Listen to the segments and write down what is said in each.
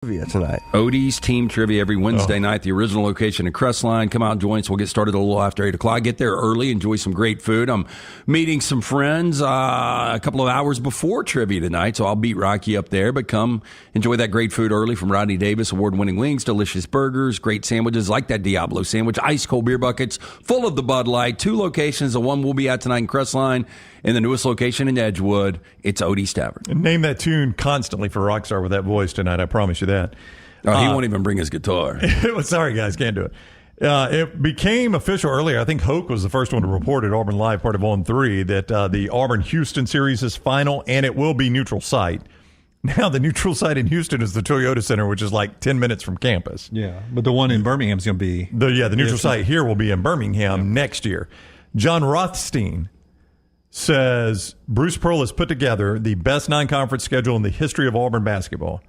Trivia tonight. Odie's team trivia every Wednesday night. The original location in Crestline. Come out and join us. We'll get started a little after 8 o'clock. Get there early. Enjoy some great food. I'm meeting some friends a couple of hours before trivia tonight, so I'll beat Rocky up there. But come enjoy that great food early from Rodney Davis. Award-winning wings, delicious burgers, great sandwiches like that Diablo sandwich, ice-cold beer buckets full of the Bud Light. 2 locations. The one we'll be at tonight in Crestline. In the newest location in Edgewood, it's Odie's Tavern. And name that tune constantly for Rockstar with that voice tonight. I promise you that. Oh, he won't even bring his guitar. Sorry, guys, can't do it. It became official earlier. I think Hoke was the first one to report at Auburn Live, part of On 3, that the Auburn-Houston series is final, and it will be neutral site. Now, the neutral site in Houston is the Toyota Center, which is like 10 minutes from campus. Yeah, but the one in Birmingham is going to be... The neutral site here will be in Birmingham next year. John Rothstein says Bruce Pearl has put together the best non-conference schedule in the history of Auburn basketball.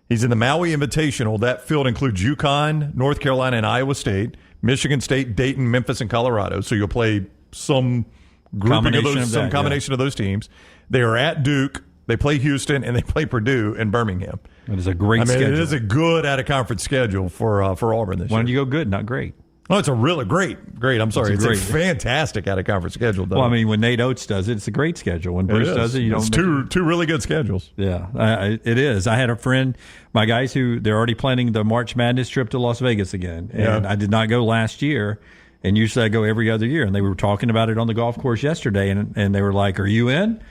He's in the Maui Invitational. That field includes UConn, North Carolina, and Iowa State, Michigan State, Dayton, Memphis, and Colorado. So you'll play some combination of those teams. They are at Duke. They play Houston, and they play Purdue and Birmingham. It is a great schedule. It is a good out-of-conference schedule for Auburn this year. Why don't you go good, not great? Oh, it's a really great. I'm sorry. It's a fantastic out-of-conference schedule, though. Well, I mean, when Nate Oates does it, it's a great schedule. When Bruce does it, it's two really good schedules. Yeah, it is. I had a friend, my guys, who they're already planning the March Madness trip to Las Vegas again. And I did not go last year, and usually I go every other year. And they were talking about it on the golf course yesterday, and they were like, "Are you in?"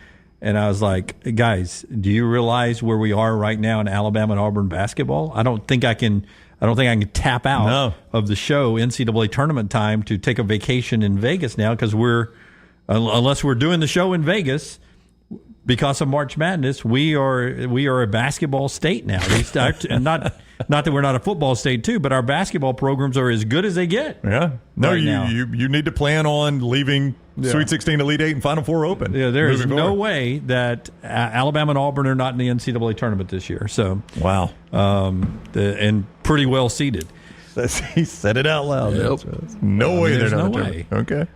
And I was like, "Guys, do you realize where we are right now in Alabama and Auburn basketball? I don't think I can tap out of the show NCAA tournament time to take a vacation in Vegas now, because unless we're doing the show in Vegas because of March Madness, we are a basketball state now. And not that we're not a football state too, but our basketball programs are as good as they get. Yeah, no, right now. You need to plan on leaving Sweet 16, Elite 8, and Final Four open. Yeah, there is no way that Alabama and Auburn are not in the NCAA tournament this year. So wow, and pretty well seeded. He said it out loud. Yep. No way there's they're no not way. Okay.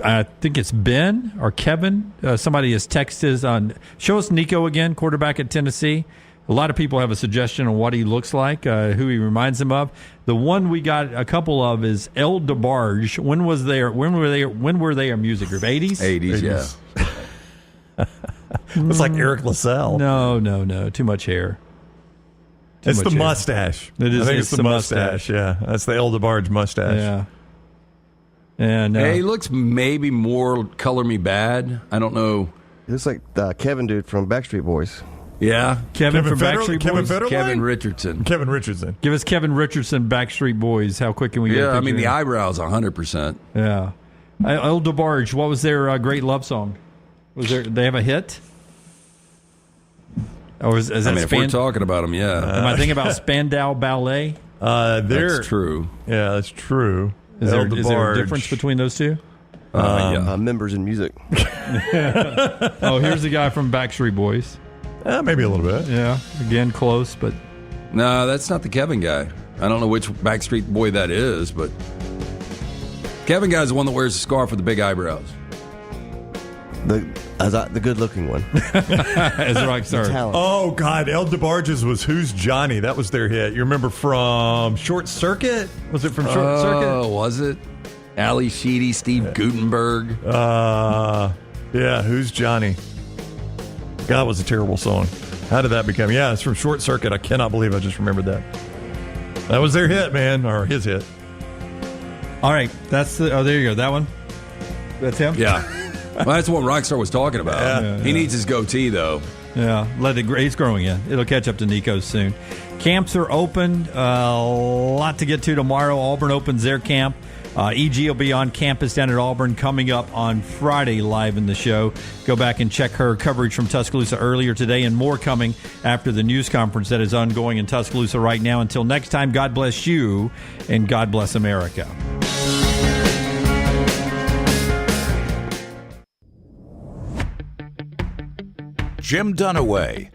I think it's Ben or Kevin. Somebody has texted on. Show us Nico again, quarterback at Tennessee. A lot of people have a suggestion on what he looks like, who he reminds them of. The one we got a couple of is El DeBarge. When were they a music group? 80s? 80s, yeah. It's like Eric LaSalle. No. Too much hair. It's the mustache. It is. I think it's the mustache. Yeah, that's the El DeBarge mustache. Yeah. And he looks maybe more Color Me Bad. I don't know. It looks like Kevin dude from Backstreet Boys. Yeah. Kevin from Backstreet Boys. Kevin Richardson. Kevin Richardson. Give us Kevin Richardson, Backstreet Boys. How quick can we get? Yeah, I mean the eyebrows, 100%. Yeah. El DeBarge. What was their great love song? They have a hit? Or is that if we're talking about them, yeah. Am I thinking about Spandau Ballet? That's true. Yeah, that's true. Is there a difference between those two? Members in music. Oh, here's the guy from Backstreet Boys. Maybe a little bit. Yeah, again, close, but... No, that's not the Kevin guy. I don't know which Backstreet Boy that is, but... Kevin guy's the one that wears the scarf with the big eyebrows. The good-looking one. As Rockstar. Oh, God. El DeBarge's was Who's Johnny? That was their hit. You remember from Short Circuit? Was it from Short Circuit? Oh, was it? Ali Sheedy, Steve Gutenberg. Yeah, Who's Johnny? God, it was a terrible song. How did that become? Yeah, it's from Short Circuit. I cannot believe I just remembered that. That was their hit, man, or his hit. All right, there you go. That one? That's him? Yeah. Well, that's what Rockstar was talking about. Yeah. He needs his goatee, though. Yeah, he's growing in. It'll catch up to Nico soon. Camps are open. A lot to get to tomorrow. Auburn opens their camp. EG will be on campus down at Auburn coming up on Friday live in the show. Go back and check her coverage from Tuscaloosa earlier today, and more coming after the news conference that is ongoing in Tuscaloosa right now. Until next time, God bless you, and God bless America. Jim Dunaway,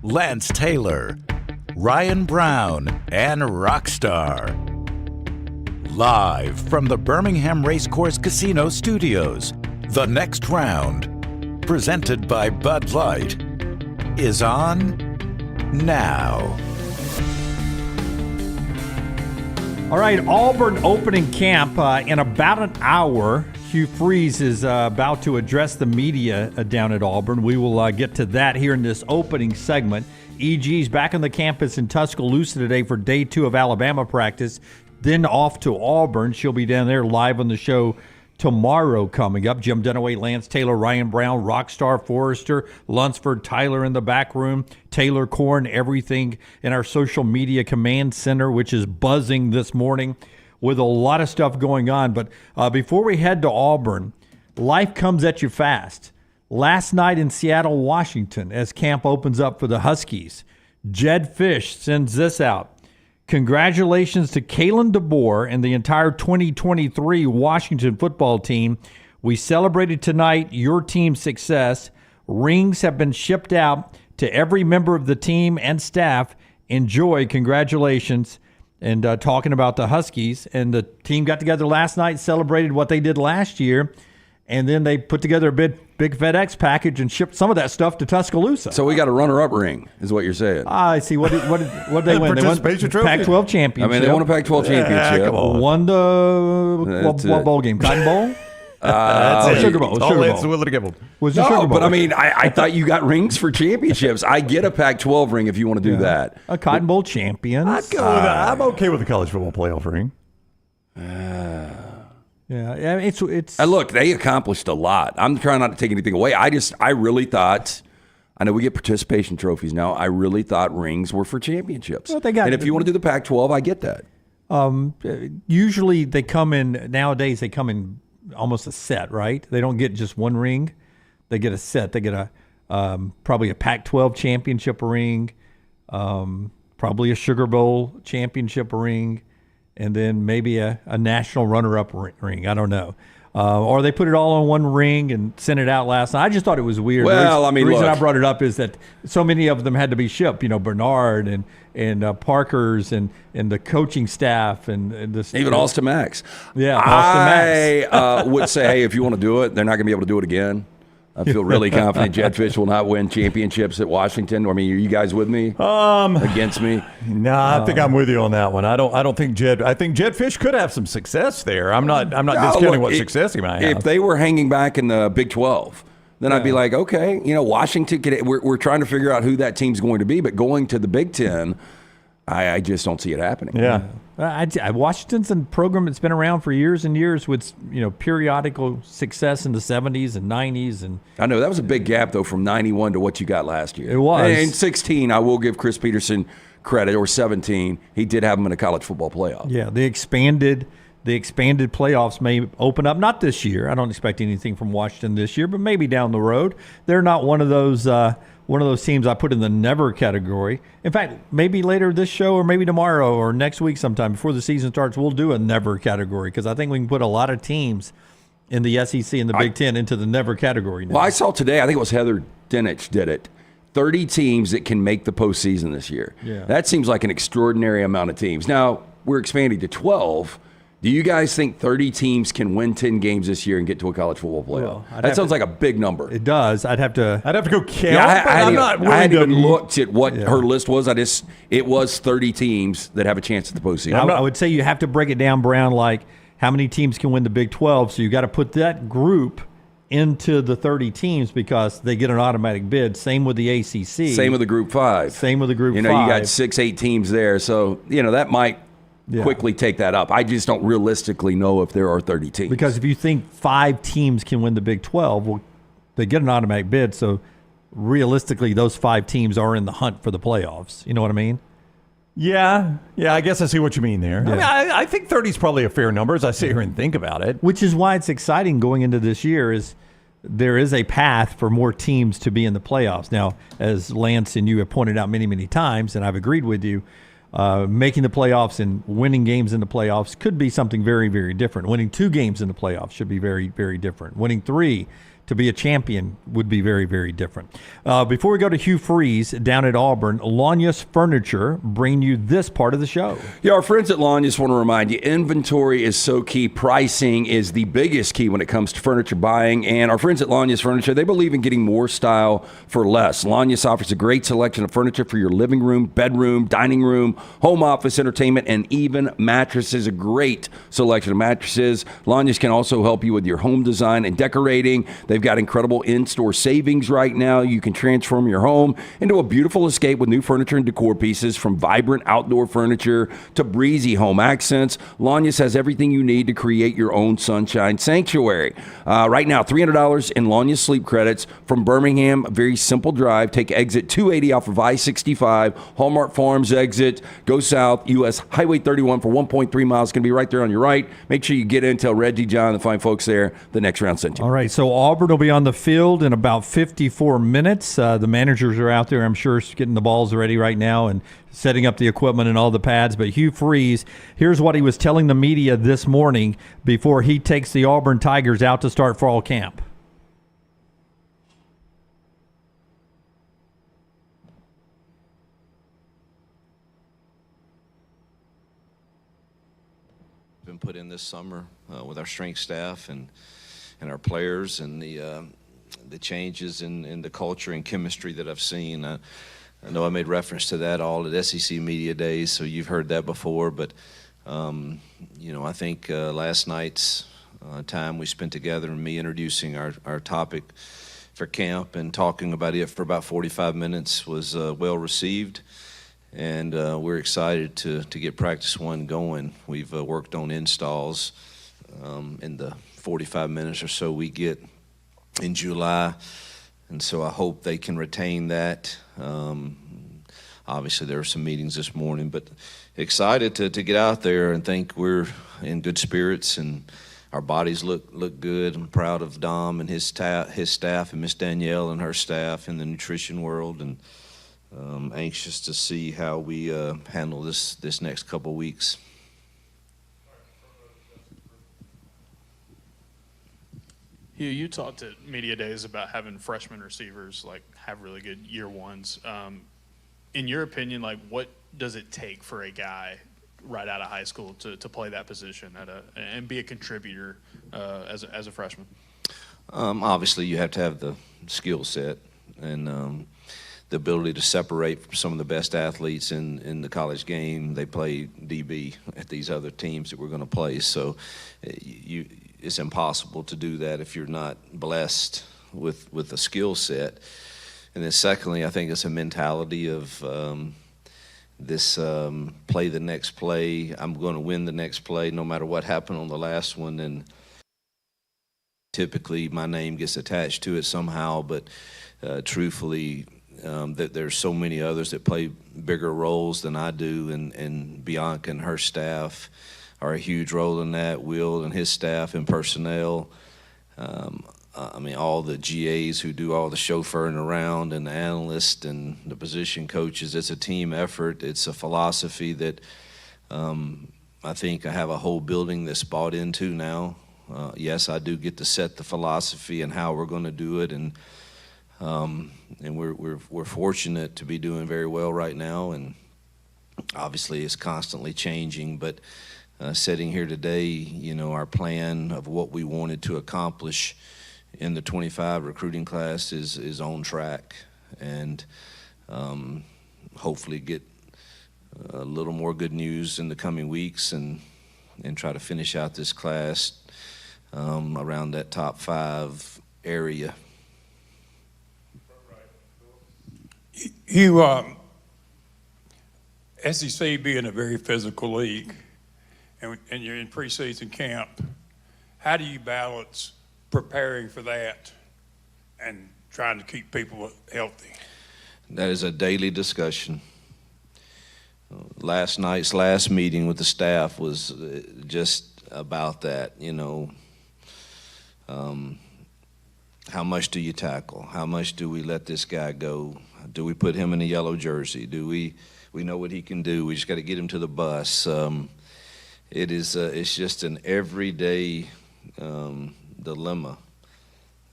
Lance Taylor, Ryan Brown, and Rockstar. Live from the Birmingham Racecourse Casino Studios, the next round, presented by Bud Light, is on now. All right, Auburn opening camp in about an hour. Hugh Freeze is about to address the media down at Auburn. We will get to that here in this opening segment. EG's back on the campus in Tuscaloosa today for day 2 of Alabama practice, then off to Auburn. She'll be down there live on the show tomorrow coming up. Jim Dunaway, Lance Taylor, Ryan Brown, Rockstar, Forrester, Lunceford, Tyler in the back room, Taylor, Korn, everything in our social media command center, which is buzzing this morning with a lot of stuff going on. But before we head to Auburn, life comes at you fast. Last night in Seattle, Washington, as camp opens up for the Huskies, Jed Fish sends this out. Congratulations to Kalen DeBoer and the entire 2023 Washington football team. We celebrated tonight your team's success. Rings have been shipped out to every member of the team and staff. Enjoy. Congratulations. And talking about the Huskies, and the team got together last night, celebrated what they did last year, and then they put together a big FedEx package and shipped some of that stuff to Tuscaloosa. So we got a runner-up ring, is what you're saying. I see. What did they win? They won Pac-12 championship. I mean, they won a Pac-12 championship. Won the what bowl game? Cotton Bowl? Sugar Bowl. All Lance willing to give them. Was the Sugar Bowl? But I mean, I thought you got rings for championships. I get a Pac-12 ring if you want to do that. A Cotton Bowl champion. I'd go with that. I'm okay with the college football playoff ring. Yeah, it's. Look, they accomplished a lot. I'm trying not to take anything away. I really thought. I know we get participation trophies now. I really thought rings were for championships. Well, and if you want to do the Pac-12, I get that. Usually they come in. Nowadays they come in almost a set, right? They don't get just one ring. They get a set. They get a probably a Pac-12 championship ring, probably a Sugar Bowl championship ring, and then maybe a national runner-up ring. I don't know. Or they put it all on one ring and sent it out last night. I just thought it was weird. Well, the reason I brought it up is that so many of them had to be shipped. You know, Bernard and Parker's and the coaching staff and even Austin Max. Yeah, Austin Max. I would say, hey, if you want to do it, they're not going to be able to do it again. I feel really confident Jed Fish will not win championships at Washington. I mean, are you guys with me? Against me? No, I think I'm with you on that one. I don't think Jed. I think Jed Fish could have some success there. I'm not discounting what success he might have. If they were hanging back in the Big 12, then I'd be like, okay, Washington. We're trying to figure out who that team's going to be, but going to the Big 10, I just don't see it happening. Yeah. Washington's a program that's been around for years and years with periodical success in the 70s and 90s. And I know that was a big gap, though, from 91 to what you got last year. It was. In 16, I will give Chris Peterson credit, or 17. He did have him in a college football playoff. Yeah, the expanded playoffs may open up, not this year. I don't expect anything from Washington this year, but maybe down the road. They're not one of those teams I put in the never category. In fact, maybe later this show or maybe tomorrow or next week sometime before the season starts, we'll do a never category because I think we can put a lot of teams in the SEC and the Big Ten into the never category now. Well, I saw today, I think it was Heather Dinich did it, 30 teams that can make the postseason this year. Yeah. That seems like an extraordinary amount of teams. Now, we're expanding to 12. Do you guys think 30 teams can win 10 games this year and get to a college football playoff? Well, that sounds like a big number. It does. I'd have to go count. Yeah, I hadn't even looked at what her list was. It was 30 teams that have a chance at the postseason. I would say you have to break it down, Brown, like how many teams can win the Big 12. So you got to put that group into the 30 teams because they get an automatic bid. Same with the ACC. Same with the Group 5. Same with the Group 5. You got 6-8 teams there. So, that might quickly take that up. I just don't realistically know if there are 30 teams. Because if you think 5 teams can win the Big 12, well, they get an automatic bid. So realistically, those 5 teams are in the hunt for the playoffs. You know what I mean? Yeah, I guess I see what you mean there. Yeah. I mean, I think 30 is probably a fair number as I sit here and think about it. Which is why it's exciting going into this year is there is a path for more teams to be in the playoffs. Now, as Lance and you have pointed out many, many times, and I've agreed with you, making the playoffs and winning games in the playoffs could be something very, very different. Winning 2 games in the playoffs should be very, very different. Winning 3 to be a champion would be very, very different. Before we go to Hugh Freeze down at Auburn, Lanyas Furniture bring you this part of the show. Yeah, our friends at Lanyas want to remind you, inventory is so key. Pricing is the biggest key when it comes to furniture buying. And our friends at Lanyas Furniture, they believe in getting more style for less. Lanyas offers a great selection of furniture for your living room, bedroom, dining room, home office, entertainment, and even mattresses. A great selection of mattresses. Lanyas can also help you with your home design and decorating. They've got incredible in-store savings right now. You can transform your home into a beautiful escape with new furniture and decor pieces, from vibrant outdoor furniture to breezy home accents. Lanyas has everything you need to create your own sunshine sanctuary. Right now, $300 in Lanyas sleep credits from Birmingham. A very simple drive. Take exit 280 off of I-65, Hallmark Farms exit. Go south, U.S. Highway 31 for 1.3 miles. It's going to be right there on your right. Make sure you get in, tell Reggie, John, the fine folks there, the next round sent you. All right, so Auburn will be on the field in about 54 minutes. The managers are out there, I'm sure, getting the balls ready right now and setting up the equipment and all the pads. But Hugh Freeze, here's what he was telling the media this morning before he takes the Auburn Tigers out to start fall camp. Been put in this summer with our strength staff and our players, and the changes in the culture and chemistry that I've seen. I know I made reference to that all at SEC Media Days, so you've heard that before. But I think last night's time we spent together and me introducing our topic for camp and talking about it for about 45 minutes was well received. And we're excited to get practice one going. We've worked on installs in the 45 minutes or so we get in July, and so I hope they can retain that. Obviously, there were some meetings this morning, but excited to get out there and think we're in good spirits and our bodies look good. I'm proud of Dom and his staff and Miss Danielle and her staff in the nutrition world, and anxious to see how we handle this next couple weeks. Hugh, you talked at media days about having freshman receivers have really good year ones. In your opinion, what does it take for a guy right out of high school to play that position and be a contributor as a freshman? Obviously, you have to have the skill set and the ability to separate from some of the best athletes in the college game. They play DB at these other teams that we're going to play. So it's impossible to do that if you're not blessed with a skill set. And then secondly, I think it's a mentality of play the next play. I'm going to win the next play no matter what happened on the last one. And typically my name gets attached to it somehow, but truthfully, that there's so many others that play bigger roles than I do, and Bianca and her staff are a huge role in that. Will and his staff and personnel. All the GAs who do all the chauffeuring around, and the analysts and the position coaches. It's a team effort. It's a philosophy that I think I have a whole building that's bought into now. Yes, I do get to set the philosophy and how we're going to do it, and we're fortunate to be doing very well right now, and obviously it's constantly changing. But sitting here today, our plan of what we wanted to accomplish in the 25 recruiting class is on track, and hopefully get a little more good news in the coming weeks and try to finish out this class around that top 5 area. You, SEC being a very physical league, and you're in preseason camp, how do you balance preparing for that and trying to keep people healthy? That is a daily discussion. Last night's last meeting with the staff was just about that, how much do you tackle? How much do we let this guy go? Do we put him in a yellow jersey? Do we know what he can do? We just got to get him to the bus. It's just an everyday dilemma.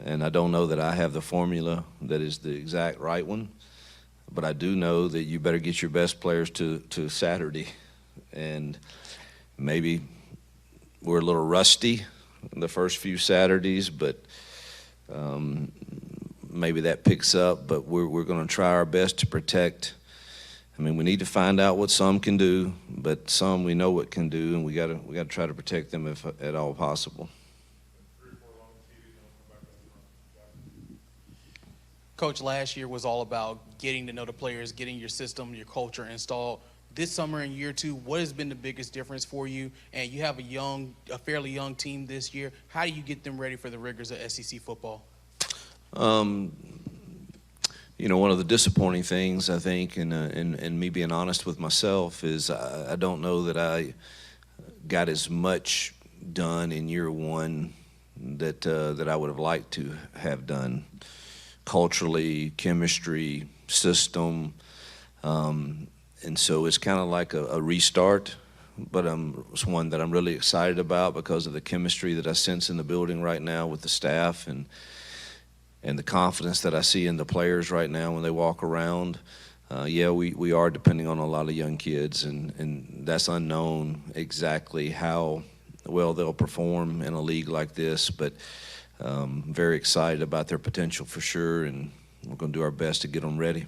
And I don't know that I have the formula that is the exact right one, but I do know that you better get your best players to Saturday. And maybe we're a little rusty in the first few Saturdays, but maybe that picks up. But we're going to try our best to protect. I mean, we need to find out what some can do, but some we know what can do, and we got to try to protect them if at all possible. Coach, last year was all about getting to know the players, getting your system, your culture installed. This summer in year 2, what has been the biggest difference for you? And you have a fairly young team this year. How do you get them ready for the rigors of SEC football? You know, one of the disappointing things, I think, and me being honest with myself, is I don't know that I got as much done in year 1 that I would have liked to have done. Culturally, chemistry, system, and so it's kind of like a restart, but it's one that I'm really excited about because of the chemistry that I sense in the building right now with the staff and the confidence that I see in the players right now when they walk around. Yeah, we are depending on a lot of young kids, and that's unknown exactly how well they'll perform in a league like this, but very excited about their potential for sure, and we're going to do our best to get them ready.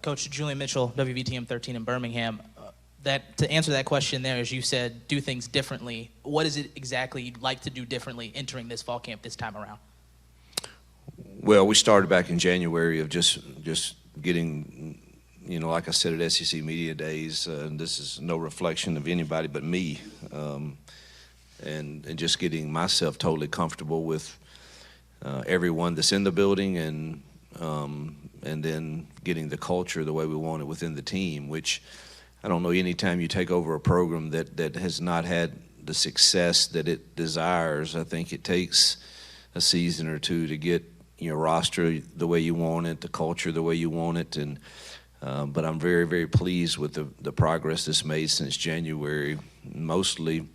Coach Julian Mitchell, WVTM 13 in Birmingham. To answer that question there, as you said, do things differently. What is it exactly you'd like to do differently entering this fall camp this time around? Well, we started back in January of just getting, you know, like I said at SEC Media Days, and this is no reflection of anybody but me, and just getting myself totally comfortable with everyone that's in the building, and then getting the culture the way we want it within the team, which I don't know any time you take over a program that has not had the success that it desires. I think it takes a season or two to get your roster the way you want it, the culture the way you want it, and but I'm very, very pleased with the progress that's made since January, mostly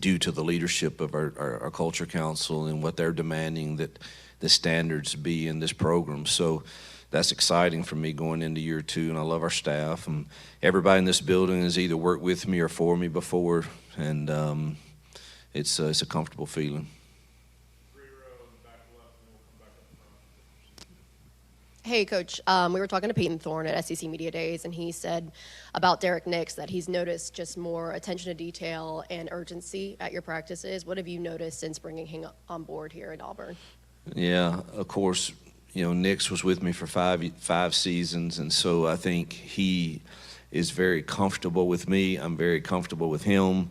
due to the leadership of our culture council and what they're demanding that the standards be in this program. So that's exciting for me going into year 2, and I love our staff. And everybody in this building has either worked with me or for me before, and it's a comfortable feeling. Hey, Coach. We were talking to Peyton Thorne at SEC Media Days, and he said about Derek Nix that he's noticed just more attention to detail and urgency at your practices. What have you noticed since bringing him on board here at Auburn? Yeah, of course, you know, Nix was with me for five seasons, and so I think he is very comfortable with me. I'm very comfortable with him.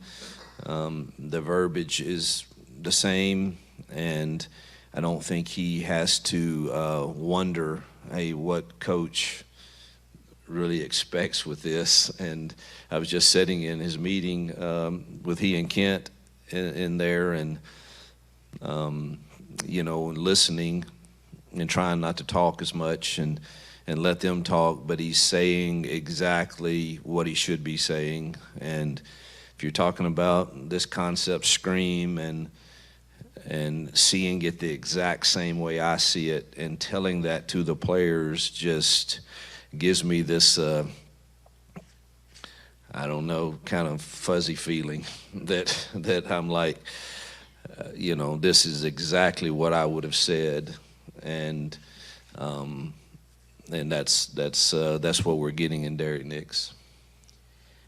The verbiage is the same, and I don't think he has to wonder, hey, what coach really expects with this. And I was just sitting in his meeting with he and Kent in there, and you know, listening and trying not to talk as much and let them talk, but he's saying exactly what he should be saying. And if you're talking about this concept scream and seeing it the exact same way I see it and telling that to the players just gives me this, I don't know, kind of fuzzy feeling that I'm like, you know, this is exactly what I would have said, and that's what we're getting in Derek Nix.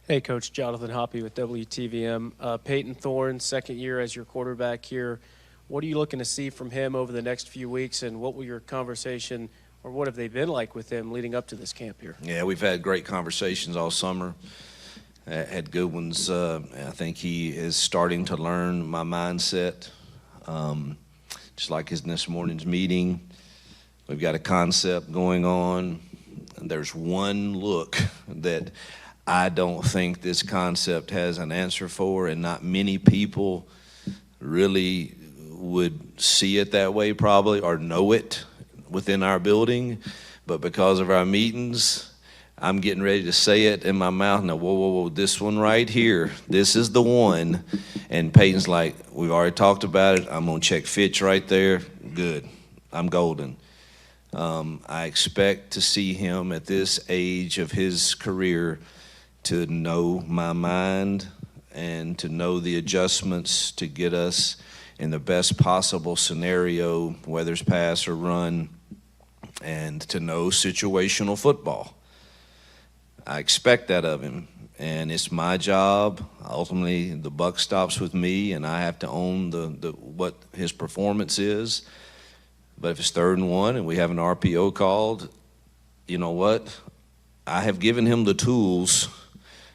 Hey, Coach, Jonathan Hoppy with WTVM. Peyton Thorne, second year as your quarterback here. What are you looking to see from him over the next few weeks, and what will your conversation, or what have they been like with him leading up to this camp here? Yeah, we've had great conversations all summer. Had good ones. I think he is starting to learn my mindset, just like in this morning's meeting. We've got a concept going on, and there's one look that I don't think this concept has an answer for, and not many people really would see it that way probably or know it within our building, but because of our meetings, I'm getting ready to say it in my mouth. Now, whoa, this one right here, this is the one. And Peyton's like, we've already talked about it. I'm going to check Fitch right there. Good. I'm golden. I expect to see him at this age of his career to know my mind and to know the adjustments to get us in the best possible scenario, whether it's pass or run, and to know situational football. I expect that of him, and it's my job. Ultimately, the buck stops with me, and I have to own what his performance is. But if it's 3rd and 1 and we have an RPO called, you know what? I have given him the tools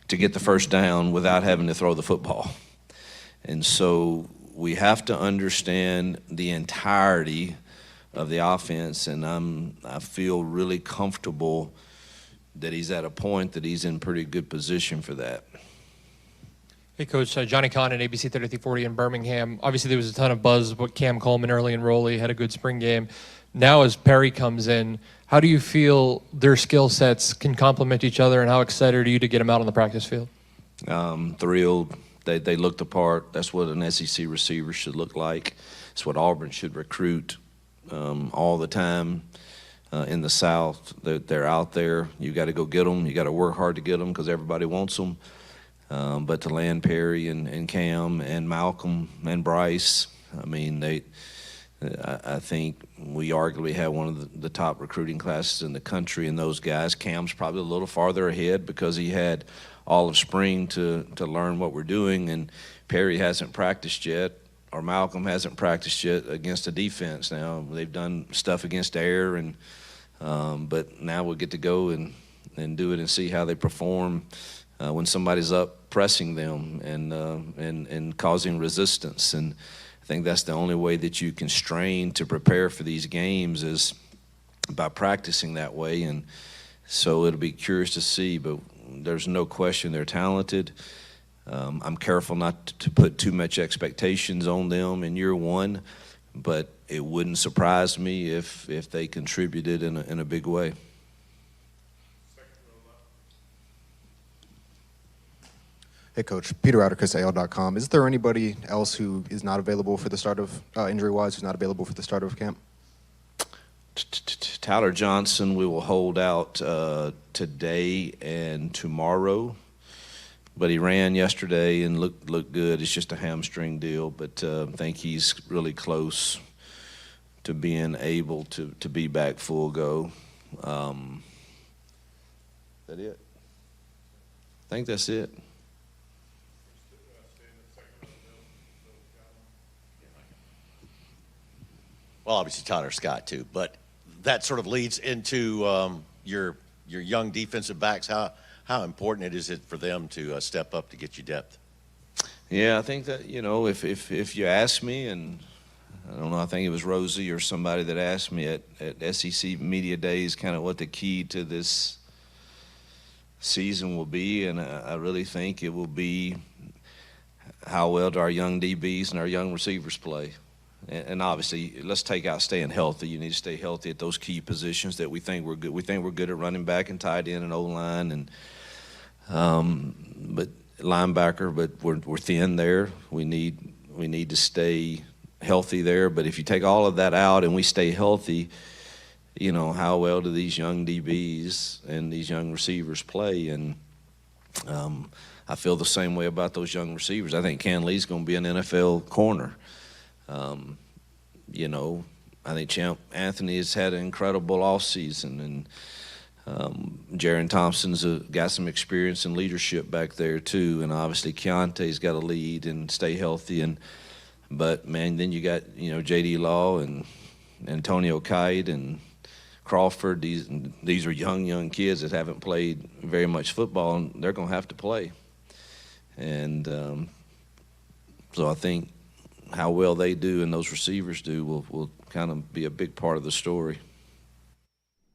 to get the first down without having to throw the football. And so we have to understand the entirety of the offense, and I feel really comfortable that he's at a point that he's in pretty good position for that. Hey, Coach, Johnny Conn at ABC 3340 in Birmingham. Obviously, there was a ton of buzz about Cam Coleman early enrollee, had a good spring game. Now, as Perry comes in, how do you feel their skill sets can complement each other, and how excited are you to get them out on the practice field? Thrilled. They looked the part. That's what an SEC receiver should look like. It's what Auburn should recruit all the time. In the South, they're out there. You got to go get them. You got to work hard to get them because everybody wants them. But to land Perry and Cam and Malcolm and Bryce, I mean, I think we arguably have one of the top recruiting classes in the country in those guys. Cam's probably a little farther ahead because he had all of spring to learn what we're doing, and Perry hasn't practiced yet, or Malcolm hasn't practiced yet against a defense. Now they've done stuff against air, and but now we'll get to go and do it and see how they perform when somebody's up pressing them and causing resistance. And I think that's the only way that you can strain to prepare for these games is by practicing that way. And so it'll be curious to see, but there's no question they're talented. I'm careful not to put too much expectations on them in year one, but it wouldn't surprise me if they contributed in a big way. Hey, Coach. Peter Outercus, AL.com. Is there anybody else who is not available for the start of, injury-wise, who's not available for the start of camp? Tyler Johnson, we will hold out today and tomorrow. But he ran yesterday and looked good. It's just a hamstring deal, but I think he's really close to being able to be back full go. Is that it? I think that's it. Well, obviously Tyler Scott too, but that sort of leads into your young defensive backs. How important is it for them to step up to get you depth? Yeah, I think that, if you ask me, and I don't know, I think it was Rosie or somebody that asked me at SEC Media Days kind of what the key to this season will be, and I really think it will be how well do our young DBs and our young receivers play. And obviously, let's take out staying healthy. You need to stay healthy at those key positions that we think we're good. We think we're good at running back and tight end and O-line, and but linebacker. But we're thin there. We need to stay healthy there. But if you take all of that out and we stay healthy, how well do these young DBs and these young receivers play? And I feel the same way about those young receivers. I think Ken Lee's going to be an NFL corner. I think Champ Anthony has had an incredible offseason, and Jaron Thompson's got some experience and leadership back there too, and obviously Keontae's got to lead and stay healthy. But man, then you got J.D. Law and Antonio Kite and Crawford. These are young kids that haven't played very much football, and they're going to have to play. And so I think how well they do and those receivers do will kind of be a big part of the story.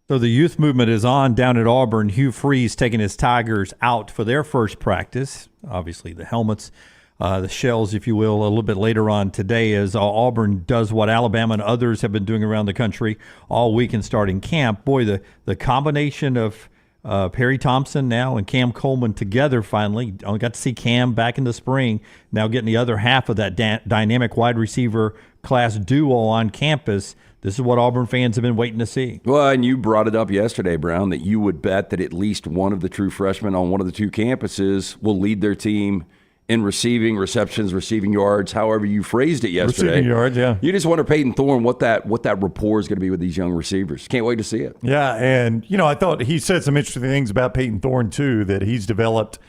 So the youth movement is on down at Auburn. Hugh Freeze taking his Tigers out for their first practice. Obviously the helmets, the shells, if you will, a little bit later on today as Auburn does what Alabama and others have been doing around the country all week and starting camp. Boy, the combination of Perry Thompson now and Cam Coleman together finally. Only got to see Cam back in the spring. Now getting the other half of that dynamic wide receiver class duo on campus. This is what Auburn fans have been waiting to see. Well, and you brought it up yesterday, Brown, that you would bet that at least one of the true freshmen on one of the two campuses will lead their team in receiving, receptions, receiving yards, however you phrased it yesterday. Receiving yards, yeah. You just wonder, Peyton Thorne, what that rapport is going to be with these young receivers. Can't wait to see it. Yeah, and, I thought he said some interesting things about Peyton Thorne, too, that he's developed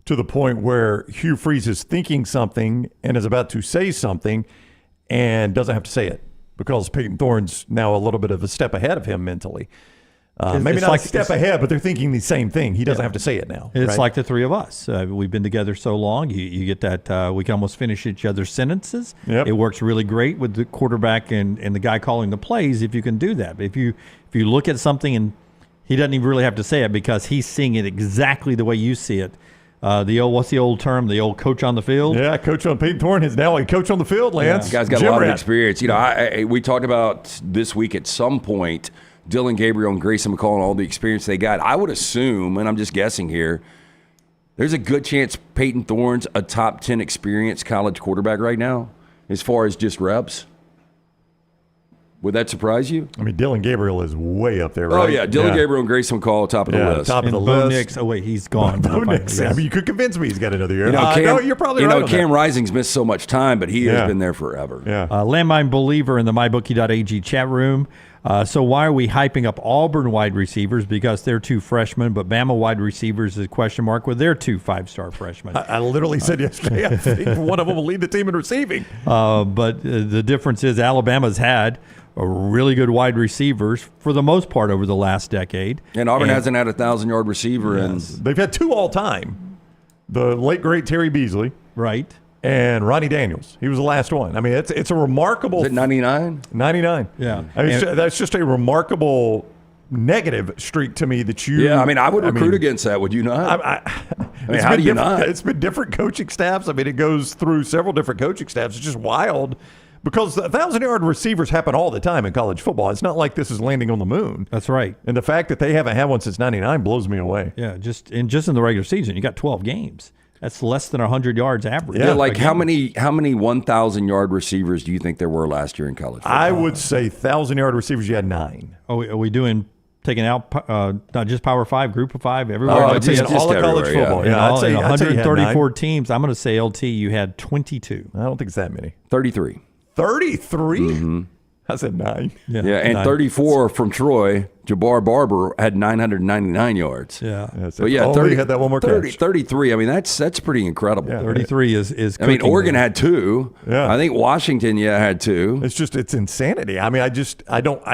to the point where Hugh Freeze is thinking something and is about to say something and doesn't have to say it because Peyton Thorne's now a little bit of a step ahead of him mentally. Maybe not a step ahead, but they're thinking the same thing. He doesn't have to say it now. It's right? like the three of us. We've been together so long. You get that we can almost finish each other's sentences. Yep. It works really great with the quarterback and the guy calling the plays if you can do that. But if you look at something and he doesn't even really have to say it because he's seeing it exactly the way you see it. What's the old term? The old coach on the field? Yeah, coach on Peyton Thorne is now a coach on the field, Lance. Yeah. The guy's got a lot of experience. We talked about this week at some point Dylan Gabriel and Grace McWhorter and all the experience they got. I would assume, and I'm just guessing here, there's a good chance Peyton Thorne's a top 10 experienced college quarterback right now as far as just reps. Would that surprise you? I mean, Dylan Gabriel is way up there, right? Oh, yeah. Dylan Gabriel and Grace McWhorter, top of the list. Top of the Bo list. Nix, oh, wait, he's gone. Bo Nix. I mean, you could convince me he's got another year. Cam, no, you're probably right. Cam Rising's missed so much time, but he has been there forever. Yeah. Landmine believer in the mybookie.ag chat room. So why are we hyping up Auburn wide receivers? Because they're two freshmen, but Bama wide receivers is a question mark with their two 5-star freshmen. I literally said yesterday, I think one of them will lead the team in receiving. But the difference is Alabama's had a really good wide receivers for the most part over the last decade. And Auburn hasn't had a 1,000-yard receiver. Yes. They've had two all-time. The late, great Terry Beasley. Right. And Ronnie Daniels. He was the last one. I mean, it's a remarkable. Is it 99? 99. Yeah. I mean, that's just a remarkable negative streak to me that you. Yeah, I mean, I would recruit against that. Would you not? I mean, how do you not? It's been different coaching staffs. I mean, it goes through several different coaching staffs. It's just wild because 1,000-yard receivers happen all the time in college football. It's not like this is landing on the moon. That's right. And the fact that they haven't had one since 99 blows me away. Yeah, just in the regular season, you got 12 games. That's less than 100 yards average. Yeah, like how many 1,000-yard receivers do you think there were last year in college football? I would say 1,000-yard receivers, you had 9. Are we taking out not just Power 5, Group of 5, everywhere? I'd say all of college football. Yeah, I'd say 134 teams. I'm going to say LT, you had 22. I don't think it's that many. 33. 33? Mm-hmm. I said 9. Yeah, and 9. 34 from Troy. Jabbar Barber had 999 yards. Yeah. But yeah, 30 had that one more 30, catch. 33. I mean, that's pretty incredible. Yeah, 33 is I mean, Oregon had 2. Yeah. I think Washington, had 2. It's insanity. I mean,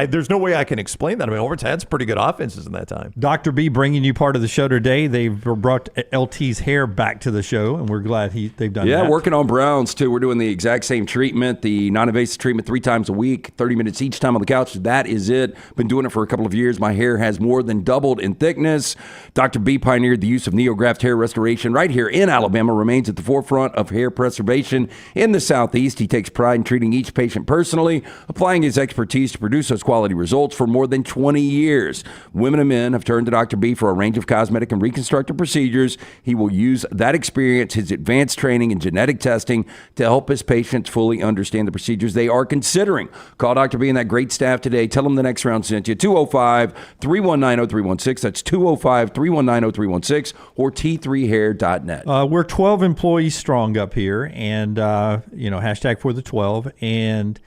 there's no way I can explain that. I mean, Auburn's had some pretty good offenses in that time. Dr. B bringing you part of the show today. They've brought LT's hair back to the show, and we're glad they've done that. Yeah, working on Browns, too. We're doing the exact same treatment, the non-invasive treatment 3 times a week, 30 minutes each time on the couch. That is it. Been doing it for a couple of years. My hair has more than doubled in thickness. Dr. B pioneered the use of NeoGraft hair restoration right here in Alabama, remains at the forefront of hair preservation in the Southeast. He takes pride in treating each patient personally, applying his expertise to produce those quality results for more than 20 years. Women and men have turned to Dr. B for a range of cosmetic and reconstructive procedures. He will use that experience, his advanced training and genetic testing to help his patients fully understand the procedures they are considering. Call Dr. B and that great staff today. Tell them the next round sent you. 205-319-0316. That's 205-319-0316 or t3hair.net. We're 12 employees strong up here, and hashtag for the 12. And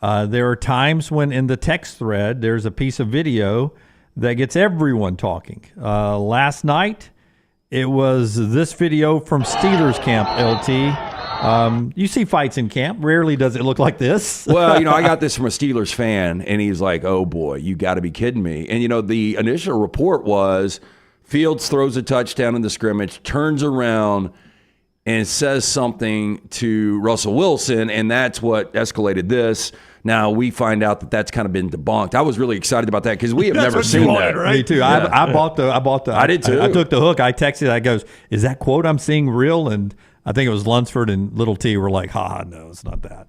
there are times when in the text thread there's a piece of video that gets everyone talking. Last night it was this video from Steelers camp. LT. You see fights in camp. Rarely does it look like this. Well, I got this from a Steelers fan, and he's like, oh, boy, you got to be kidding me. And, the initial report was Fields throws a touchdown in the scrimmage, turns around, and says something to Russell Wilson, and that's what escalated this. Now, we find out that that's kind of been debunked. I was really excited about that because we have never seen that. Right? Me too. Yeah. I bought the. I did too. I took the hook. I texted. I goes, is that quote I'm seeing real? And I think it was Lunceford and Little T were like, no, it's not that.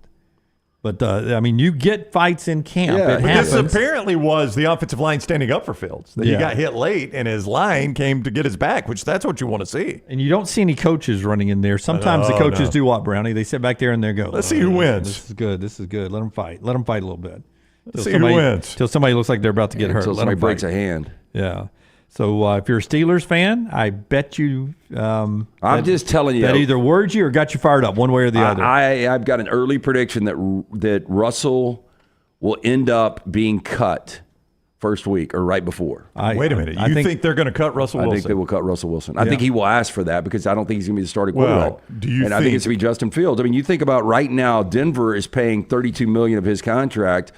But, I mean, you get fights in camp. Yeah, it but happens. this apparently was the offensive line standing up for Fields. That He got hit late, and his line came to get his back, which that's what you want to see. And you don't see any coaches running in there. Sometimes the coaches do what, Brownie? They sit back there and they go, let's see who wins. This is good. This is good. Let them fight. Let them fight a little bit. Let's see who wins. Till somebody looks like they're about to get hurt. Until somebody breaks a hand. Yeah. So if you're a Steelers fan, I bet you. I'm just telling you. That either worried you or got you fired up one way or the other. I've got an early prediction that Russell will end up being cut first week or right before. Wait a minute. You think they're going to cut Russell Wilson? I think they will cut Russell Wilson. I think he will ask for that because I don't think he's going to be the starting quarterback. Well, do you I think it's going to be Justin Fields. I mean, you think about right now, Denver is paying $32 million of his contract.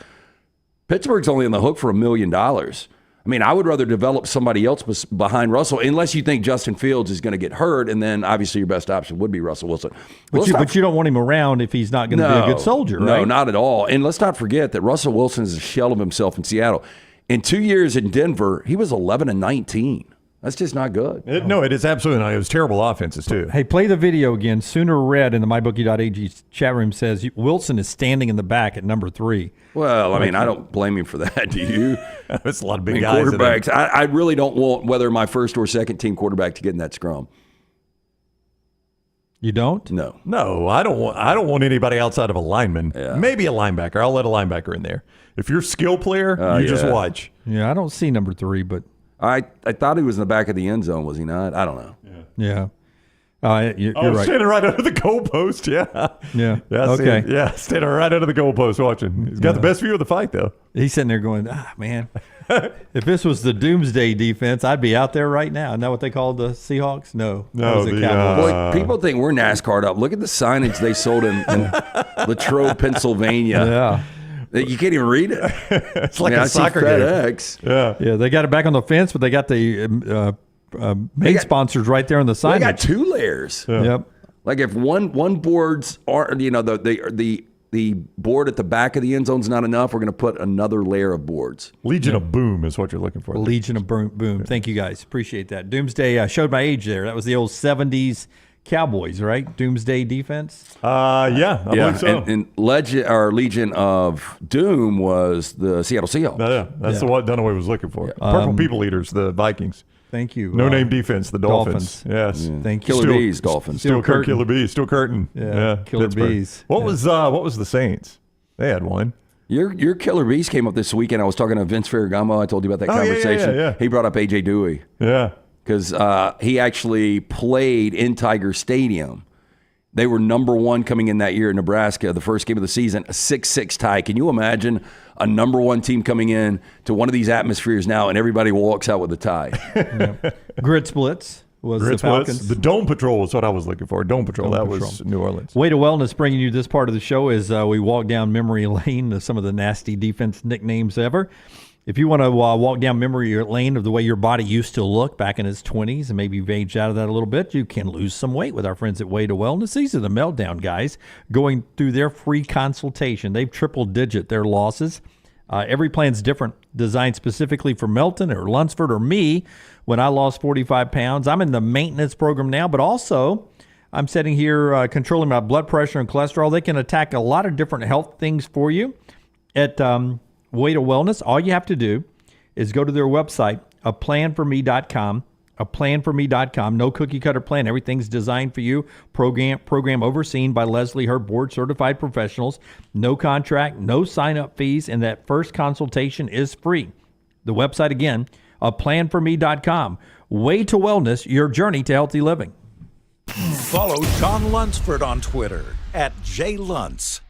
Pittsburgh's only on the hook for $1 million. I mean, I would rather develop somebody else behind Russell, unless you think Justin Fields is going to get hurt, and then obviously your best option would be Russell Wilson. But you don't want him around if he's not going to be a good soldier, right? No, not at all. And let's not forget that Russell Wilson is a shell of himself in Seattle. In 2 years in Denver, he was 11-19. That's just not good. It is absolutely not. It was terrible offenses, too. Hey, play the video again. Sooner Red in the MyBookie.ag chat room says Wilson is standing in the back at number 3. Well, I mean, I don't blame him for that. Do you? That's a lot of big guys. Quarterbacks. I really don't want whether my first or second team quarterback to get in that scrum. You don't? No, I don't want anybody outside of a lineman. Yeah. Maybe a linebacker. I'll let a linebacker in there. If you're a skill player, you just watch. Yeah, I don't see number 3, but I thought he was in the back of the end zone. Was he not? I don't know. Yeah. You're right. Standing right under the goalpost. Yeah. Okay. Standing right under the goalpost watching. He's got the best view of the fight, though. He's sitting there going, man, if this was the Doomsday defense, I'd be out there right now. Isn't that what they called the Seahawks? No, that was the Cowboys. Boy, people think we're NASCAR up. Look at the signage they sold in Latrobe, Pennsylvania. Yeah. You can't even read it. It's like a soccer game. Yeah, they got it back on the fence, but they got the main sponsors right there on the signage. They got 2 layers. Yeah. Yep. Like if one board's are the board at the back of the end zone's not enough, we're going to put another layer of boards. Legion of Boom is what you're looking for. Legion of Boom. Thank you guys. Appreciate that. Doomsday showed my age there. That was the old 70s Cowboys, right? Doomsday defense. I believe so. And Legion of Doom was the Seattle Seahawks. That's what Dunaway was looking for. Purple People Eaters, the Vikings. Thank you. No name defense, the Dolphins. Yes. Yeah. Thank you. Killer Bees, Dolphins. Still Killer Bees. Still Curtin. Yeah. Killer Pittsburgh. Bees. What was the Saints? They had one. Your Killer Bees came up this weekend. I was talking to Vince Ferragamo. I told you about that conversation. Yeah. He brought up A.J. Dewey. Yeah. Because he actually played in Tiger Stadium. They were number 1 coming in that year in Nebraska, the first game of the season, a 6-6 tie. Can you imagine a number 1 team coming in to one of these atmospheres now and everybody walks out with a tie? Grit Splits was the Falcons. The Dome Patrol was what I was looking for. Dome Patrol. Was New Orleans. Way to Wellness bringing you this part of the show as we walk down memory lane, some of the nasty defense nicknames ever. If you want to walk down memory lane of the way your body used to look back in its 20s and maybe you've aged out of that a little bit, you can lose some weight with our friends at Way to Wellness. These are the Meltdown guys going through their free consultation. They've triple-digit their losses. Every plan's different, designed specifically for Melton or Lunceford or me when I lost 45 pounds. I'm in the maintenance program now, but also I'm sitting here controlling my blood pressure and cholesterol. They can attack a lot of different health things for you at Way to Wellness. All you have to do is go to their website, aplanforme.com, aplanforme.com. No cookie cutter plan. Everything's designed for you. Program overseen by Leslie Herb, board certified professionals. No contract, no sign up fees, and that first consultation is free. The website again, aplanforme.com. Way to Wellness, your journey to healthy living. Follow Jon Lunceford on Twitter @jlunce.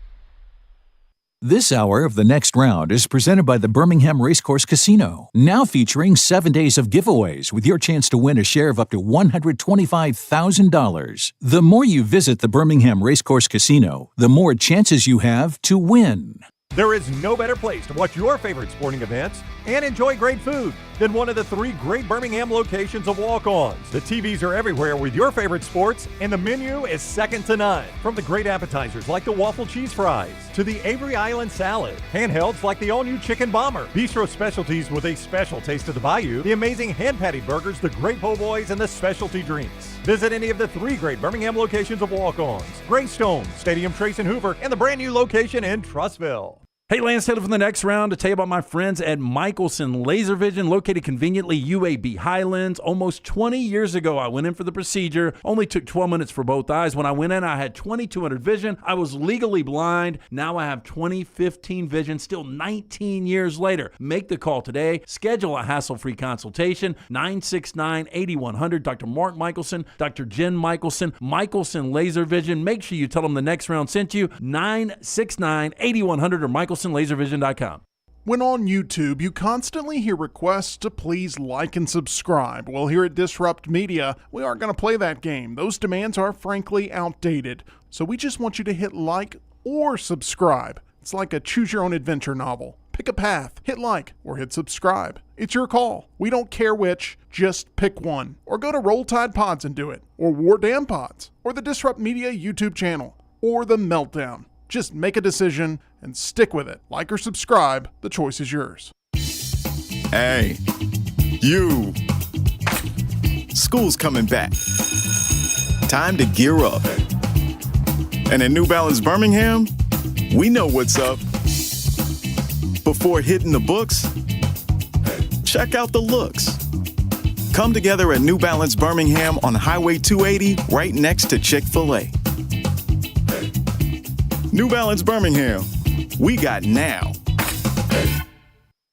This hour of The Next Round is presented by the Birmingham Racecourse Casino, now featuring 7 days of giveaways with your chance to win a share of up to $125,000. The more you visit the Birmingham Racecourse Casino, the more chances you have to win. There is no better place to watch your favorite sporting events and enjoy great food then one of the 3 great Birmingham locations of Walk-Ons. The TVs are everywhere with your favorite sports, and the menu is second to none. From the great appetizers like the waffle cheese fries to the Avery Island salad, handhelds like the all-new chicken bomber, bistro specialties with a special taste of the Bayou, the amazing hand-patty burgers, the great po' boys, and the specialty drinks. Visit any of the 3 great Birmingham locations of Walk-Ons: Greystone, Stadium Trace and Hoover, and the brand new location in Trussville. Hey, Lance Taylor from the next round to tell you about my friends at Michelson Laser Vision, located conveniently UAB Highlands. Almost 20 years ago, I went in for the procedure. Only took 12 minutes for both eyes. When I went in, I had 2200 vision. I was legally blind. Now I have 20/15 vision, still 19 years later. Make the call today. Schedule a hassle-free consultation. 969-8100. Dr. Mark Michelson, Dr. Jen Michelson, Michelson Laser Vision. Make sure you tell them the next round sent you. 969-8100 or MichelsonLaserVision.com. When on YouTube, you constantly hear requests to please like and subscribe. Well, here at Disrupt Media, we aren't going to play that game. Those demands are frankly outdated. So we just want you to hit like or subscribe. It's like a choose-your-own-adventure novel. Pick a path, hit like, or hit subscribe. It's your call. We don't care which, just pick one. Or go to Roll Tide Pods and do it. Or War Damn Pods. Or the Disrupt Media YouTube channel. Or the Meltdown. Just make a decision and stick with it. Like or subscribe, the choice is yours. Hey, you. School's coming back. Time to gear up. And at New Balance Birmingham, we know what's up. Before hitting the books, check out the looks. Come together at New Balance Birmingham on Highway 280, right next to Chick-fil-A. New Balance Birmingham, we got now.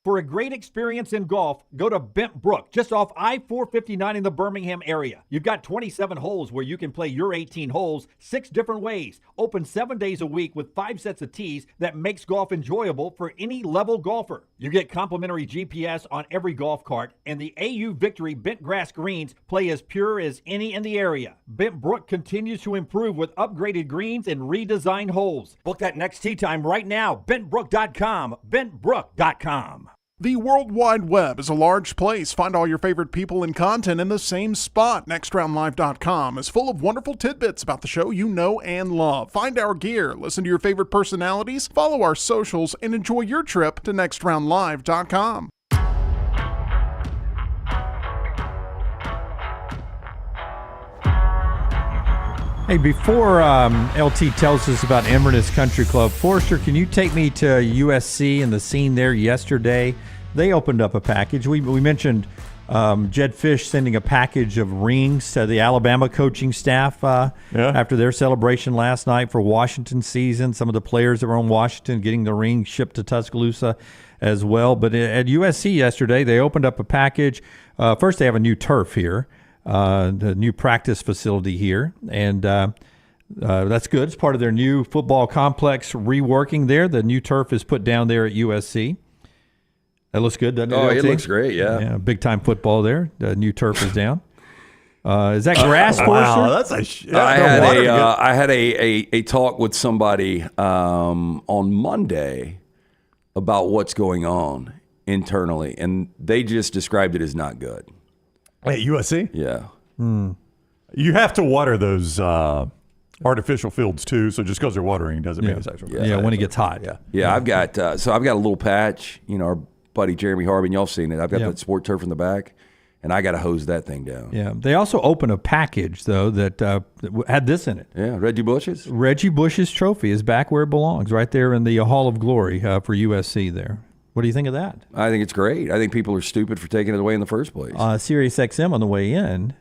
For a great experience in golf, go to Bent Brook, just off I-459 in the Birmingham area. You've got 27 holes where you can play your 18 holes 6 different ways. Open 7 days a week with 5 sets of tees that makes golf enjoyable for any level golfer. You get complimentary GPS on every golf cart, and the AU Victory bent grass greens play as pure as any in the area. Bent Brook continues to improve with upgraded greens and redesigned holes. Book that next tee time right now. BentBrook.com. BentBrook.com. The World Wide Web is a large place. Find all your favorite people and content in the same spot. NextRoundLive.com is full of wonderful tidbits about the show you know and love. Find our gear, listen to your favorite personalities, follow our socials, and enjoy your trip to NextRoundLive.com. Hey, before LT tells us about Inverness Country Club, Forrester, can you take me to USC and the scene there yesterday? They opened up a package. We mentioned Jed Fish sending a package of rings to the Alabama coaching staff after their celebration last night for Washington season. Some of the players that were on Washington getting the rings shipped to Tuscaloosa as well. But at USC yesterday, they opened up a package. First, they have a new turf here. The new practice facility here, and that's good. It's part of their new football complex reworking there. The new turf is put down there at USC. That looks good, doesn't it? Oh, it looks great, yeah. Big-time football there. The new turf is down. Is that grass, Forrester? Wow, that's I had a talk with somebody on Monday about what's going on internally, and they just described it as not good. At USC? Yeah. You have to water those artificial fields too, so just because they're watering doesn't mean it's actual grass. Yeah, when it gets hot. Yeah, I've got a little patch, our buddy Jeremy Harbin, y'all seen it. I've got that sport turf in the back, and I got to hose that thing down. Yeah, they also opened a package, though, that had this in it. Yeah, Reggie Bush's? Reggie Bush's trophy is back where it belongs, right there in the Hall of Glory for USC there. What do you think of that? I think it's great. I think people are stupid for taking it away in the first place. Sirius XM on the way in,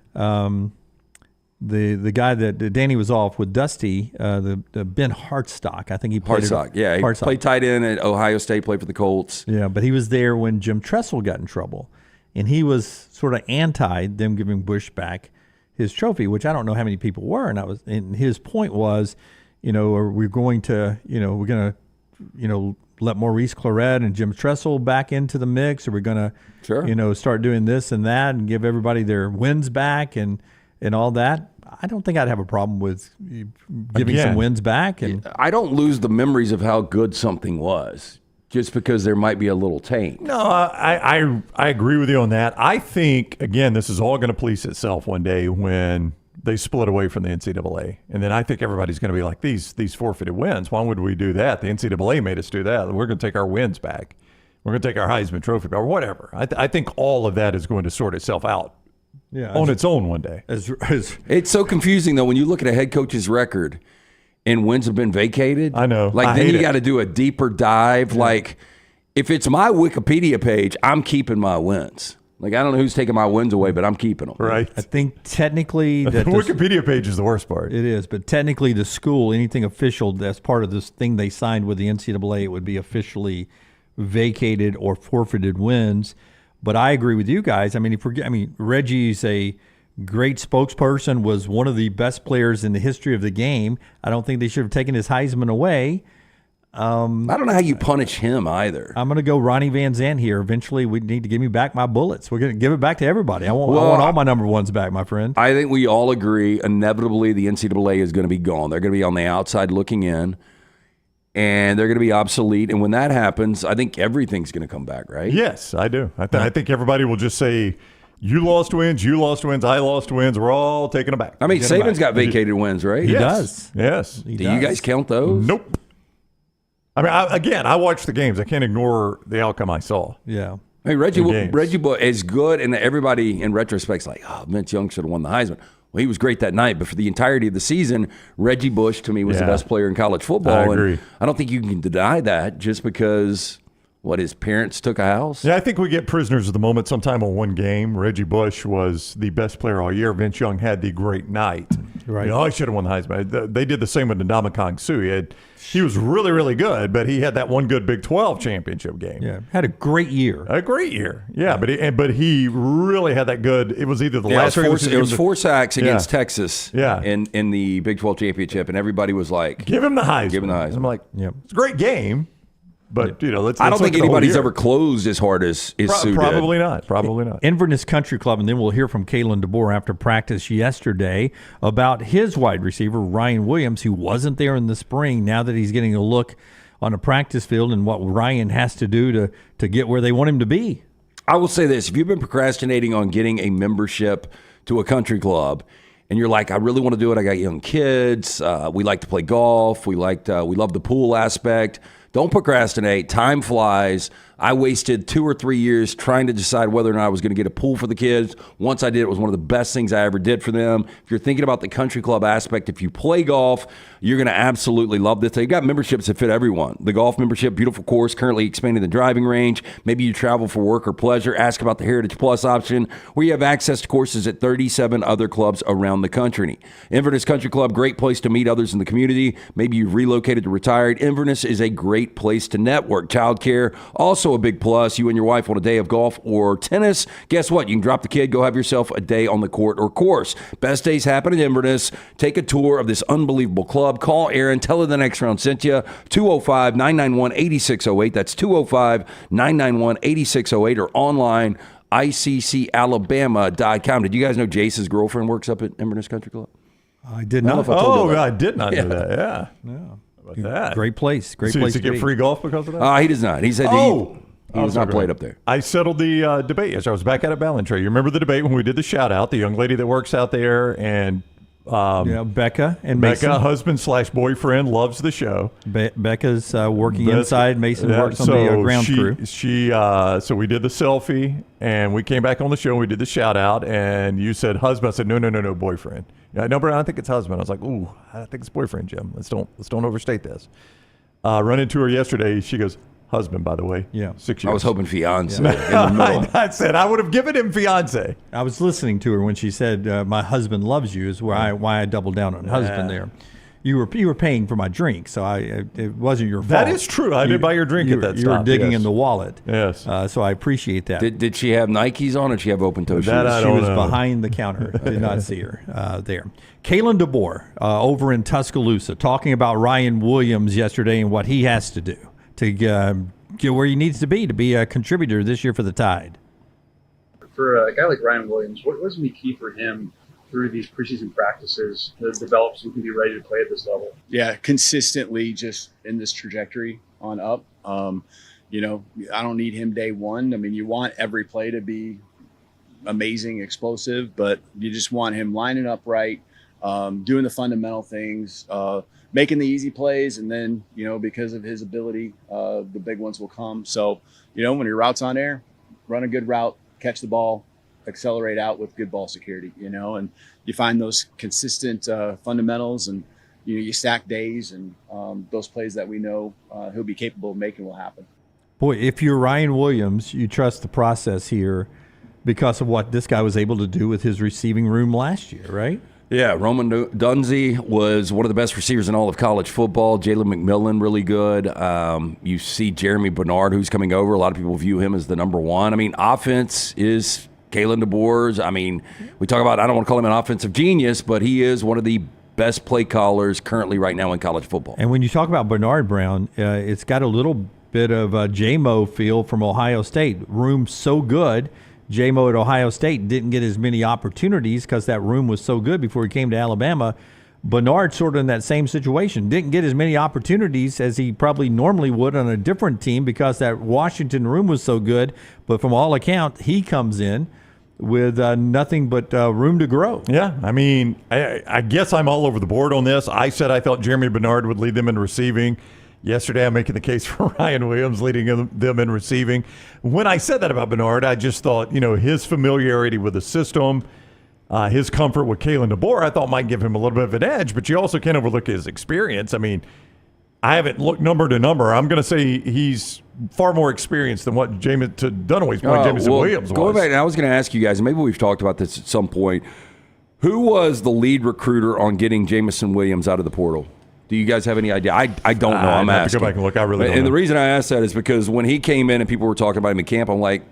the guy that Danny was off with Dusty, the Ben Hartsock. I think he played Hartsock. Yeah, he played tight end at Ohio State, played for the Colts. Yeah, but he was there when Jim Tressel got in trouble, and he was sort of anti them giving Bush back his trophy, which I don't know how many people were. And his point was, are we going to, we're going to, let Maurice Claret and Jim Tressel back into the mix? Are we going to, start doing this and that and give everybody their wins back and all that? I don't think I'd have a problem with giving some wins back. And I don't lose the memories of how good something was. just because there might be a little taint. No, I agree with you on that. I think, again, this is all going to police itself one day when they split away from the NCAA. And then I think everybody's going to be like, these forfeited wins, why would we do that? The NCAA made us do that. We're going to take our wins back. We're going to take our Heisman Trophy back, or whatever. I think all of that is going to sort itself out on its own one day. It's so confusing, though, when you look at a head coach's record and wins have been vacated. I know. Like, then you got to do a deeper dive. Yeah. Like, if it's my Wikipedia page, I'm keeping my wins. Like, I don't know who's taking my wins away, but I'm keeping them. Right. I think technically the Wikipedia page is the worst part. It is, but technically the school, anything official that's part of this thing they signed with the NCAA, it would be officially vacated or forfeited wins. But I agree with you guys. I mean, Reggie's a great spokesperson, was one of the best players in the history of the game. I don't think they should have taken his Heisman away. I don't know how you punish him either. I'm going to go Ronnie Van Zant here. Eventually, we need to give me back my bullets. We're going to give it back to everybody. I want all my number ones back, my friend. I think we all agree, inevitably, the NCAA is going to be gone. They're going to be on the outside looking in, and they're going to be obsolete. And when that happens, I think everything's going to come back, right? Yes, I do. I think everybody will just say, you lost wins, I lost wins. We're all taking them back. I mean, Saban's got vacated wins, right? He does. Yes. Do you guys count those? Nope. I mean, I watched the games. I can't ignore the outcome I saw. Yeah. Hey, Reggie Bush is good, and everybody in retrospect's like, oh, Vince Young should have won the Heisman. Well, he was great that night, but for the entirety of the season, Reggie Bush, to me, was the best player in college football. I agree. And I don't think you can deny that just because, his parents took a house? Yeah, I think we get prisoners of the moment sometime on one game. Reggie Bush was the best player all year. Vince Young had the great night. Right. I should have won the Heisman. They did the same with Ndamukong Suh. He was really, really good, but he had that one good Big 12 championship game. Yeah, had a great year. Yeah, but he really had that good. It was either the last it was 4 sacks against Texas. Yeah. in the Big 12 championship, and everybody was like, "Give him the Heisman." I'm like, it's a great game. But, let's I don't think anybody's ever closed as hard as Suh did. Probably not. Inverness Country Club, and then we'll hear from Kalen DeBoer after practice yesterday about his wide receiver, Ryan Williams, who wasn't there in the spring. Now that he's getting a look on a practice field and what Ryan has to do to get where they want him to be. I will say this. If you've been procrastinating on getting a membership to a country club, and you're like, I really want to do it. I got young kids. We like to play golf. We love the pool aspect. Don't procrastinate. Time flies. I wasted 2 or 3 years trying to decide whether or not I was going to get a pool for the kids. Once I did, it was one of the best things I ever did for them. If you're thinking about the country club aspect, if you play golf, you're going to absolutely love this. They've got memberships that fit everyone. The golf membership, beautiful course, currently expanding the driving range. Maybe you travel for work or pleasure. Ask about the Heritage Plus option, where you have access to courses at 37 other clubs around the country. Inverness Country Club, great place to meet others in the community. Maybe you've relocated or retired. Inverness is a great place to network. Childcare, also a big plus. You and your wife want a day of golf or tennis. Guess what? You can drop the kid, go have yourself a day on the court or course. Best days happen in Inverness. Take a tour of this unbelievable club. Call Aaron. Tell her the next round sent you. 205-991-8608. That's 205-991-8608 or online iccalabama.com. Did you guys know Jace's girlfriend works up at Inverness Country Club? I did not. I did not know that. Yeah. About that. Great place. Great so place to get free golf because of that? He does not. He said he was not played up there. I settled the debate. Yes, I was back out at Ballantrae. You remember the debate when we did the shout out? The young lady that works out there and Becca and Mason. Becca, husband/boyfriend, loves the show. Becca's working inside. Mason works on the ground crew. So we did the selfie, and we came back on the show, and we did the shout-out, and you said husband. I said, no, boyfriend. Yeah, no, but I think it's husband. I was like, ooh, I think it's boyfriend, Jim. Let's don't overstate this. Run into her yesterday. She goes, husband, by the way. Yeah. 6 years. I was hoping fiance. Yeah. I said I would have given him fiance. I was listening to her when she said, my husband loves you, is why I doubled down on husband there. You were paying for my drink, so it wasn't your fault. That is true. I did buy your drink at that stop. You were digging in the wallet. Yes. So I appreciate that. Did she have Nikes on or did she have open-toe shoes? She was behind the counter. I did not see her there. Kalen DeBoer over in Tuscaloosa talking about Ryan Williams yesterday and what he has to do to get where he needs to be a contributor this year for the Tide. For a guy like Ryan Williams, what was going to be key for him through these preseason practices to develop so he can be ready to play at this level? Yeah, consistently just in this trajectory on up. I don't need him day one. I mean, you want every play to be amazing, explosive, but you just want him lining up right, doing the fundamental things, making the easy plays, and then, because of his ability, the big ones will come. So, when your route's on air, run a good route, catch the ball, accelerate out with good ball security, and you find those consistent fundamentals, and you stack days, and those plays that we know he'll be capable of making will happen. Boy, if you're Ryan Williams, you trust the process here because of what this guy was able to do with his receiving room last year, right? Yeah, Roman Dunze was one of the best receivers in all of college football. Jalen McMillan, really good. You see Jeremy Bernard, who's coming over. A lot of people view him as the number one. I mean, offense is Kalen DeBoer's. I mean, we talk about, I don't want to call him an offensive genius, but he is one of the best play callers currently right now in college football. And when you talk about Bernard Brown, it's got a little bit of a J-Mo feel from Ohio State. Room so good. J-Mo at Ohio State didn't get as many opportunities because that room was so good before he came to Alabama. Bernard sort of in that same situation. Didn't get as many opportunities as he probably normally would on a different team because that Washington room was so good. But from all accounts, he comes in with nothing but room to grow. Yeah, I mean, I guess I'm all over the board on this. I said I thought Jeremy Bernard would lead them in receiving. Yesterday, I'm making the case for Ryan Williams leading them in receiving. When I said that about Bernard, I just thought, his familiarity with the system, his comfort with Kalen DeBoer, I thought might give him a little bit of an edge, but you also can't overlook his experience. I mean, I haven't looked number to number. I'm going to say he's far more experienced than what to Dunaway's point, Jamison Williams was. Going back, and I was going to ask you guys, and maybe we've talked about this at some point, who was the lead recruiter on getting Jamison Williams out of the portal? Do you guys have any idea? I don't know. I'm asking. I have to go back and look. I really don't know. And the reason I asked that is because when he came in and people were talking about him in camp, I'm like,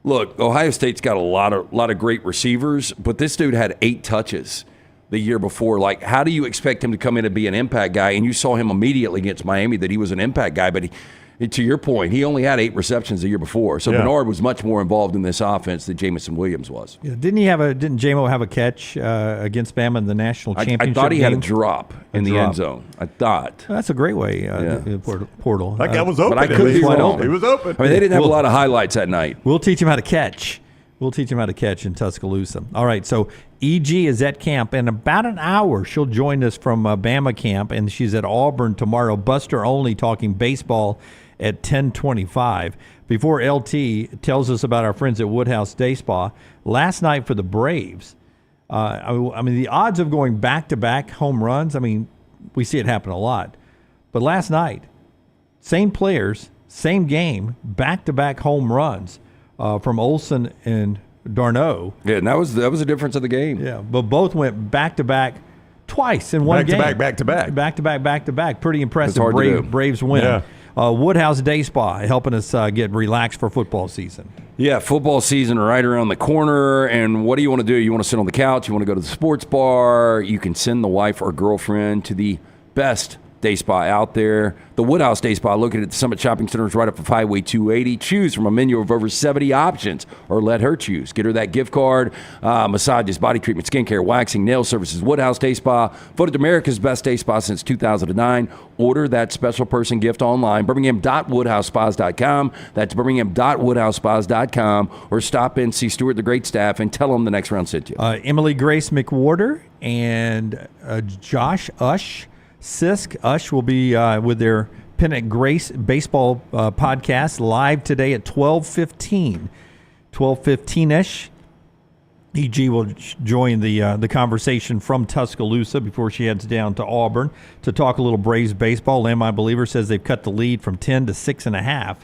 look, Ohio State's got a lot of great receivers, but this dude had 8 touches the year before. Like, how do you expect him to come in and be an impact guy? And you saw him immediately against Miami that he was an impact guy, but to your point, he only had 8 receptions the year before. So Bernard was much more involved in this offense than Jamison Williams was. Yeah, didn't J-Mo have a catch against Bama in the national championship I thought he game? had a drop in the end zone. I thought. That's a great way, portal. That guy was open. But I could be wrong. He was open. I mean, they didn't have a lot of highlights that night. We'll teach him how to catch. We'll teach him how to catch in Tuscaloosa. All right, so E.G. is at camp. In about an hour, she'll join us from Bama camp, and she's at Auburn tomorrow. Buster Olney talking baseball at 10:25. Before LT tells us about our friends at Woodhouse Day Spa, last night for the Braves, I mean, the odds of going back-to-back home runs, I mean, we see it happen a lot. But last night, same players, same game, back-to-back home runs from Olson and d'Arnaud. Yeah, and that was the difference of the game. Yeah, but both went back-to-back twice in one game. Back-to-back. Back-to-back. Pretty impressive. Hard to do. Braves win. Yeah. Woodhouse Day Spa helping us get relaxed for football season. Yeah, football season right around the corner. And what do you want to do? You want to sit on the couch? You want to go to the sports bar? You can send the wife or girlfriend to the best day spa out there. The Woodhouse Day Spa, located at the Summit Shopping Center, is right up of Highway 280. Choose from a menu of over 70 options, or let her choose. Get her that gift card, massages, body treatment, skincare, waxing, nail services. Woodhouse Day Spa, voted America's best day spa since 2009. Order that special person gift online, birmingham.woodhousespas.com. That's birmingham.woodhousespas.com. Or stop in, see Stuart, the great staff, and tell them the next round sent you. Emily Grace McWhorter and Josh Sisk Ush will be with their Pennant Grace baseball podcast live today at 12:15-ish. E.G. will join the conversation from Tuscaloosa before she heads down to Auburn to talk a little Braves baseball. Lamb, I Believer, says they've cut the lead from 10 to 6.5.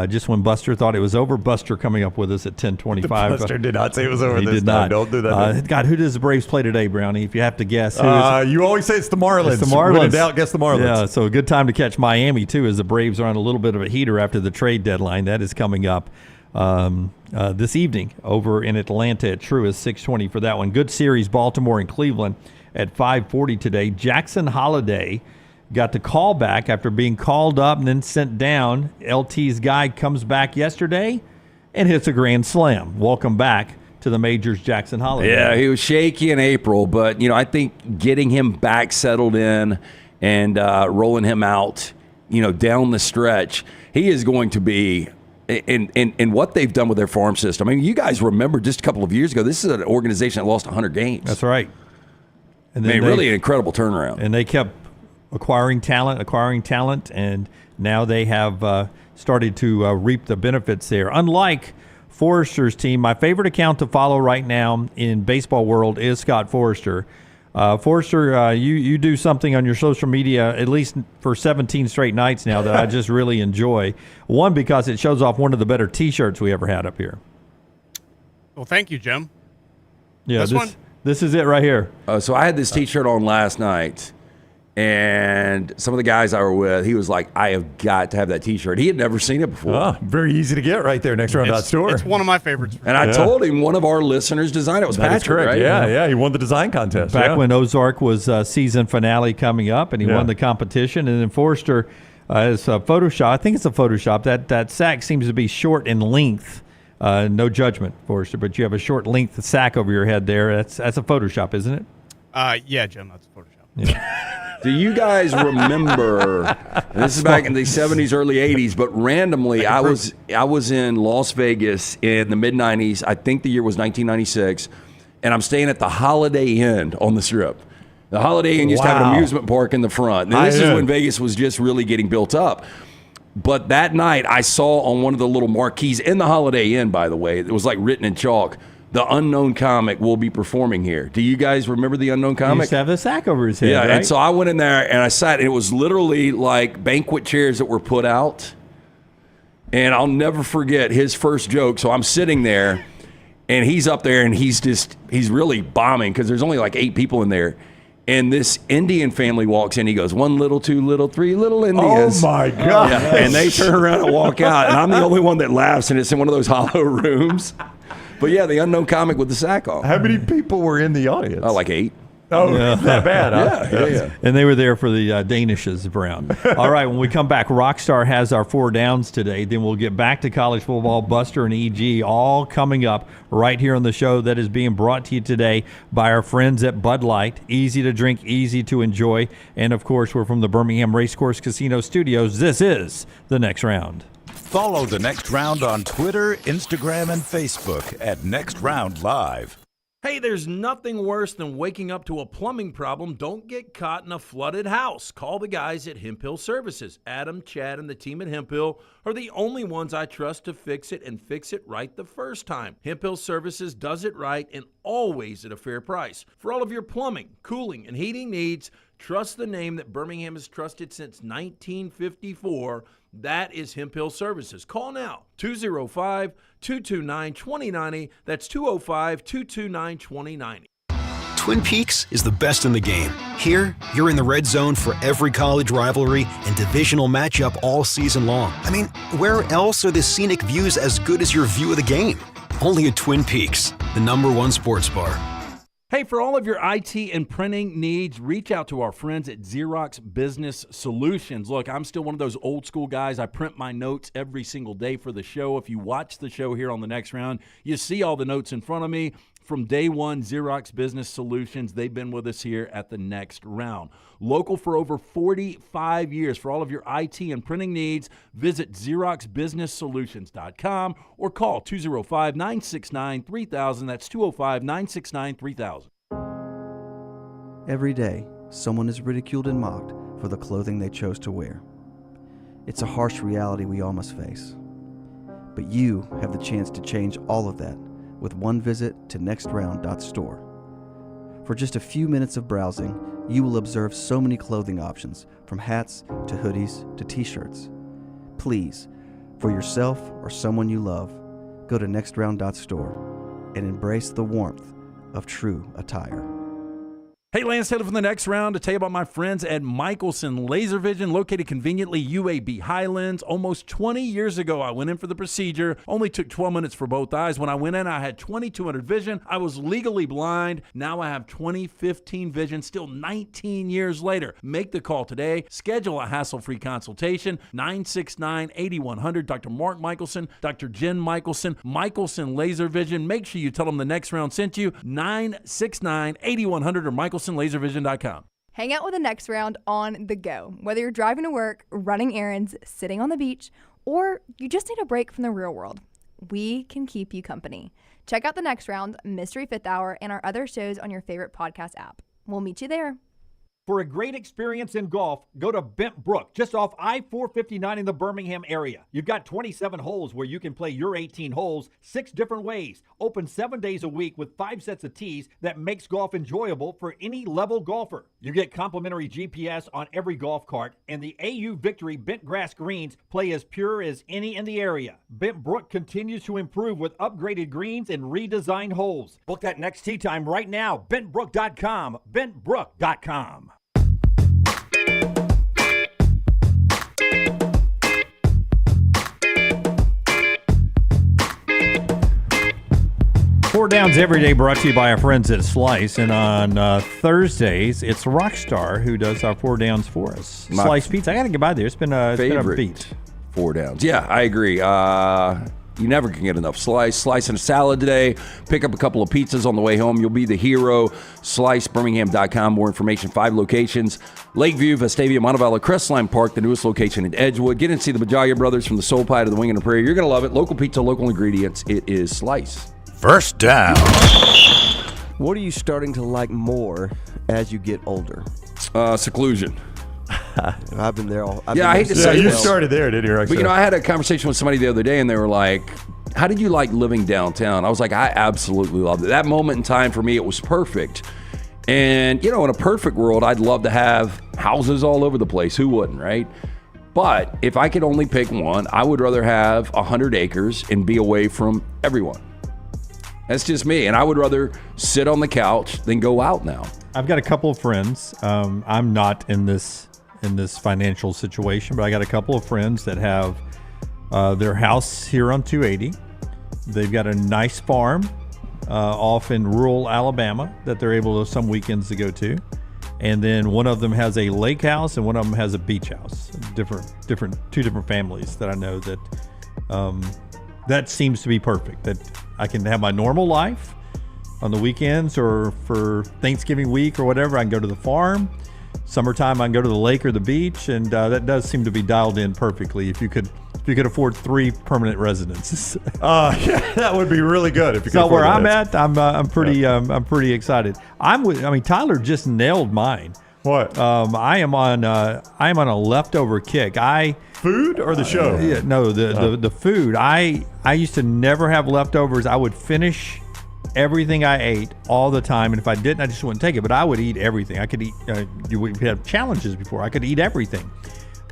Just when Buster thought it was over. Buster coming up with us at 10:25. Buster did not say it was over he this did time. Not. Don't do that. God, who does the Braves play today, Brownie? If you have to guess. You always say it's the Marlins. It's the Marlins. When in doubt, guess the Marlins. Yeah, so a good time to catch Miami, too, as the Braves are on a little bit of a heater after the trade deadline. That is coming up this evening over in Atlanta at Truist, 6:20 for that one. Good series, Baltimore and Cleveland at 5:40 today. Jackson Holiday got the call back after being called up and then sent down. LT's guy comes back yesterday and hits a grand slam. Welcome back to the majors, Jackson Holiday. Yeah, he was shaky in April, but I think getting him back settled in and rolling him out down the stretch, he is going to be in what they've done with their farm system. I mean, you guys remember just a couple of years ago, this is an organization that lost 100 games. That's right. And then really an incredible turnaround. And they kept acquiring talent, and now they have started to reap the benefits there. Unlike Forrester's team, my favorite account to follow right now in baseball world is Scott Forester. Forrester, you do something on your social media, at least for 17 straight nights now, that I just really enjoy. One, because it shows off one of the better T-shirts we ever had up here. Well, thank you, Jim. Yeah, this is it right here. So I had this T-shirt on last night, and some of the guys I were with, he was like, I have got to have that T-shirt. He had never seen it before. Oh, very easy to get right there, nextround.store. It's one of my favorites. And I told him one of our listeners designed it. It was Patrick, right? Yeah, he won the design contest. Back when Ozark was season finale coming up, and he won the competition. And then Forrester is Photoshop. I think it's a Photoshop. That sack seems to be short in length. No judgment, Forrester, but you have a short length sack over your head there. That's a Photoshop, isn't it? Yeah, Jim, that's a Photoshop. Yeah. Do you guys remember, and this is back in the 70s, early 80s, but randomly I was in Las Vegas in the mid-90s. I think the year was 1996, and I'm staying at the Holiday Inn on the Strip. The Holiday Inn used to have an amusement park in the front. And this is when Vegas was just really getting built up. But that night I saw on one of the little marquees in the Holiday Inn, by the way, it was like written in chalk, the Unknown Comic will be performing here. Do you guys remember the Unknown Comic? He used to have the sack over his head, yeah, right? And so I went in there and I sat, and it was literally like banquet chairs that were put out. And I'll never forget his first joke. So I'm sitting there, and he's up there, and he's really bombing because there's only like 8 people in there. And this Indian family walks in. He goes, 1 little, 2 little, 3 little Indians. Oh, my God. Yeah, and they turn around and walk out. And I'm the only one that laughs, and it's in one of those hollow rooms. But yeah, the Unknown Comic with the sack on. How many people were in the audience? Oh, like 8. Oh, that bad, huh? Yeah. And they were there for the Danishes, Brown. All right, when we come back, Rockstar has our 4 downs today. Then we'll get back to college football, Buster and EG, all coming up right here on the show that is being brought to you today by our friends at Bud Light. Easy to drink, easy to enjoy. And, of course, we're from the Birmingham Racecourse Casino Studios. This is The Next Round. Follow The Next Round on Twitter, Instagram, and Facebook at Next Round Live. Hey, there's nothing worse than waking up to a plumbing problem. Don't get caught in a flooded house. Call the guys at Hemp Hill Services. Adam, Chad, and the team at Hemp Hill are the only ones I trust to fix it and fix it right the first time. Hemp Hill Services does it right and always at a fair price. For all of your plumbing, cooling, and heating needs, trust the name that Birmingham has trusted since 1954. That is Hemp Hill Services. Call now, 205-229-2090. That's 205-229-2090. Twin Peaks is the best in the game. Here, you're in the red zone for every college rivalry and divisional matchup all season long. I mean, where else are the scenic views as good as your view of the game? Only at Twin Peaks, the #1 sports bar. Hey, for all of your IT and printing needs, reach out to our friends at Xerox Business Solutions. Look, I'm still one of those old school guys. I print my notes every single day for the show. If you watch the show here on The Next Round, you see all the notes in front of me. From day one, Xerox Business Solutions, they've been with us here at The Next Round. Local for over 45 years. For all of your IT and printing needs, visit XeroxBusinessSolutions.com or call 205-969-3000. That's 205-969-3000. Every day, someone is ridiculed and mocked for the clothing they chose to wear. It's a harsh reality we all must face. But you have the chance to change all of that with one visit to nextround.store. For just a few minutes of browsing, you will observe so many clothing options, from hats to hoodies to t-shirts. Please, for yourself or someone you love, go to nextround.store and embrace the warmth of true attire. Hey, Lance Taylor from The Next Round to tell you about my friends at Michelson Laser Vision, located conveniently UAB Highlands. Almost 20 years ago, I went in for the procedure. Only took 12 minutes for both eyes. When I went in, I had 20/200 vision. I was legally blind. Now I have 20/15 vision, still 19 years later. Make the call today. Schedule a hassle-free consultation. 969-8100. Dr. Mark Michelson, Dr. Jen Michelson, Michelson Laser Vision. Make sure you tell them The Next Round sent you. 969-8100 or Michelson. LaserVision.com. Hang out with the Next Round on the go. Whether you're driving to work, running errands, sitting on the beach, or you just need a break from the real world, we can keep you company. Check out the Next Round, Mystery Fifth Hour, and our other shows on your favorite podcast app. We'll meet you there. For a great experience in golf, go to Bent Brook, just off I-459 in the Birmingham area. You've got 27 holes where you can play your 18 holes 6 different ways. Open 7 days a week with 5 sets of tees that makes golf enjoyable for any level golfer. You get complimentary GPS on every golf cart, and the AU Victory bent grass greens play as pure as any in the area. Bent Brook continues to improve with upgraded greens and redesigned holes. Book that next tee time right now. BentBrook.com. BentBrook.com. Four Downs Every Day brought to you by our friends at Slice. And on Thursdays, it's Rockstar who does our Four Downs for us. My Slice Pizza. I got to get by there. It's been a beat. Four Downs. Yeah, I agree. You never can get enough Slice. Slice and a salad today. Pick up a couple of pizzas on the way home. You'll be the hero. SliceBirmingham.com. More information. 5 locations. Lakeview, Vestavia, Montevallo, Crestline Park, the newest location in Edgewood. Get in and see the Bajalia Brothers from the Soul Pie to the Wing and the Prairie. You're going to love it. Local pizza, local ingredients. It is Slice. First down. What are you starting to like more as you get older? Seclusion. I've been there all. I hate to say you started there, didn't you? But I had a conversation with somebody the other day, and they were like, "How did you like living downtown?" I was like, "I absolutely loved it. That moment in time for me, it was perfect." And in a perfect world, I'd love to have houses all over the place. Who wouldn't, right? But if I could only pick one, I would rather have 100 acres and be away from everyone. That's just me, and I would rather sit on the couch than go out now. I've got a couple of friends. I'm not in this financial situation, but I got a couple of friends that have their house here on 280. They've got a nice farm off in rural Alabama that they're able to some weekends to go to, and then one of them has a lake house and one of them has a beach house. Two different families that I know that that seems to be perfect. That I can have my normal life on the weekends or for Thanksgiving week or whatever. I can go to the farm. Summertime, I can go to the lake or the beach, and that does seem to be dialed in perfectly. If you could afford 3 permanent residences, yeah, that would be really good. If you could so where I'm that. at, I'm pretty excited. Tyler just nailed mine. What? I am on a leftover kick. Food or the show? Yeah, no, the food. I used to never have leftovers. I would finish everything I ate all the time, and if I didn't, I just wouldn't take it. But I would eat everything. I could eat. We had challenges before. I could eat everything.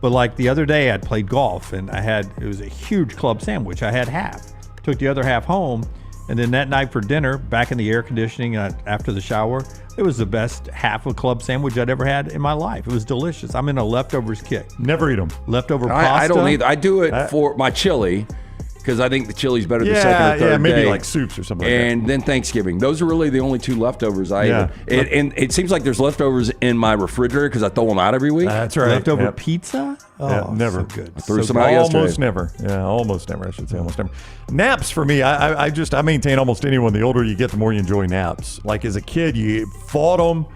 But like the other day, I'd played golf, and it was a huge club sandwich. I had half. Took the other half home, and then that night for dinner, back in the air conditioning after the shower, it was the best half of club sandwich I'd ever had in my life. It was delicious. I'm in a leftovers kick. Never eat them. Leftover pasta. I don't either. I do it for my chili, because I think the chili's better the second or third day. Yeah, maybe like soups or something like that. And then Thanksgiving. Those are really the only 2 leftovers I eat. And it seems like there's leftovers in my refrigerator because I throw them out every week. That's right. Leftover pizza? Oh, never. So good. I threw some out yesterday. Almost never. Yeah, almost never. I should say almost never. Naps for me, I maintain almost anyone. The older you get, the more you enjoy naps. Like as a kid, you fought them.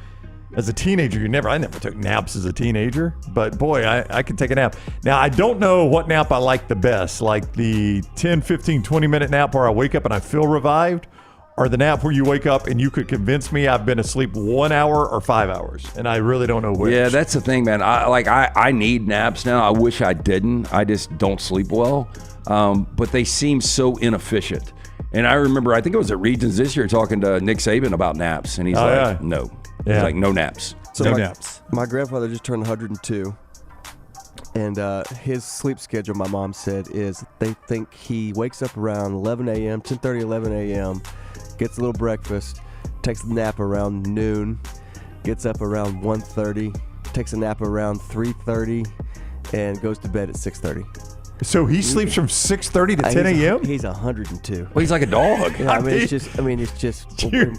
As a teenager, I never took naps as a teenager, but boy, I can take a nap. Now, I don't know what nap I like the best, like the 10, 15, 20-minute nap where I wake up and I feel revived, or the nap where you wake up and you could convince me I've been asleep 1 hour or 5 hours, and I really don't know which. Yeah, that's the thing, man. I need naps now. I wish I didn't. I just don't sleep well, but they seem so inefficient. And I remember, I think it was at Regions this year, talking to Nick Saban about naps, and he's no. Yeah. He's like, no naps. So no naps. My grandfather just turned 102, and his sleep schedule, my mom said, is they think he wakes up around 11 a.m., 10:30, 11 a.m., gets a little breakfast, takes a nap around noon, gets up around 1:30, takes a nap around 3:30, and goes to bed at 6:30. So he sleeps from 6:30 to 10 a.m.? He's 102. Well, he's like a dog. Yeah, it's just. Dude.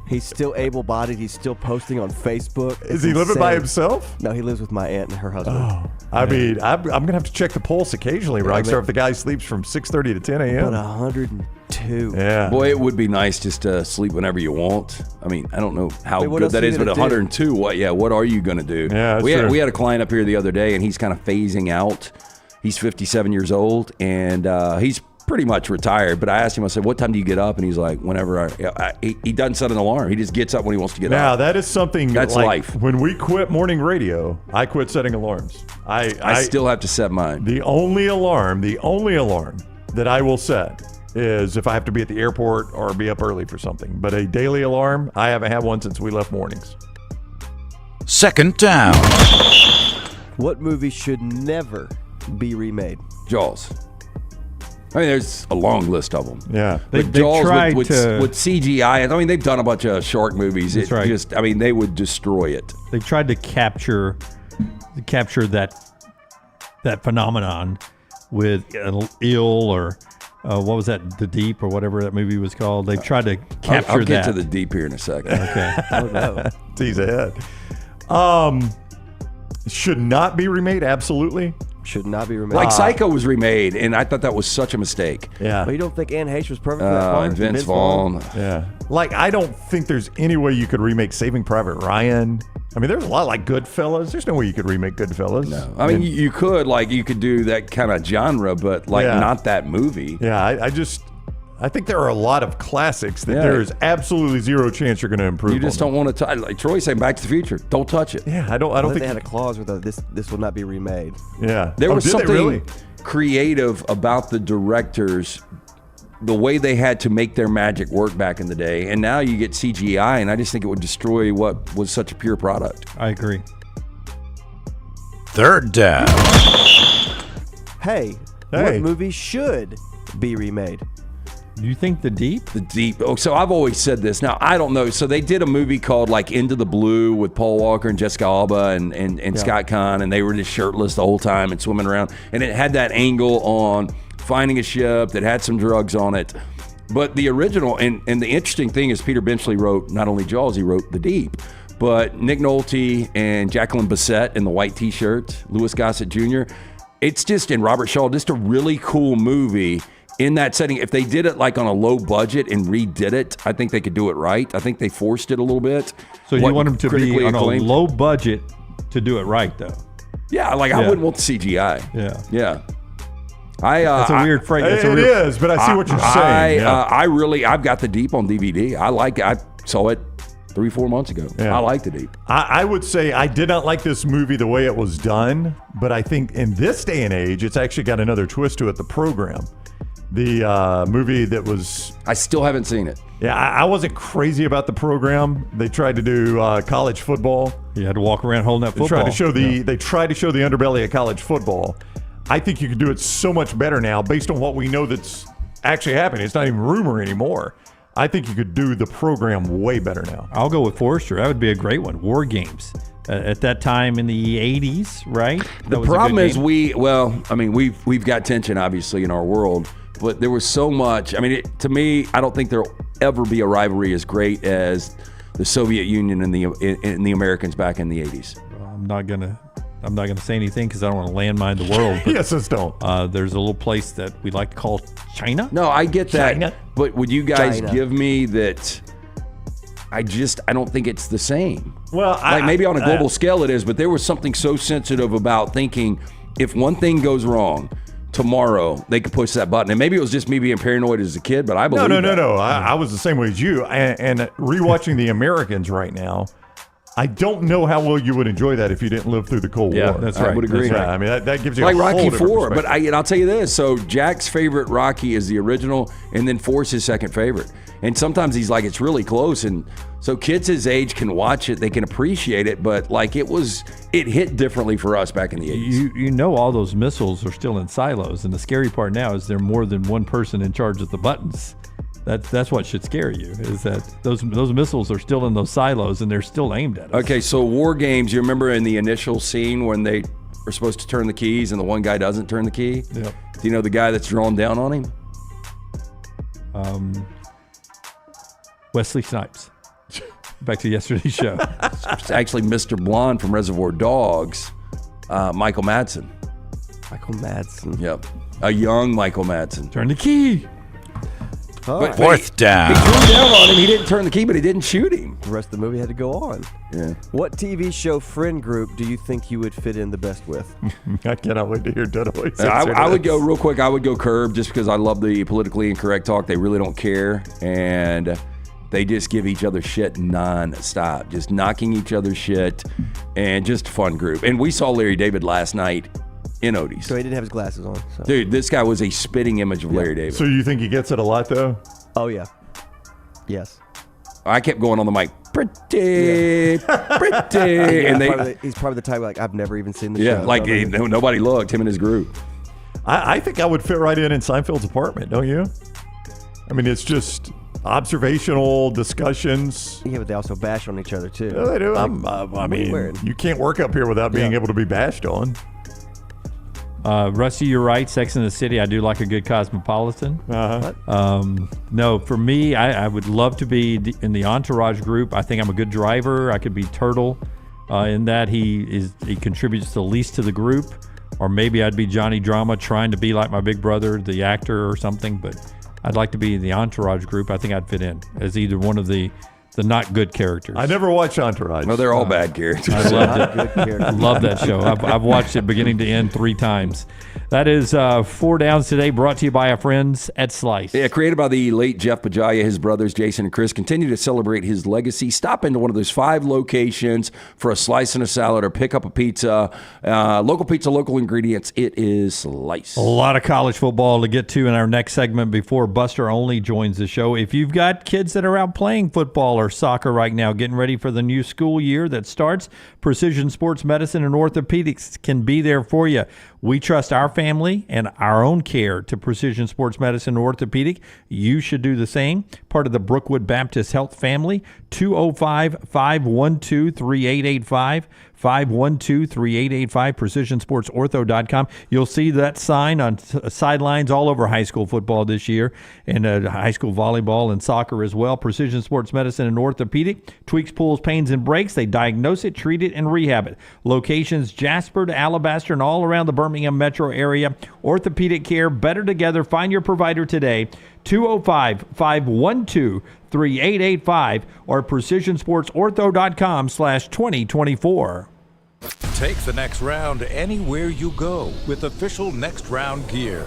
He's still able-bodied. He's still posting on Facebook. Is he living by himself? No, he lives with my aunt and her husband. Oh, I mean, I'm going to have to check the pulse occasionally, Rockstar, if the guy sleeps from 6:30 to 10 a.m. But 102. 102. Yeah. Boy, it would be nice just to sleep whenever you want. I mean, I don't know how Hey, what good else that are you is, but gonna do? 102, what are you going to do? Yeah, that's we true. had a client up here the other day, and he's kind of phasing out. He's 57 years old, and he's pretty much retired. But I asked him, I said, what time do you get up? And he's like, whenever he doesn't set an alarm. He just gets up when he wants to get Now, up. that is something That's like life. When we quit morning radio, I quit setting alarms. I still have to set mine. The only alarm that I will set is if I have to be at the airport or be up early for something. But a daily alarm, I haven't had one since we left mornings. Second down. What movie should never be remade? Jaws. I mean, there's a long list of them. Yeah. But They Jaws tried with CGI, I mean, they've done a bunch of shark movies. That's right. I mean, they would destroy it. They tried to capture that phenomenon with an eel or what was that, The Deep or whatever that movie was called. They tried to capture I'll get that. to The Deep here in a second. Okay. Oh, no. Tease ahead. Should not be remade, absolutely. Should not be remade. Like Psycho was remade, and I thought that was such a mistake. Yeah. But you don't think Anne Heche was perfect for that part? And Vince Vaughn. Yeah. Like, I don't think there's any way you could remake Saving Private Ryan. I mean, there's a lot like Goodfellas. There's no way you could remake Goodfellas. No. I mean, you could do that kind of genre, but not that movie. Yeah, I think there are a lot of classics that there is absolutely zero chance you're going to improve. You just don't want to like Troy saying Back to the Future. Don't touch it. Yeah, I don't think they had a clause where this will not be remade. Yeah. There was did they something really? creative about the directors, the way they had to make their magic work back in the day. And now you get CGI, and I just think it would destroy what was such a pure product. I agree. Third down. Hey, what movie should be remade? You think The Deep? The Deep. Oh, so I've always said this. Now, I don't know. So they did a movie called like Into the Blue with Paul Walker and Jessica Alba and Scott Conn, and they were just shirtless the whole time and swimming around. And it had that angle on finding a ship that had some drugs on it. But the original, and the interesting thing is Peter Benchley wrote not only Jaws, he wrote The Deep. But Nick Nolte and Jacqueline Bisset in the white T-shirt, Louis Gossett Jr., it's just, and Robert Shaw, just a really cool movie. In that setting, if they did it like on a low budget and redid it, I think they could do it right. I think they forced it a little bit. So you want them to be on a low budget to do it right, though? Yeah, I wouldn't want the CGI. Yeah. That's a weird phrase. It is, but I see what you're saying. I've got The Deep on DVD. I like it. I saw it 3-4 months ago. Yeah. I like The Deep. I would say I did not like this movie the way it was done, but I think in this day and age, it's actually got another twist to it, The Program. The movie that was... I still haven't seen it. Yeah, I wasn't crazy about The Program. They tried to do college football. You had to walk around holding that football. They tried to show the underbelly of college football. I think you could do it so much better now based on what we know that's actually happening. It's not even rumor anymore. I think you could do The Program way better now. I'll go with Forrester. That would be a great one. War Games. At that time in the 80s, right? The problem is we've got tension, obviously, in our world. But there was so much. I mean, to me, I don't think there'll ever be a rivalry as great as the Soviet Union and the Americans back in the 80s. I'm not gonna say anything because I don't want to landmine the world. But, yes, don't. There's a little place that we like to call China. No, I get that. China? But would you guys China. give me that? I don't think it's the same. Well, maybe on a global scale it is, but there was something so sensitive about thinking if one thing goes wrong, tomorrow they could push that button. And maybe it was just me being paranoid as a kid, but I believe No. I was the same way as you. And rewatching The Americans right now, I don't know how well you would enjoy that if you didn't live through the Cold War. That's right. I would agree. I mean, that gives you like a whole Rocky different 4. But perspective. I'll tell you this. So Jack's favorite Rocky is the original, and then 4's his second favorite. And sometimes he's like, it's really close. And so kids his age can watch it, they can appreciate it, but like it hit differently for us back in the 80s. You know all those missiles are still in silos, and the scary part now is there more than one person in charge of the buttons. That's what should scare you, is that those missiles are still in those silos and they're still aimed at us. Okay, so War Games, you remember in the initial scene when they are supposed to turn the keys and the one guy doesn't turn the key? Yep. Do you know the guy that's drawn down on him? Wesley Snipes. Back to yesterday's show. It's actually Mr. Blonde from Reservoir Dogs, Michael Madsen. Michael Madsen. Yep. A young Michael Madsen. Turn the key. But Fourth down. He drew down on him. He didn't turn the key, but he didn't shoot him. The rest of the movie had to go on. Yeah. What TV show friend group do you think you would fit in the best with? I cannot wait to hear Dunaway. I would go real quick. I would go Curb just because I love the politically incorrect talk. They really don't care, and they just give each other shit non-stop, just knocking each other shit, and just a fun group. And we saw Larry David last night in Odie's. So he didn't have his glasses on. So. Dude, this guy was a spitting image of Larry David. So you think he gets it a lot, though? Oh, yeah. Yes. I kept going on the mic, pretty. And he's probably the type like, I've never even seen the show. Yeah, like nobody looked, him and his group. I think I would fit right in Seinfeld's apartment, don't you? I mean, it's just observational discussions. Yeah, but they also bash on each other, too. Yeah, they do. Like, I mean, you can't work up here without being able to be bashed on. Rusty, you're right. Sex and the City, I do like a good Cosmopolitan. No, for me, I would love to be in the Entourage group. I think I'm a good driver. I could be Turtle in that he contributes the least to the group. Or maybe I'd be Johnny Drama trying to be like my big brother, the actor or something. But I'd like to be in the Entourage group. I think I'd fit in as either one of the not good characters. I never watched Entourage. No, they're all bad characters. I loved it. I love that show. I've watched it beginning to end 3 times. That is 4 Downs today, brought to you by our friends at Slice. Yeah, created by the late Jeff Bajaya. His brothers Jason and Chris continue to celebrate his legacy. Stop into one of those 5 locations for a slice and a salad or pick up a pizza. Local pizza, local ingredients. It is Slice. A lot of college football to get to in our next segment before Buster Olney joins the show. If you've got kids that are out playing football or soccer right now, getting ready for the new school year that starts, Precision Sports Medicine and Orthopedics can be there for you. We trust our family and our own care to Precision Sports Medicine and Orthopedic. You should do the same. Part of the Brookwood Baptist Health family. 205-512-3885. 512-3885, precisionsportsortho.com. You'll see that sign on sidelines all over high school football this year, and high school volleyball and soccer as well. Precision Sports Medicine and Orthopedic tweaks, pulls, pains, and breaks. They diagnose it, treat it, and rehab it. Locations Jasper to Alabaster and all around the Birmingham metro area. Orthopedic care, better together. Find your provider today. 205-512-3885 or precisionsportsortho.com/2024. Take the next round anywhere you go with official Next Round gear.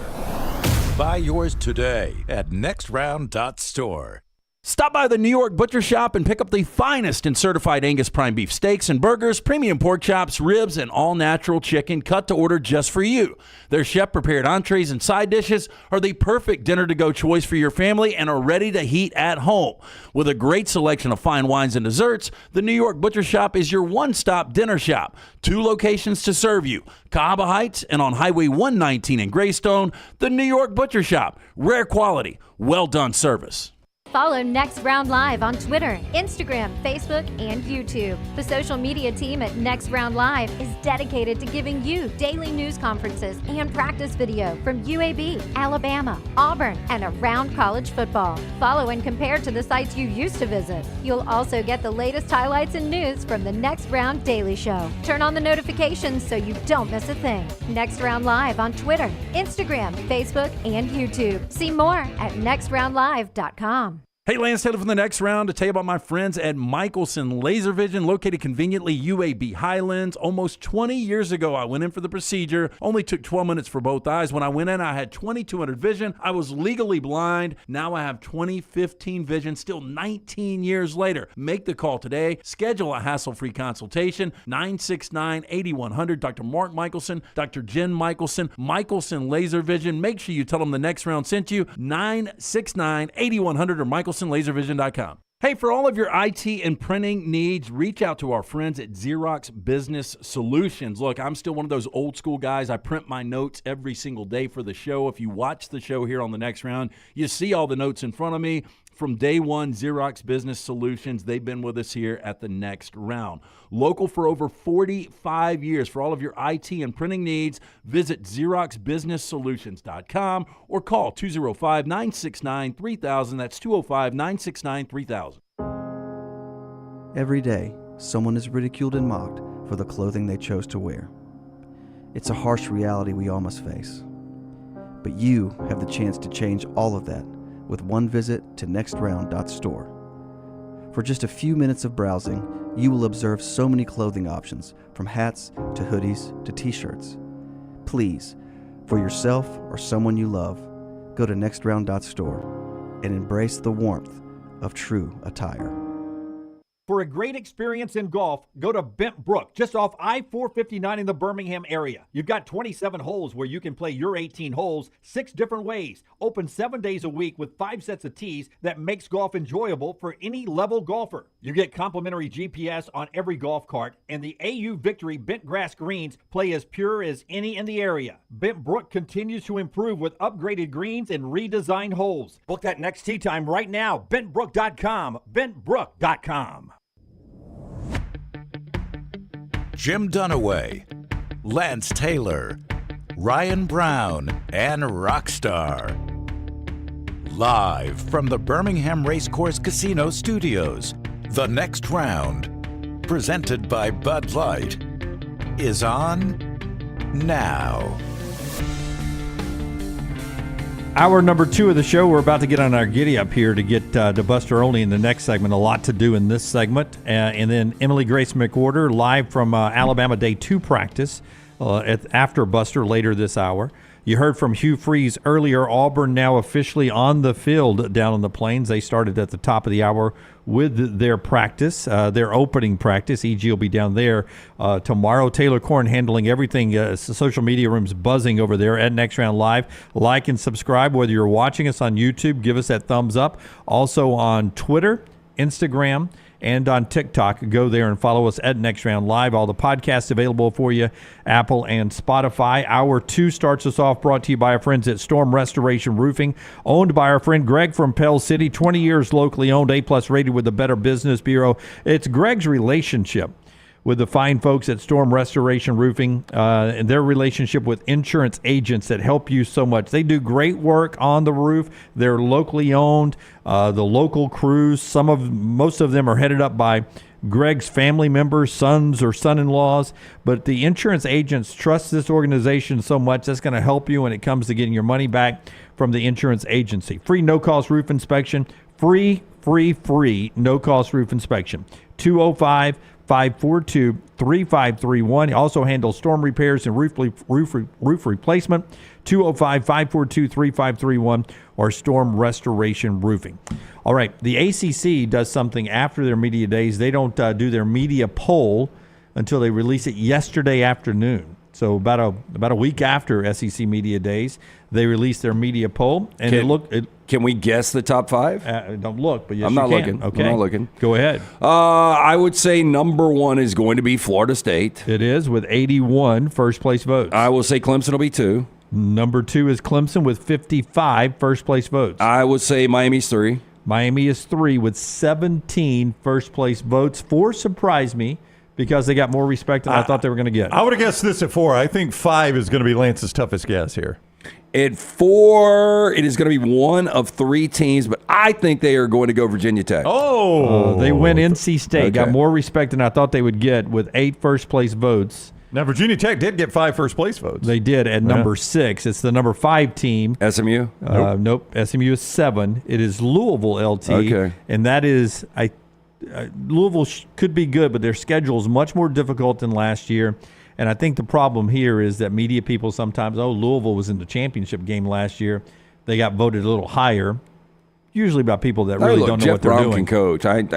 Buy yours today at nextround.store. Stop by the New York Butcher Shop and pick up the finest in certified Angus prime beef steaks and burgers, premium pork chops, ribs, and all-natural chicken cut to order just for you. Their chef-prepared entrees and side dishes are the perfect dinner-to-go choice for your family and are ready to heat at home. With a great selection of fine wines and desserts, the New York Butcher Shop is your one-stop dinner shop. 2 locations to serve you, Cahaba Heights and on Highway 119 in Greystone. The New York Butcher Shop, rare quality, well-done service. Follow Next Round Live on Twitter, Instagram, Facebook, and YouTube. The social media team at Next Round Live is dedicated to giving you daily news conferences and practice video from UAB, Alabama, Auburn, and around college football. Follow and compare to the sites you used to visit. You'll also get the latest highlights and news from the Next Round Daily Show. Turn on the notifications so you don't miss a thing. Next Round Live on Twitter, Instagram, Facebook, and YouTube. See more at nextroundlive.com. Hey, Lance Taylor from the Next Round to tell you about my friends at Michelson Laser Vision, located conveniently UAB Highlands. Almost 20 years ago, I went in for the procedure. Only took 12 minutes for both eyes. When I went in, I had 2200 vision. I was legally blind. Now I have 20/15 vision, still 19 years later. Make the call today. Schedule a hassle-free consultation. 969-8100. Dr. Mark Michelson, Dr. Jen Michelson, Michelson Laser Vision. Make sure you tell them the Next Round sent you. 969-8100 or MichelsonLaserVision.com. Hey, for all of your IT and printing needs, reach out to our friends at Xerox Business Solutions. Look, I'm still one of those old school guys. I print my notes every single day for the show. If you watch the show here on the Next Round, you see all the notes in front of me. From day one, Xerox Business Solutions, they've been with us here at the Next Round. Local for over 45 years. For all of your IT and printing needs, visit XeroxBusinessSolutions.com or call 205-969-3000. That's 205-969-3000. Every day, someone is ridiculed and mocked for the clothing they chose to wear. It's a harsh reality we all must face. But you have the chance to change all of that with one visit to nextround.store. For just a few minutes of browsing, you will observe so many clothing options, from hats to hoodies to t-shirts. Please, for yourself or someone you love, go to nextround.store and embrace the warmth of true attire. For a great experience in golf, go to Bent Brook, just off I-459 in the Birmingham area. You've got 27 holes where you can play your 18 holes 6 different ways. Open 7 days a week with 5 sets of tees that makes golf enjoyable for any level golfer. You get complimentary GPS on every golf cart, and the AU Victory bent grass greens play as pure as any in the area. Bent Brook continues to improve with upgraded greens and redesigned holes. Book that next tee time right now. BentBrook.com. BentBrook.com. Jim Dunaway, Lance Taylor, Ryan Brown, and Rockstar. Live from the Birmingham Racecourse Casino Studios, the next round, presented by Bud Light, is on now. Hour number 2 of the show. We're about to get on our giddy up here to get to Buster Olney in the next segment. A lot to do in this segment. And then Emily Grace McWhorter live from Alabama Day 2 practice after Buster later this hour. You heard from Hugh Freeze earlier. Auburn now officially on the field down on the Plains. They started at the top of the hour with their practice, their opening practice. EG will be down there tomorrow. Taylor Korn handling everything. Social media room's buzzing over there at Next Round Live. Like and subscribe whether you're watching us on YouTube. Give us that thumbs up. Also on Twitter, Instagram, and on TikTok. Go there and follow us at Next Round Live. All the podcasts available for you, Apple and Spotify. Hour 2 starts us off, brought to you by our friends at Storm Restoration Roofing, owned by our friend Greg from Pell City, 20 years locally owned, A+ rated with the Better Business Bureau. It's Greg's relationship with the fine folks at Storm Restoration Roofing and their relationship with insurance agents that help you so much. They do great work on the roof. They're locally owned. The local crews, most of them are headed up by Greg's family members, sons or son-in-laws. But the insurance agents trust this organization so much, that's going to help you when it comes to getting your money back from the insurance agency. Free no-cost roof inspection. Free no-cost roof inspection. 205-542-3531. He also handles storm repairs and roof replacement. 205-542-3531 or Storm Restoration Roofing. All right, the ACC does something after their media days. They don't do their media poll until they release it yesterday afternoon. So about a week after SEC media days, they released their media poll, and can we guess the top 5? Don't look, but yes, I'm not you can. looking. Okay, I'm not looking. Go ahead. I would say number 1 is going to be Florida State. It is, with 81 first place votes. I will say Clemson will be 2. Number 2 is Clemson with 55 first place votes. I would say Miami's 3. Miami is 3 with 17 first place votes. 4 surprised me, because they got more respect than I thought they were going to get. I would have guessed this at 4. I think 5 is going to be Lance's toughest guess here. At 4, it is going to be one of 3 teams, but I think they are going to go Virginia Tech. They win NC State. Okay. Got more respect than I thought they would get with 8 first-place votes. Now, Virginia Tech did get 5 first-place votes. They did at number 6. It's the number 5 team. SMU? Nope. SMU is 7. It is Louisville, LT. Okay. And that is Louisville could be good, but their schedule is much more difficult than last year. And I think the problem here is that media people sometimes, Louisville was in the championship game last year. They got voted a little higher, usually by people that really don't know what they're Brown doing. Can coach. I'm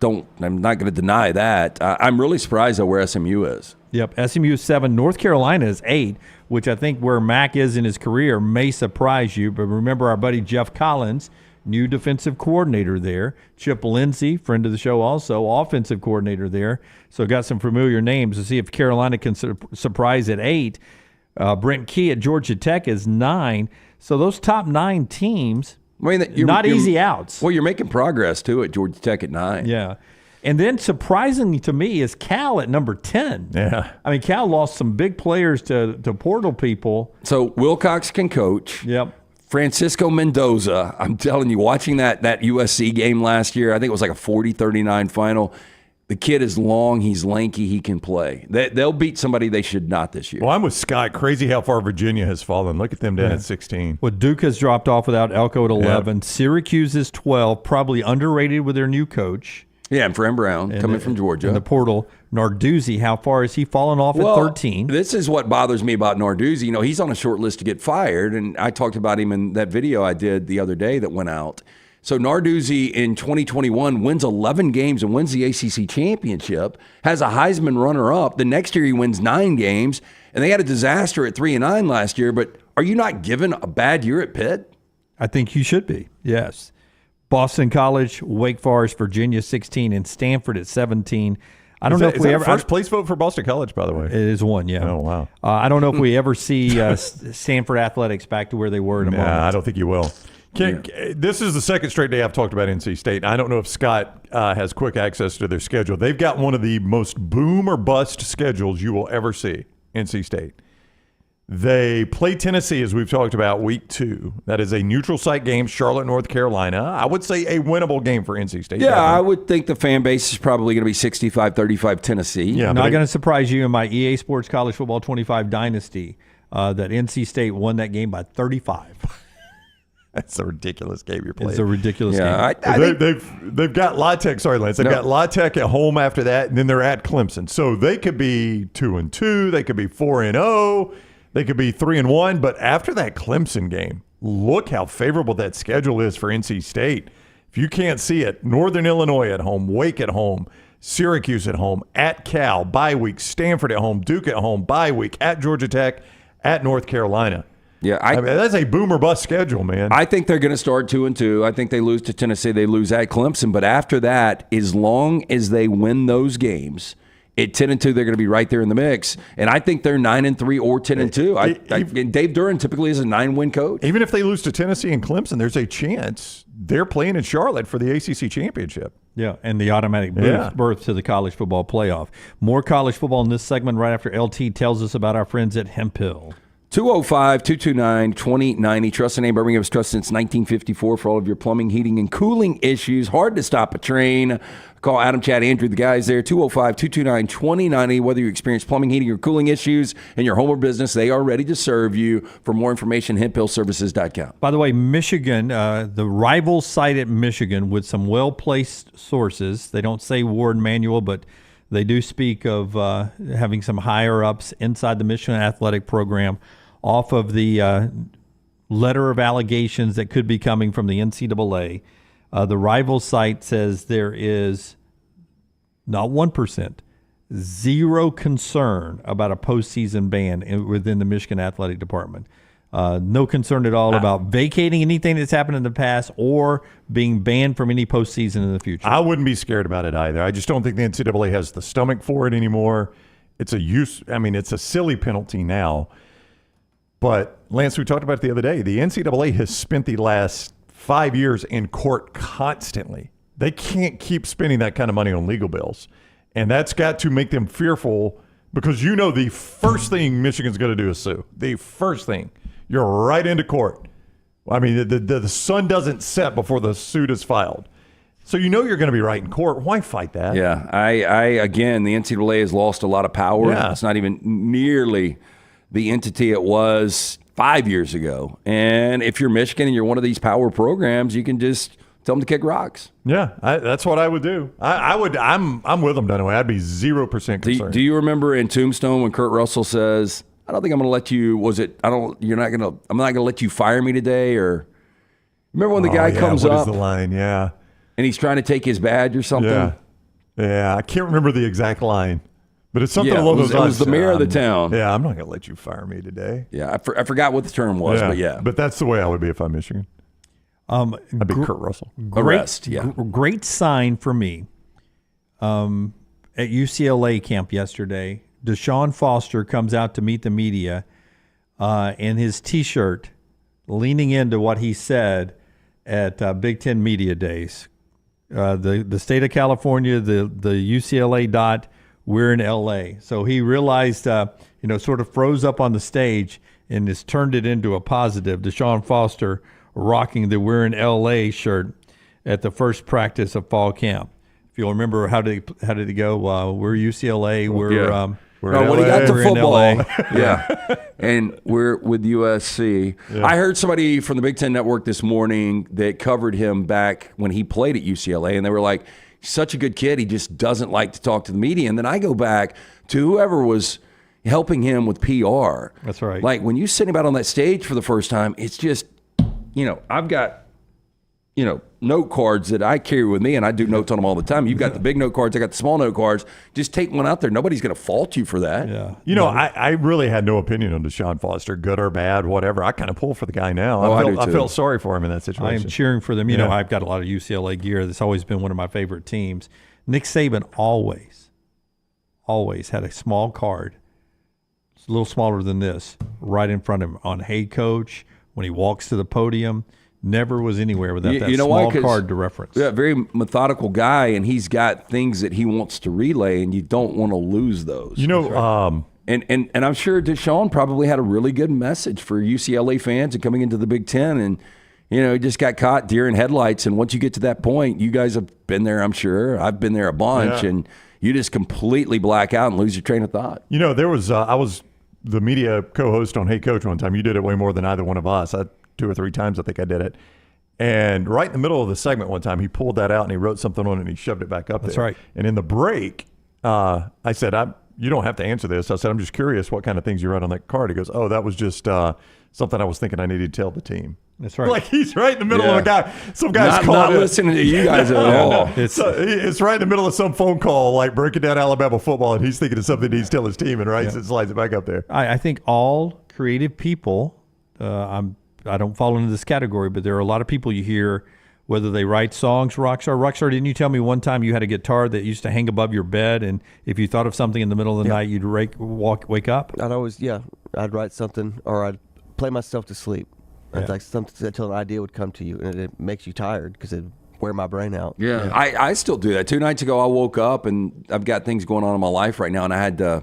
not going to deny that. I'm really surprised at where SMU is. Yep, SMU is 7. North Carolina is 8, which I think where Mac is in his career may surprise you. But remember our buddy Jeff Collins, new defensive coordinator there. Chip Lindsey, friend of the show also, offensive coordinator there. So got some familiar names to see if Carolina can surprise at 8. Brent Key at Georgia Tech is 9. So those top 9 teams, not easy outs. Well, you're making progress, too, at Georgia Tech at 9. Yeah. And then surprisingly to me is Cal at number 10. Yeah. I mean, Cal lost some big players to portal people. So Wilcox can coach. Yep. Francisco Mendoza, I'm telling you, watching that USC game last year, I think it was like a 40-39 final. The kid is long. He's lanky. He can play. They'll beat somebody they should not this year. Well, I'm with Scott. Crazy how far Virginia has fallen. Look at them down at 16. Well, Duke has dropped off without Elko at 11. Yep. Syracuse is 12, probably underrated with their new coach. Yeah, and Fran Brown coming from Georgia. In the portal. Narduzzi, how far has he fallen off at 13? This is what bothers me about Narduzzi. You know, he's on a short list to get fired, and I talked about him in that video I did the other day that went out. So Narduzzi in 2021 wins 11 games and wins the ACC championship, has a Heisman runner-up. The next year he wins 9 games, and they had a disaster at 3-9 last year. But are you not given a bad year at Pitt? I think you should be, yes. Boston College, Wake Forest, Virginia 16, and Stanford at 17. I don't know if we ever first place vote for Boston College, by the way. It is one, yeah. Oh wow! I don't know if we ever see Stanford athletics back to where they were in a moment. I don't think you will. This is the second straight day I've talked about NC State. I don't know if Scott has quick access to their schedule. They've got one of the most boom or bust schedules you will ever see. NC State. They play Tennessee, as we've talked about, week 2. That is a neutral site game, Charlotte, North Carolina. I would say a winnable game for NC State. Yeah, I would think the fan base is probably going to be 65-35 Tennessee. Yeah, not going to surprise you in my EA Sports College Football 25 dynasty that NC State won that game by 35. That's a ridiculous game you're playing. It's a ridiculous game. They've got La Tech. Sorry, Lance. They've got La Tech at home after that, and then they're at Clemson. So they could be 2-2. They could be 4-0. They could be 3-1. But after that Clemson game, look how favorable that schedule is for NC State. If you can't see it, Northern Illinois at home, Wake at home, Syracuse at home, at Cal, bye week, Stanford at home, Duke at home, bye week, at Georgia Tech, at North Carolina. Yeah, I mean, that's a boom or bust schedule, man. I think they're going to start 2-2. I think they lose to Tennessee. They lose at Clemson. But after that, as long as they win those games, at 10-2, they're going to be right there in the mix. And I think they're 9-3 or 10-2. Dave Duran typically is a 9-win coach. Even if they lose to Tennessee and Clemson, there's a chance they're playing in Charlotte for the ACC championship. Yeah, and the automatic berth to the college football playoff. More college football in this segment right after LT tells us about our friends at Hemp Hill. 205-229-2090. Trust the name Birmingham's trust since 1954 for all of your plumbing, heating, and cooling issues. Hard to stop a train. Call Adam, Chad, Andrew, the guys there, 205-229-2090. Whether you experience plumbing, heating, or cooling issues in your home or business, they are ready to serve you. For more information, hemphillservices.com. By the way, Michigan, the rival site at Michigan with some well-placed sources. They don't say Ward Manual, but they do speak of having some higher-ups inside the Michigan athletic program off of the letter of allegations that could be coming from the NCAA. The rival site says there is not 1%, zero concern about a postseason ban within the Michigan athletic department. No concern at all about vacating anything that's happened in the past or being banned from any postseason in the future. I wouldn't be scared about it either. I just don't think the NCAA has the stomach for it anymore. It's a silly penalty now. But, Lance, we talked about it the other day. The NCAA has spent the last 5 years in court constantly. They can't keep spending that kind of money on legal bills. And that's got to make them fearful because you know the first thing Michigan's going to do is sue. The first thing. You're right into court. I mean, the sun doesn't set before the suit is filed. So you know you're going to be right in court. Why fight that? Yeah, again, the NCAA has lost a lot of power. Yeah. It's not even nearly the entity it was 5 years ago. And if you're Michigan and you're one of these power programs, you can just tell them to kick rocks. Yeah, that's what I would do. I'm with them, Dunaway. I'd be 0% concerned. Do you remember in Tombstone when Kurt Russell says, I don't think I'm going to let you, I'm not going to let you fire me today? Or remember when the guy comes up? What is the line? Yeah. And he's trying to take his badge or something? Yeah, I can't remember the exact line. But it's something along those lines. It was the mayor of the town. Yeah, I'm not going to let you fire me today. Yeah, I forgot what the term was, but yeah. But that's the way I would be if I'm Michigan. I'd be Kurt Russell. Great sign for me. At UCLA camp yesterday, Deshaun Foster comes out to meet the media in his T-shirt, leaning into what he said at Big Ten Media Days. The state of California, the UCLA dot, we're in L.A. So he realized, sort of froze up on the stage and has turned it into a positive. Deshaun Foster rocking the We're in L.A. shirt at the first practice of fall camp. If you'll remember, how did it go? We're UCLA. We're when he got to we're in football, LA. yeah, and we're with USC. Yeah. I heard somebody from the Big Ten Network this morning that covered him back when he played at UCLA, and they were like, he's such a good kid, he just doesn't like to talk to the media. And then I go back to whoever was helping him with PR. That's right. Like when you sit him out on that stage for the first time, it's just, I've got, note cards that I carry with me, and I do notes on them all the time. You've got the big note cards, I got the small note cards. Just take one out there. Nobody's going to fault you for that. Yeah. I really had no opinion on Deshaun Foster, good or bad, whatever. I kind of pull for the guy now. Oh, I felt sorry for him in that situation. I am cheering for them. I've got a lot of UCLA gear. That's always been one of my favorite teams. Nick Saban always had a small card. It's a little smaller than this, right in front of him on Hey Coach, when he walks to the podium. Never was anywhere without that small card to reference. Yeah, very methodical guy, and he's got things that he wants to relay, and you don't want to lose those. And I'm sure Deshaun probably had a really good message for UCLA fans and coming into the Big Ten, and he just got caught deer in headlights. And once you get to that point, you guys have been there, I'm sure. I've been there a bunch, and you just completely black out and lose your train of thought. There was I was the media co-host on Hey Coach one time. You did it way more than either one of us. 2 or 3 times I think I did it. And right in the middle of the segment one time, he pulled that out and he wrote something on it and he shoved it back up there. That's right. And in the break, I said, you don't have to answer this. I said, I'm just curious what kind of things you wrote on that card. He goes, oh, that was just something I was thinking I needed to tell the team. That's right. Like he's right in the middle of a guy. Some guy's not listening to you guys at all. It's right in the middle of some phone call, like breaking down Alabama football, and he's thinking of something he's telling his team and writes and slides it back up there. I think all creative people, I don't fall into this category, but there are a lot of people you hear, whether they write songs, Rockstar, didn't you tell me one time you had a guitar that used to hang above your bed, and if you thought of something in the middle of the night, you'd wake up? I'd write something, or I'd play myself to sleep. It's like something until an idea would come to you, and it makes you tired because it'd wear my brain out. Yeah. I still do that. 2 nights ago, I woke up, and I've got things going on in my life right now, and I had to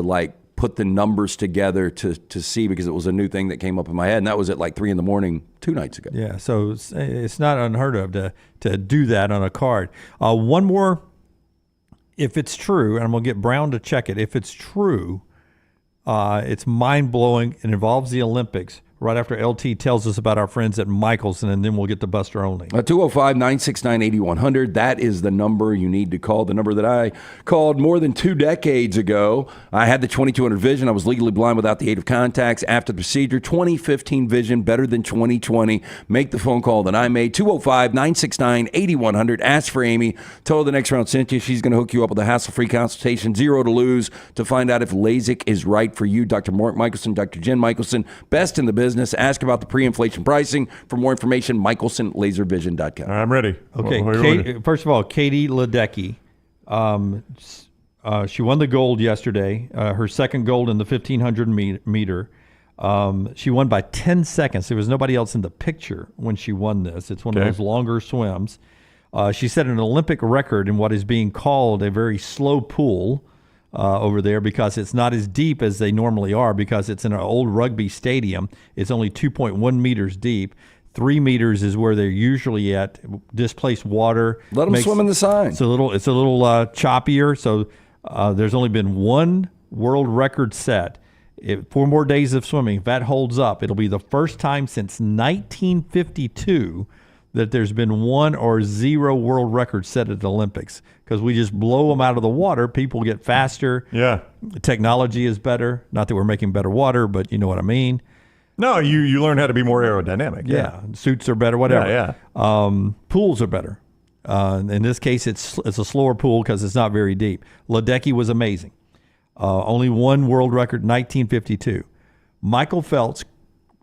like put the numbers together to see, because it was a new thing that came up in my head, and that was at like 3 a.m. 2 nights ago. Yeah, so it's not unheard of to do that on a card. One more, if it's true, and I'm going to get Brown to check it. If it's true, it's mind-blowing. It involves the Olympics. Right after LT tells us about our friends at Michelson, and then we'll get to Buster Olney. 205-969-8100. That is the number you need to call. The number that I called more than 2 decades ago. I had the 20/200 vision. I was legally blind without the aid of contacts. After the procedure, 2015 vision, better than 20/20. Make the phone call that I made. 205-969-8100. Ask for Amy. Tell her the next round sent you. She's going to hook you up with a hassle-free consultation, 0 to lose, to find out if LASIK is right for you. Dr. Mark Michelson, Dr. Jen Michelson, best in the business. Ask about the pre-inflation pricing. For more information, michelsonlaservision.com. I'm ready. Okay, first of all, Katie Ledecky. She won the gold yesterday, her second gold in the 1,500 meter. She won by 10 seconds. There was nobody else in the picture when she won this. It's one of those longer swims. She set an Olympic record in what is being called a very slow pool over there, because it's not as deep as they normally are, because it's in an old rugby stadium. It's only 2.1 meters deep. 3 meters is where they're usually at. Displaced water. Let them swim in the sign. It's a little choppier. So there's only been one world record set. 4 more days of swimming. If that holds up, it'll be the first time since 1952 that there's been 1 or 0 world records set at the Olympics, because we just blow them out of the water. People get faster. Yeah. The technology is better. Not that we're making better water, but you know what I mean. No, you learn how to be more aerodynamic. Yeah. Suits are better, whatever. Yeah. Pools are better. In this case, it's a slower pool because it's not very deep. Ledecky was amazing. Only 1 world record, 1952. Michael Phelps,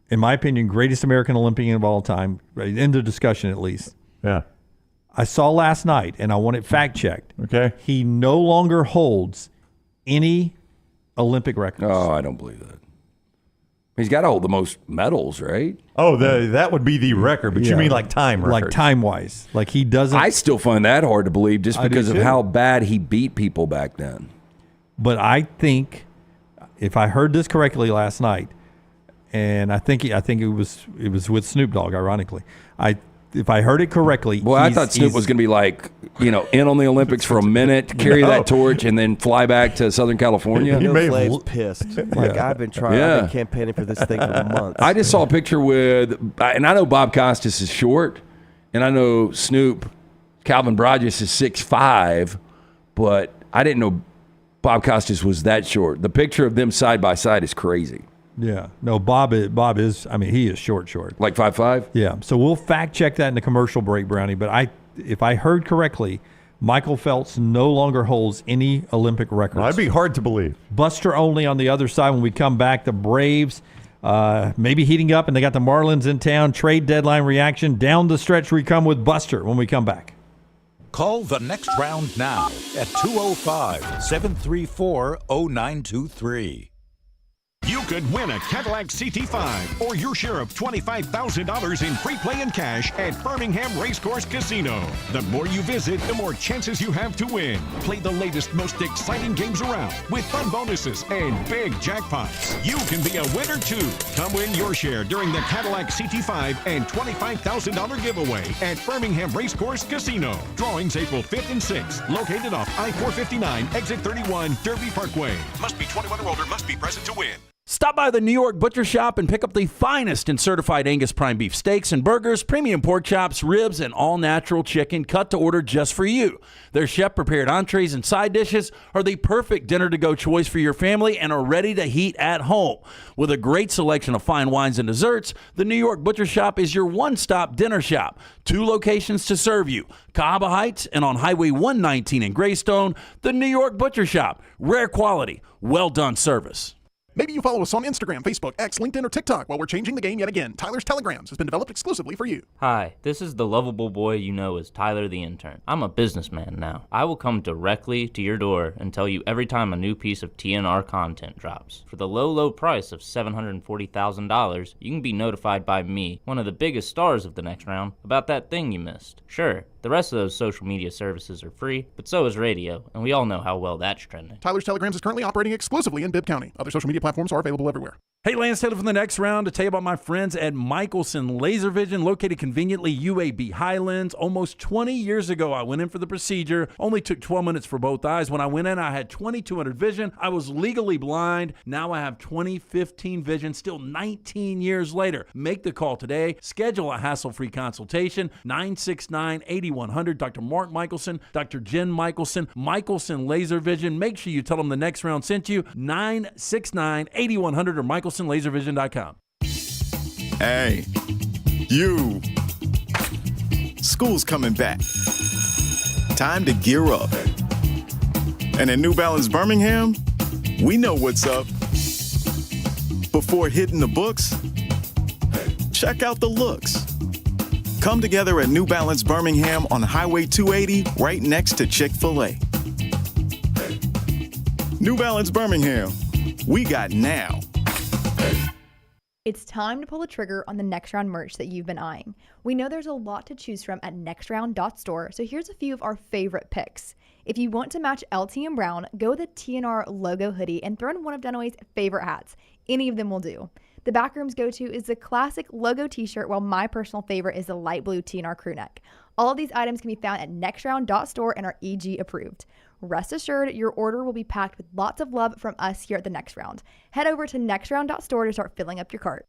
in my opinion, greatest American Olympian of all time, in the discussion at least. Yeah. I saw last night, and I want it fact-checked. Okay. He no longer holds any Olympic records. Oh, I don't believe that. He's got to hold the most medals, right? Oh, that would be the record, but you mean like time records? Like time-wise. Like he doesn't... I still find that hard to believe, just because of how bad he beat people back then. But I think, if I heard this correctly last night, and I think it was with Snoop Dogg, ironically, if I heard it correctly. Well, I thought Snoop was going to be like, in on the Olympics for a minute, carry that torch, and then fly back to Southern California. Flav's pissed. Like, I've been I've been campaigning for this thing for months. I just saw a picture with, and I know Bob Costas is short, and I know Snoop, Calvin Brodges is 6'5", but I didn't know Bob Costas was that short. The picture of them side by side is crazy. Yeah. No, Bob is, he is short. Like 5'5"? Yeah. So we'll fact check that in the commercial break, Brownie. But if I heard correctly, Michael Phelps no longer holds any Olympic records. That'd be hard to believe. Buster Olney on the other side when we come back. The Braves maybe heating up, and they got the Marlins in town. Trade deadline reaction. Down the stretch we come with Buster when we come back. Call the next round now at 205-734-0923. You could win a Cadillac CT5 or your share of $25,000 in free play and cash at Birmingham Racecourse Casino. The more you visit, the more chances you have to win. Play the latest, most exciting games around with fun bonuses and big jackpots. You can be a winner too. Come win your share during the Cadillac CT5 and $25,000 giveaway at Birmingham Racecourse Casino. Drawings April 5th and 6th. Located off I-459, exit 31, Derby Parkway. Must be 21 or older, must be present to win. Stop by the New York Butcher Shop and pick up the finest in certified Angus prime beef steaks and burgers, premium pork chops, ribs, and all-natural chicken cut to order just for you. Their chef-prepared entrees and side dishes are the perfect dinner-to-go choice for your family and are ready to heat at home. With a great selection of fine wines and desserts, the New York Butcher Shop is your one-stop dinner shop. 2 locations to serve you, Cahaba Heights and on Highway 119 in Greystone. The New York Butcher Shop. Rare quality, well-done service. Maybe you follow us on Instagram, Facebook, X, LinkedIn, or TikTok while we're changing the game yet again. Tyler's Telegrams has been developed exclusively for you. Hi, this is the lovable boy you know as Tyler the Intern. I'm a businessman now. I will come directly to your door and tell you every time a new piece of TNR content drops. For the low, low price of $740,000, you can be notified by me, one of the biggest stars of the next round, about that thing you missed. Sure, the rest of those social media services are free, but so is radio, and we all know how well that's trending. Tyler's Telegrams is currently operating exclusively in Bibb County. Other social media platforms are available everywhere. Hey, Lance Taylor from the next round to tell you about my friends at Michelson Laser Vision, located conveniently UAB Highlands. Almost 20 years ago, I went in for the procedure. Only took 12 minutes for both eyes. When I went in, I had 2200 vision. I was legally blind. Now I have 20/15 vision, still 19 years later. Make the call today. Schedule a hassle-free consultation. 969-8100. Dr. Mark Michelson, Dr. Jen Michelson, Michelson Laser Vision. Make sure you tell them the next round sent you. 969-8100 or MichelsonLaserVision.com. Hey, you. School's coming back. Time to gear up. And at New Balance Birmingham, we know what's up. Before hitting the books, check out the looks. Come together at New Balance Birmingham on Highway 280, right next to Chick-fil-A. New Balance Birmingham, we got now. It's time to pull the trigger on the Next Round merch that you've been eyeing. We know there's a lot to choose from at nextround.store, so here's a few of our favorite picks. If you want to match LT and Brown, go with the TNR logo hoodie and throw in one of Dunaway's favorite hats. Any of them will do. The Backroom's go-to is the classic logo t-shirt, while my personal favorite is the light blue TNR crew neck. All of these items can be found at nextround.store and are EG approved. Rest assured, your order will be packed with lots of love from us here at the Next Round. Head over to nextround.store to start filling up your cart.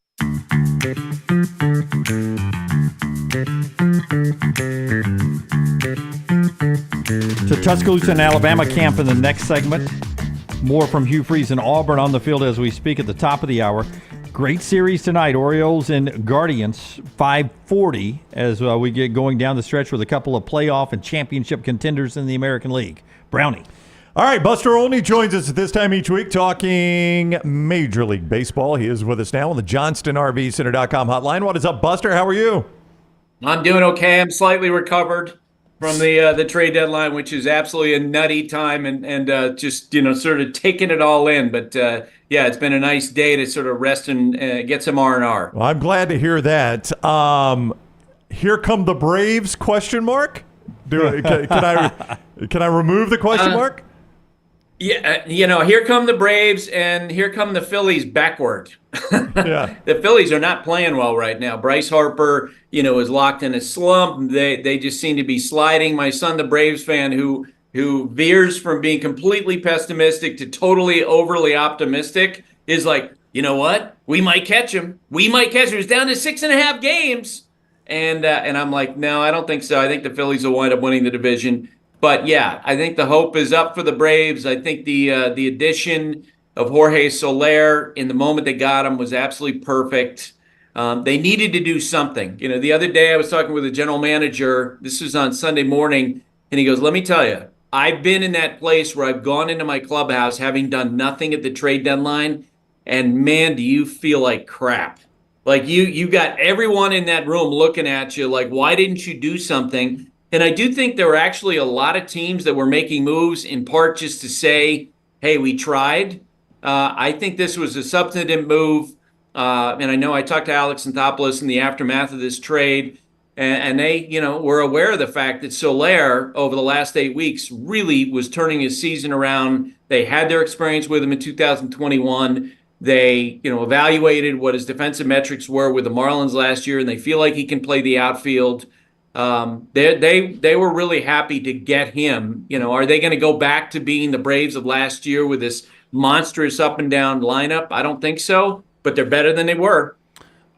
To Tuscaloosa and Alabama camp in the next segment. More from Hugh Freeze and Auburn on the field as we speak at the top of the hour. Great series tonight, Orioles and Guardians, 5:40 as we get going down the stretch with a couple of playoff and championship contenders in the American League. Brownie. All right, Buster Olney joins us at this time each week talking Major League Baseball. He is with us now on the JohnstonRVCenter.com hotline. What is up, Buster? How are you? I'm doing okay. I'm slightly recovered from the trade deadline, which is absolutely a nutty time, and just sort of taking it all in. But yeah, it's been a nice day to sort of rest and get some R&R. Well, I'm glad to hear that. Here come the Braves? Question mark? Can I remove the question mark? Yeah, here come the Braves and here come the Phillies backward. Yeah. The Phillies are not playing well right now. Bryce Harper, is locked in a slump. They just seem to be sliding. My son, the Braves fan, who veers from being completely pessimistic to totally overly optimistic, is like, you know what? We might catch him. We might catch him. It's down to 6.5 games. And I'm like, no, I don't think so. I think the Phillies will wind up winning the division. But yeah, I think the hope is up for the Braves. I think the addition of Jorge Soler in the moment they got him was absolutely perfect. They needed to do something. The other day I was talking with a general manager. This was on Sunday morning, and he goes, "Let me tell you, I've been in that place where I've gone into my clubhouse having done nothing at the trade deadline, and man, do you feel like crap. Like you got everyone in that room looking at you like, why didn't you do something?" And I do think there were actually a lot of teams that were making moves in part just to say, hey, we tried. I think this was a substantive move. And I know I talked to Alex Anthopoulos in the aftermath of this trade, and they, were aware of the fact that Soler over the last 8 weeks really was turning his season around. They had their experience with him in 2021. They, evaluated what his defensive metrics were with the Marlins last year, and they feel like he can play the outfield. They were really happy to get him. Are they going to go back to being the Braves of last year with this monstrous up and down lineup? I don't think so, but they're better than they were.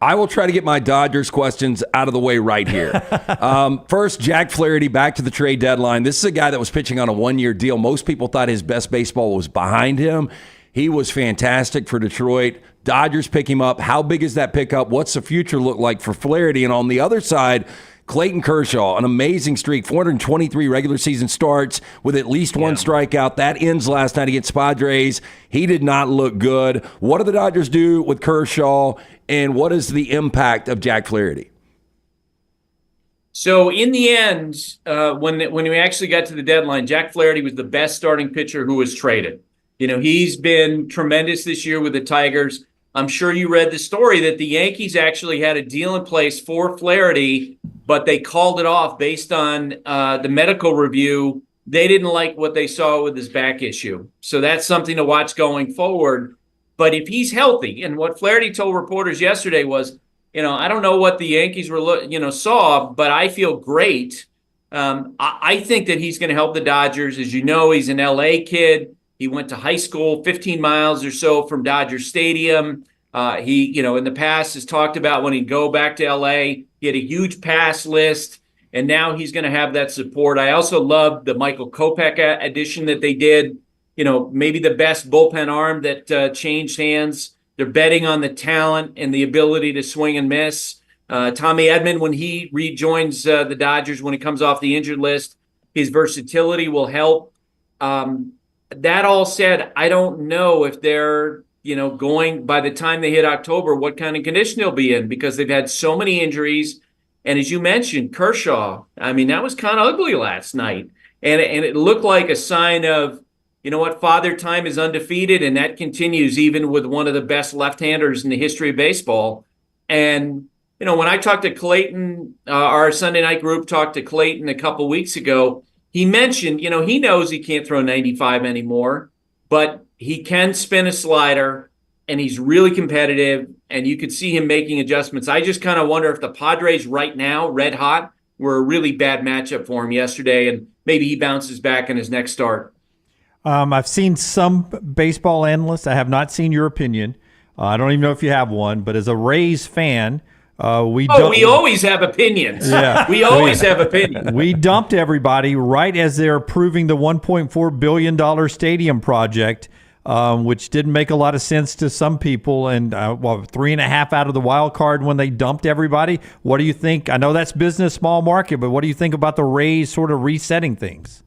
I will try to get my Dodgers questions out of the way right here. First, Jack Flaherty, back to the trade deadline. This is a guy that was pitching on a one-year deal. Most people thought his best baseball was behind him. He was fantastic for Detroit. Dodgers pick him up. How big is that pickup? What's the future look like for Flaherty? And on the other side, Clayton Kershaw, an amazing streak, 423 regular season starts with at least one strikeout. That ends last night against Padres. He did not look good. What do the Dodgers do with Kershaw, and what is the impact of Jack Flaherty? So in the end, when we actually got to the deadline, Jack Flaherty was the best starting pitcher who was traded. He's been tremendous this year with the Tigers. I'm sure you read the story that the Yankees actually had a deal in place for Flaherty, but they called it off based on the medical review. They didn't like what they saw with his back issue. So that's something to watch going forward. But if he's healthy, and what Flaherty told reporters yesterday was, I don't know what the Yankees were, saw, but I feel great. I think that he's going to help the Dodgers. As you know, he's an L.A. kid. He went to high school 15 miles or so from Dodger Stadium. He, in the past has talked about when he'd go back to L.A., he had a huge pass list, and now he's going to have that support. I also love the Michael Kopech addition that they did. Maybe the best bullpen arm that changed hands. They're betting on the talent and the ability to swing and miss. Tommy Edman, when he rejoins the Dodgers, when he comes off the injured list, his versatility will help. That all said, I don't know if they're, going by the time they hit October, what kind of condition they'll be in, because they've had so many injuries. And as you mentioned, Kershaw, that was kind of ugly last night. And it looked like a sign of, Father Time is undefeated, and that continues even with one of the best left-handers in the history of baseball. And, when I talked to Clayton, our Sunday night group talked to Clayton a couple weeks ago, he mentioned, he knows he can't throw 95 anymore, but he can spin a slider, and he's really competitive, and you could see him making adjustments. I just kind of wonder if the Padres right now, red hot, were a really bad matchup for him yesterday, and maybe he bounces back in his next start. I've seen some baseball analysts. I have not seen your opinion. I don't even know if you have one, but as a Rays fan, we always have opinions. Yeah. We always have opinions. We dumped everybody right as they're approving the $1.4 billion stadium project, which didn't make a lot of sense to some people. And 3.5 out of the wild card when they dumped everybody. What do you think? I know that's business, small market, but what do you think about the Rays sort of resetting things?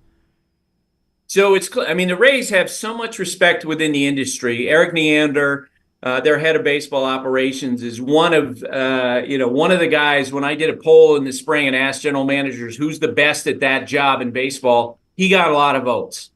So the Rays have so much respect within the industry. Eric Neander, their head of baseball operations, is one of the guys. When I did a poll in the spring and asked general managers who's the best at that job in baseball, he got a lot of votes.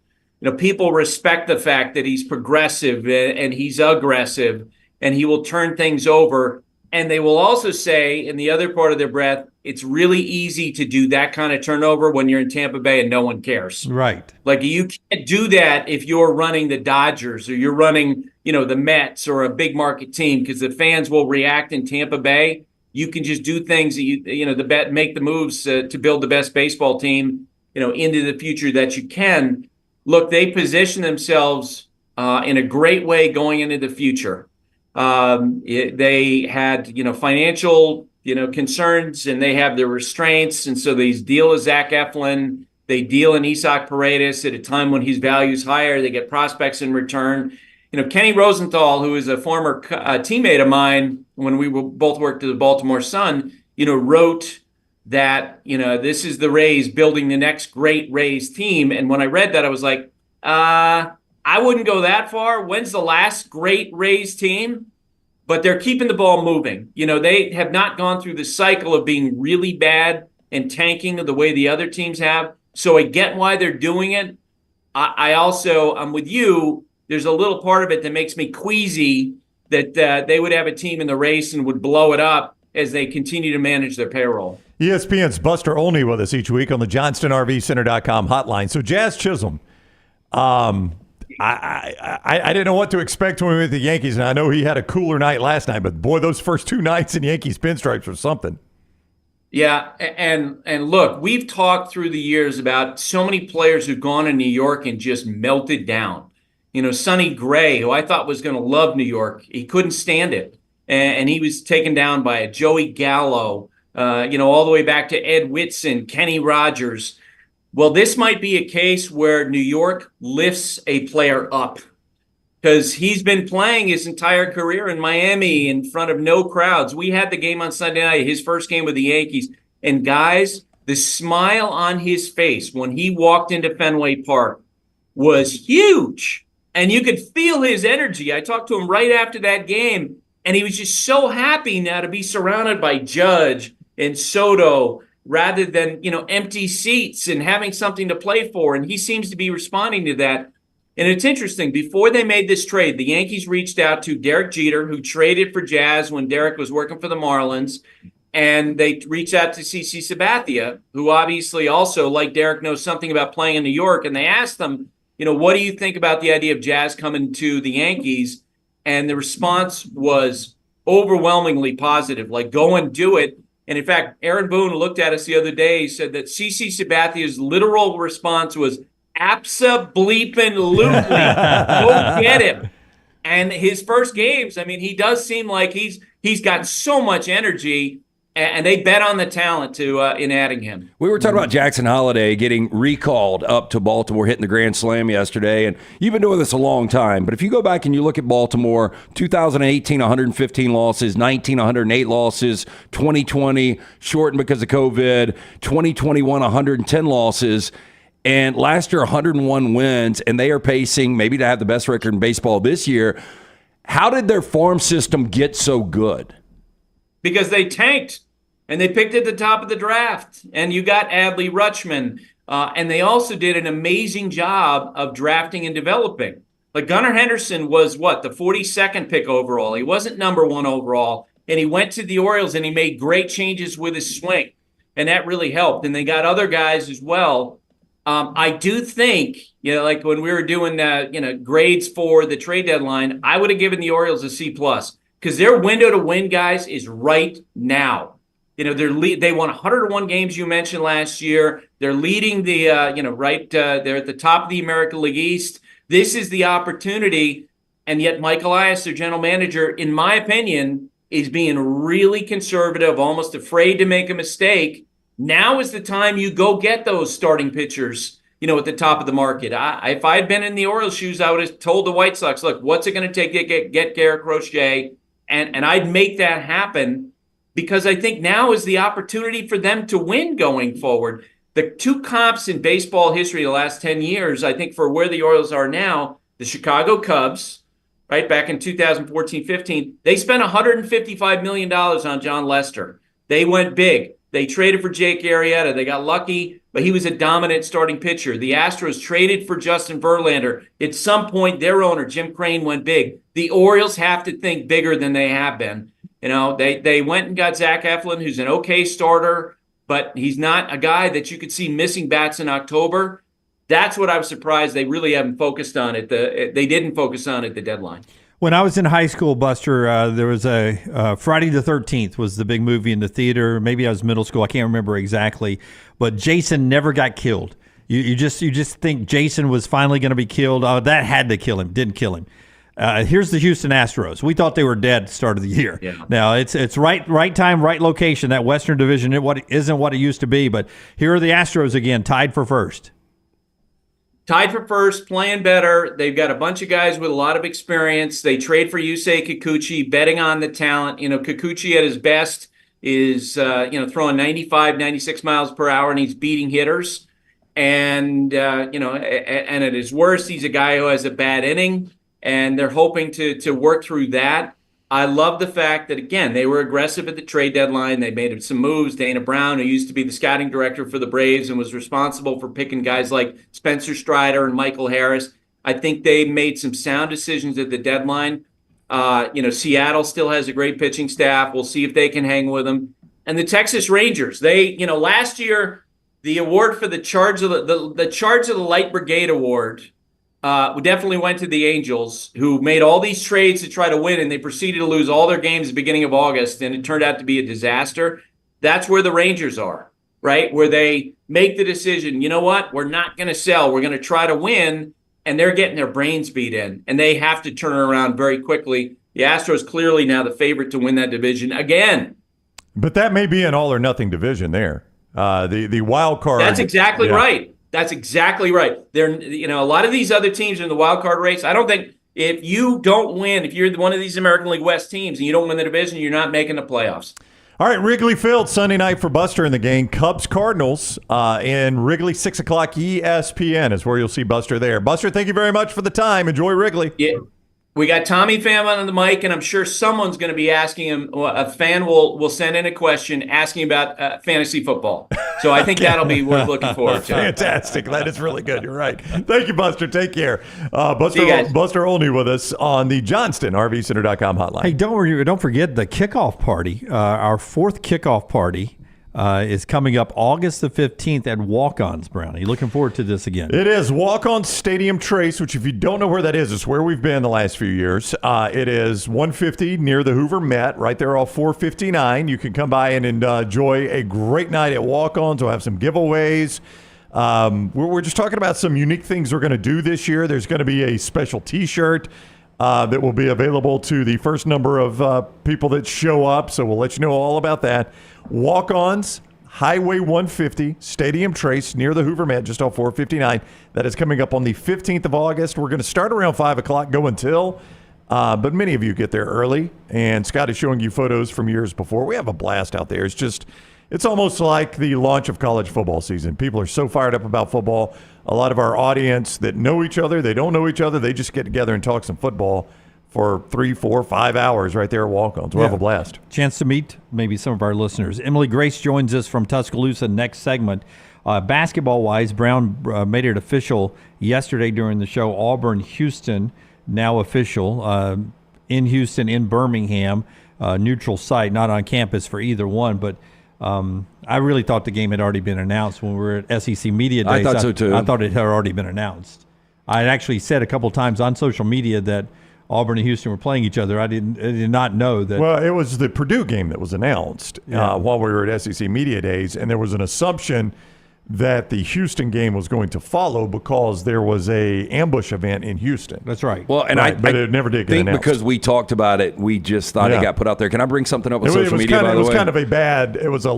People respect the fact that he's progressive and he's aggressive and he will turn things over. And they will also say, in the other part of their breath, it's really easy to do that kind of turnover when you're in Tampa Bay and no one cares. Right. Like, you can't do that if you're running the Dodgers or you're running, the Mets or a big market team, because the fans will react in Tampa Bay. You can just do things that make the moves to build the best baseball team, into the future that you can. Look, they position themselves in a great way going into the future. They had, financial, concerns, and they have their restraints. And so they deal with Zach Eflin. They deal in Isaac Paredes at a time when his value is higher. They get prospects in return. Kenny Rosenthal, who is a former teammate of mine when we both worked at the Baltimore Sun, wrote that, this is the Rays building the next great Rays team. And when I read that, I was like, I wouldn't go that far. When's the last great Rays team? But they're keeping the ball moving. They have not gone through the cycle of being really bad and tanking the way the other teams have. So I get why they're doing it. I'm with you. There's a little part of it that makes me queasy that they would have a team in the race and would blow it up as they continue to manage their payroll. ESPN's Buster Olney with us each week on the JohnstonRVCenter.com hotline. So Jazz Chisholm, I didn't know what to expect when we went to the Yankees, and I know he had a cooler night last night, but boy, those first two nights in Yankees pinstripes were something. Yeah, and look, we've talked through the years about so many players who've gone to New York and just melted down. Sonny Gray, who I thought was going to love New York, he couldn't stand it, and he was taken down by it. Joey Gallo, all the way back to Ed Whitson, Kenny Rogers. Well, this might be a case where New York lifts a player up, because he's been playing his entire career in Miami in front of no crowds. We had the game on Sunday night, his first game with the Yankees. And guys, the smile on his face when he walked into Fenway Park was huge. And you could feel his energy. I talked to him right after that game, and he was just so happy now to be surrounded by Judge and Soto rather than, empty seats and having something to play for. And he seems to be responding to that. And it's interesting, before they made this trade, the Yankees reached out to Derek Jeter, who traded for Jazz when Derek was working for the Marlins. And they reached out to CC Sabathia, who obviously also, like Derek, knows something about playing in New York. And they asked them, what do you think about the idea of Jazz coming to the Yankees? And the response was overwhelmingly positive, like, go and do it. And in fact, Aaron Boone looked at us the other day. He said that CC Sabathia's literal response was, abso-bleepin-lutely, go get him. And his first games, he does seem like he's got so much energy, and they bet on the talent in adding him. We were talking about Jackson Holliday getting recalled up to Baltimore, hitting the grand slam yesterday, and you've been doing this a long time. But if you go back and you look at Baltimore, 2018, 115 losses, 19, 108 losses, 2020, shortened because of COVID, 2021, 110 losses. And last year, 101 wins, and they are pacing maybe to have the best record in baseball this year. How did their farm system get so good? Because they tanked, and they picked at the top of the draft. And you got Adley Rutschman, and they also did an amazing job of drafting and developing. Like Gunnar Henderson was, the 42nd pick overall. He wasn't number one overall, and he went to the Orioles, and he made great changes with his swing, and that really helped. And they got other guys as well. I do think, like when we were doing, grades for the trade deadline, I would have given the Orioles a C+, because their window to win, guys, is right now. They won 101 games, you mentioned last year. They're leading the, they're at the top of the American League East. This is the opportunity. And yet Mike Elias, their general manager, in my opinion, is being really conservative, almost afraid to make a mistake. Now is the time you go get those starting pitchers, at the top of the market. If I had been in the Orioles' shoes, I would have told the White Sox, look, what's it going to take to get Garrett Crochet? And I'd make that happen, because I think now is the opportunity for them to win going forward. The two comps in baseball history the last 10 years, I think, for where the Orioles are now, the Chicago Cubs, right, back in 2014-15, they spent $155 million on Jon Lester. They went big. They traded for Jake Arrieta. They got lucky, but he was a dominant starting pitcher. The Astros traded for Justin Verlander. At some point, their owner, Jim Crane, went big. The Orioles have to think bigger than they have been. They went and got Zach Eflin, who's an okay starter. but he's not a guy that you could see missing bats in October. That's what I was surprised they really haven't focused on it. They didn't focus on it at the deadline. When I was in high school, Buster, there was a Friday the 13th was the big movie in the theater. Maybe I was middle school. I can't remember exactly. But Jason never got killed. You just think Jason was finally going to be killed. Oh, that had to kill him. Didn't kill him. Here's the Houston Astros. We thought they were dead at the start of the year. Yeah. Now it's right time, right location. That Western Division isn't what it used to be. But here are the Astros again, tied for first. Tied for first, playing better. They've got a bunch of guys with a lot of experience. They trade for Yusei Kikuchi, betting on the talent. Kikuchi at his best is, throwing 95, 96 miles per hour, and he's beating hitters. And, and at his worst, he's a guy who has a bad inning, and they're hoping to work through that. I love the fact that, again, they were aggressive at the trade deadline. They made some moves. Dana Brown, who used to be the scouting director for the Braves and was responsible for picking guys like Spencer Strider and Michael Harris, I think they made some sound decisions at the deadline. Seattle still has a great pitching staff. We'll see if they can hang with them. And the Texas Rangers, last year, the award for the Charge of the Light Brigade Award definitely went to the Angels, who made all these trades to try to win, and they proceeded to lose all their games at the beginning of August, and it turned out to be a disaster. That's where the Rangers are, right? Where they make the decision, you know what? We're not going to sell. We're going to try to win, and they're getting their brains beat in, and they have to turn it around very quickly. The Astros clearly now the favorite to win that division again. But that may be an all-or-nothing division there. The wild card. That's exactly right. That's exactly right. A lot of these other teams in the wild card race, I don't think if you don't win, if you're one of these American League West teams and you don't win the division, you're not making the playoffs. All right, Wrigley Field, Sunday night for Buster in the game. Cubs-Cardinals in Wrigley, 6 o'clock ESPN is where you'll see Buster there. Buster, thank you very much for the time. Enjoy Wrigley. Yeah. We got Tommy Pham on the mic, and I'm sure someone's going to be asking him. A fan will send in a question asking about fantasy football. So I think that'll be worth looking forward to. Fantastic. That is really good. You're right. Thank you, Buster. Take care. Buster Olney with us on the Johnston RVCenter.com hotline. Hey, don't forget the kickoff party. Our fourth kickoff party is coming up August the 15th at Walk-Ons, Brownie. Looking forward to this again. It is Walk-Ons Stadium Trace, which if you don't know where that is, it's where we've been the last few years. It is 150 near the Hoover Met, right there off 459. You can come by and enjoy a great night at Walk-Ons. We'll have some giveaways. We're just talking about some unique things we're going to do this year. There's going to be a special T-shirt that will be available to the first number of people that show up, so we'll let you know all about that. Walk-Ons, Highway 150, Stadium Trace, near the Hoover Met, just off 459. That is coming up on the 15th of August. We're going to start around 5 o'clock, go until, but many of you get there early, and Scott is showing you photos from years before. We have a blast out there. It's almost like the launch of college football season. People are so fired up about football. A lot of our audience that know each other, they don't know each other, they just get together and talk some football for 3, 4, 5 hours right there at Walk-Ons. We'll have a blast. Chance to meet maybe some of our listeners. Emily Grace joins us from Tuscaloosa next segment. Basketball-wise, Brown made it official yesterday during the show. Auburn-Houston, now official. In Houston, in Birmingham, neutral site, not on campus for either one. But I really thought the game had already been announced when we were at SEC Media Days. I thought so, too. I thought it had already been announced. I had actually said a couple times on social media that Auburn and Houston were playing each other. I did not know that. Well, it was the Purdue game that was announced while we were at SEC Media Days, and there was an assumption that the Houston game was going to follow because there was a ambush event in Houston. That's right. Well, and but it never did get announced. Because we talked about it, we just thought it got put out there. Can I bring something up with social media, by the way? It was kind of it was a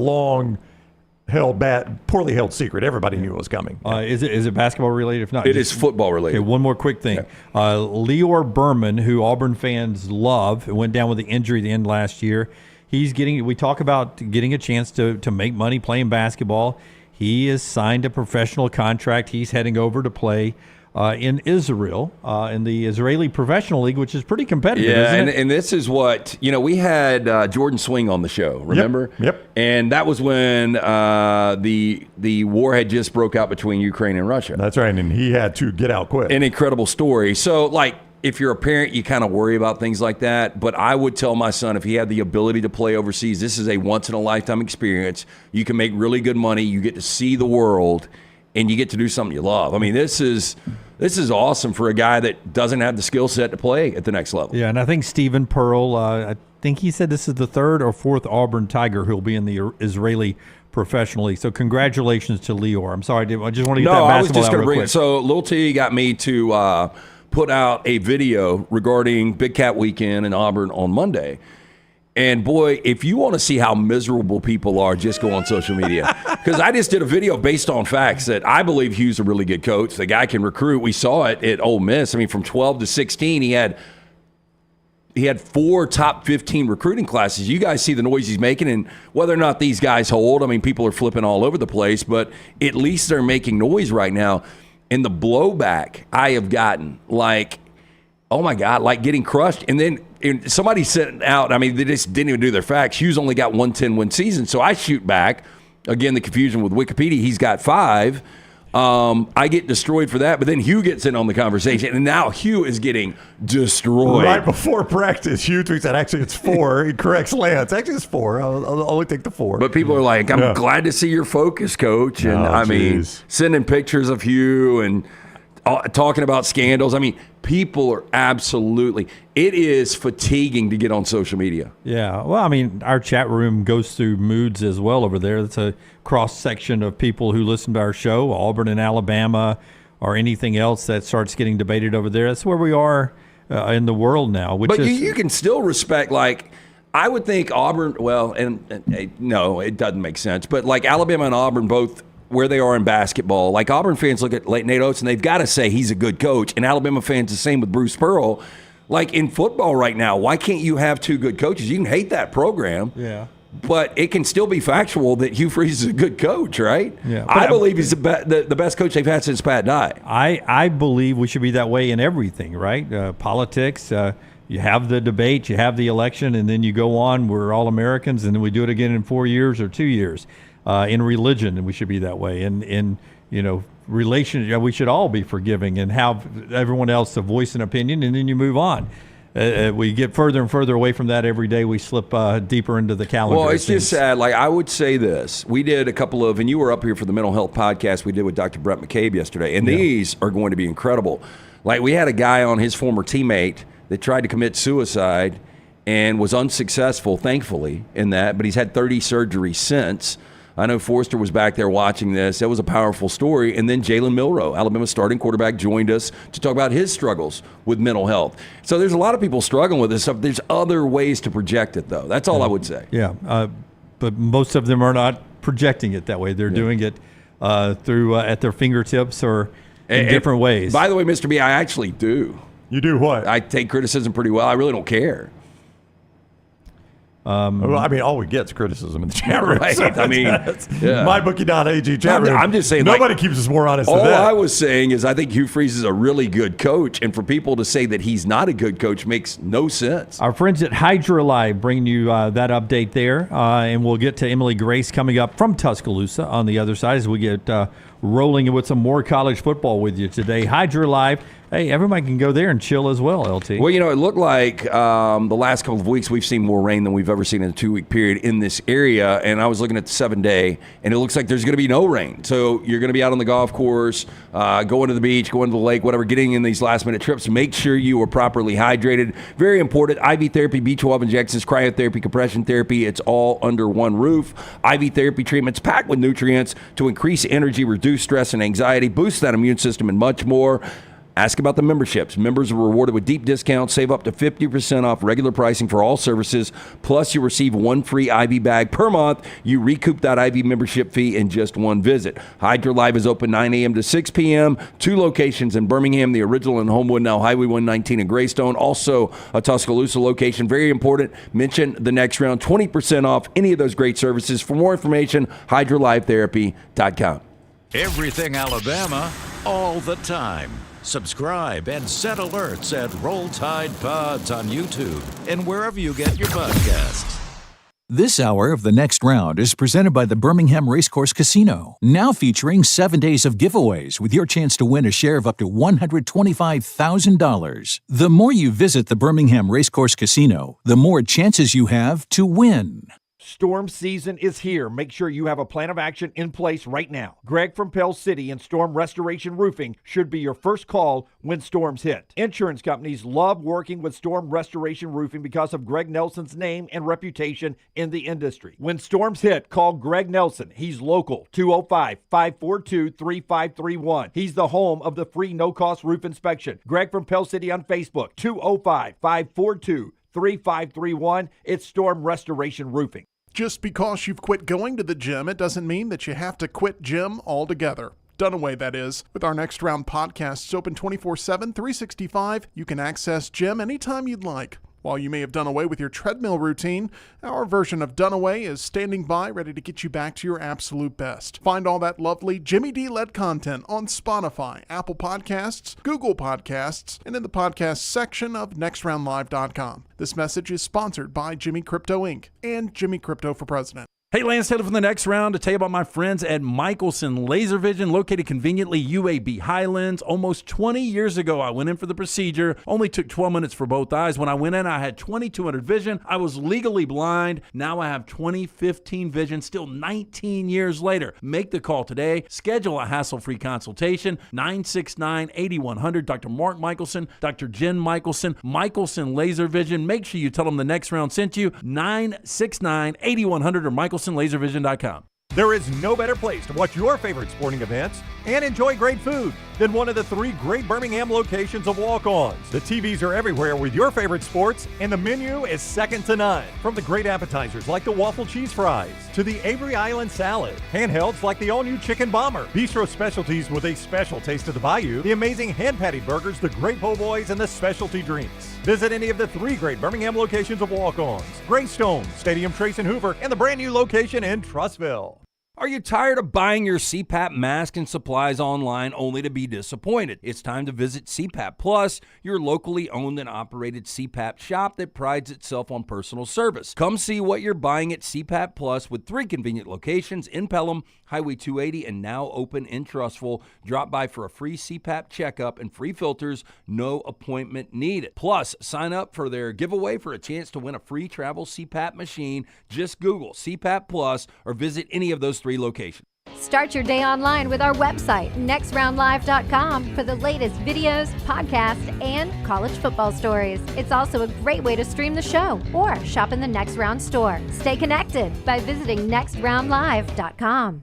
poorly held secret. Everybody knew it was coming. Is it basketball related? If not, it is football related. Okay, one more quick thing. Lior Berman, who Auburn fans love, went down with the injury at the end last year. We talk about getting a chance to make money playing basketball. He has signed a professional contract. He's heading over to play in Israel, in the Israeli Professional League, which is pretty competitive, isn't it? And this is what, we had Jordan Swing on the show, remember? Yep. And that was when the war had just broke out between Ukraine and Russia. That's right, and he had to get out quick. An incredible story. So, if you're a parent, you kind of worry about things like that. But I would tell my son, if he had the ability to play overseas, this is a once-in-a-lifetime experience. You can make really good money. You get to see the world, and you get to do something you love. I mean, this is awesome for a guy that doesn't have the skill set to play at the next level. Yeah, and I think Stephen Pearl, I think he said this is the 3rd or 4th Auburn Tiger who'll be in the Israeli Professional League. So congratulations to Lior. I'm sorry, I just want to get that basketball I was just out going to real bring quick. it. So Lil T got me to put out a video regarding Big Cat Weekend in Auburn on Monday. And boy, if you want to see how miserable people are, just go on social media. Because I just did a video based on facts that I believe Hugh's a really good coach. The guy can recruit. We saw it at Ole Miss. I mean, from 12 to 16, he had 4 top 15 recruiting classes. You guys see the noise he's making, and whether or not these guys hold, I mean, people are flipping all over the place, but at least they're making noise right now. And the blowback I have gotten, like, oh my God, like getting crushed. And then somebody sent out, I mean, they just didn't even do their facts. Hugh's only got 1 10-win season. So I shoot back. Again, the confusion with Wikipedia, he's got 5. I get destroyed for that, but then Hugh gets in on the conversation, and now Hugh is getting destroyed. Right before practice, Hugh tweets that actually it's 4. He corrects Lance. Actually, it's 4. I'll only take the 4. But people are like, I'm glad to see your focus, coach. And I mean, sending pictures of Hugh and talking about scandals. I mean, people are it is fatiguing to get on social media. Yeah. Well, I mean, our chat room goes through moods as well over there. It's a cross-section of people who listen to our show, Auburn and Alabama, or anything else that starts getting debated over there. That's where we are in the world now. But you can still respect, like, I would think Auburn, well, and no, it doesn't make sense. But, like, Alabama and Auburn both where they are in basketball. Like, Auburn fans look at Nate Oates, and they've got to say he's a good coach. And Alabama fans, the same with Bruce Pearl. Like, in football right now, why can't you have 2 good coaches? You can hate that program. Yeah. But it can still be factual that Hugh Freeze is a good coach, right? Yeah. I believe he's the best coach they've had since Pat Dye. I believe we should be that way in everything, right? Politics, you have the debate, you have the election, and then you go on, we're all Americans, and then we do it again in 4 years or 2 years. In religion, and we should be that way. In relationship, we should all be forgiving and have everyone else a voice and opinion, and then you move on. We get further and further away from that every day. We slip deeper into the calendar. Well, it's just sad. Like, I would say this. We did a couple of, and you were up here for the mental health podcast we did with Dr. Brett McCabe yesterday, and these are going to be incredible. Like, we had a guy on, his former teammate, that tried to commit suicide and was unsuccessful, thankfully, in that, but he's had 30 surgeries since. I know Forster was back there watching this. That was a powerful story. And then Jalen Milroe, Alabama's starting quarterback, joined us to talk about his struggles with mental health. So there's a lot of people struggling with this stuff. There's other ways to project it, though. That's all I would say. Yeah, but most of them are not projecting it that way. They're doing it through at their fingertips or in different ways. By the way, Mr. B, I actually do. You do what? I take criticism pretty well. I really don't care. Well, I mean, all we get is criticism in the chat room. Right. So I mean, mybookie.ag chat room. I'm just saying, nobody keeps us more honest than all that. I was saying is I think Hugh Freeze is a really good coach, and for people to say that he's not a good coach makes no sense. Our friends at Hydra Live bring you that update there, and we'll get to Emily Grace coming up from Tuscaloosa on the other side as we get rolling with some more college football with you today. Hydra Live. Hey, everybody can go there and chill as well, LT. Well, it looked like the last couple of weeks we've seen more rain than we've ever seen in a 2-week period in this area, and I was looking at the 7-day, and it looks like there's going to be no rain. So you're going to be out on the golf course, going to the beach, going to the lake, whatever, getting in these last-minute trips. Make sure you are properly hydrated. Very important. IV therapy, B12 injections, cryotherapy, compression therapy, it's all under one roof. IV therapy treatments packed with nutrients to increase energy, reduce stress and anxiety, boost that immune system, and much more. Ask about the memberships. Members are rewarded with deep discounts. Save up to 50% off regular pricing for all services. Plus, you receive 1 free IV bag per month. You recoup that IV membership fee in just 1 visit. Hydra Live is open 9 a.m. to 6 p.m. 2 locations in Birmingham, the original in Homewood, now Highway 119 in Greystone. Also, a Tuscaloosa location. Very important. Mention the next round. 20% off any of those great services. For more information, hydralivetherapy.com. Everything Alabama, all the time. Subscribe and set alerts at Roll Tide Pods on YouTube and wherever you get your podcasts. This hour of the next round is presented by the Birmingham Racecourse Casino, now featuring 7 days of giveaways with your chance to win a share of up to $125,000. The more you visit the Birmingham Racecourse Casino, the more chances you have to win. Storm season is here. Make sure you have a plan of action in place right now. Greg from Pell City and Storm Restoration Roofing should be your first call when storms hit. Insurance companies love working with Storm Restoration Roofing because of Greg Nelson's name and reputation in the industry. When storms hit, call Greg Nelson. He's local, 205-542-3531. He's the home of the free no-cost roof inspection. Greg from Pell City on Facebook, 205-542-3531. It's Storm Restoration Roofing. Just because you've quit going to the gym, it doesn't mean that you have to quit gym altogether. Dunaway, that is. With our Next Round podcasts open 24/7, 365, you can access gym anytime you'd like. While you may have done away with your treadmill routine, our version of Dunaway is standing by ready to get you back to your absolute best. Find all that lovely Jimmy D-led content on Spotify, Apple Podcasts, Google Podcasts, and in the podcast section of nextroundlive.com. This message is sponsored by Jimmy Crypto Inc. and Jimmy Crypto for President. Hey, Lance Taylor from the next round to tell you about my friends at Michelson Laser Vision, located conveniently UAB Highlands. Almost 20 years ago, I went in for the procedure. Only took 12 minutes for both eyes. When I went in, I had 2200 vision. I was legally blind. Now I have 20/15 vision, still 19 years later. Make the call today. Schedule a hassle-free consultation. 969-8100. Dr. Mark Michelson, Dr. Jen Michelson, Michelson Laser Vision. Make sure you tell them the next round sent you. 969-8100 or MichelsonLaserVision.com. There is no better place to watch your favorite sporting events and enjoy great food than one of the 3 great Birmingham locations of Walk-Ons. The TVs are everywhere with your favorite sports, and the menu is second to none. From the great appetizers like the waffle cheese fries to the Avery Island salad, handhelds like the all-new chicken bomber, bistro specialties with a special taste of the bayou, the amazing hand-patty burgers, the great po' boys, and the specialty drinks. Visit any of the 3 great Birmingham locations of Walk-Ons: Greystone, Stadium Trace and Hoover, and the brand new location in Trussville. Are you tired of buying your CPAP mask and supplies online only to be disappointed? It's time to visit CPAP Plus, your locally owned and operated CPAP shop that prides itself on personal service. Come see what you're buying at CPAP Plus with 3 convenient locations in Pelham, Highway 280, and now open in Trussville. Drop by for a free CPAP checkup and free filters, no appointment needed. Plus, sign up for their giveaway for a chance to win a free travel CPAP machine. Just Google CPAP Plus or visit any of those 3 locations. Start your day online with our website, nextroundlive.com, for the latest videos, podcasts, and college football stories. It's also a great way to stream the show or shop in the Next Round store. Stay connected by visiting nextroundlive.com.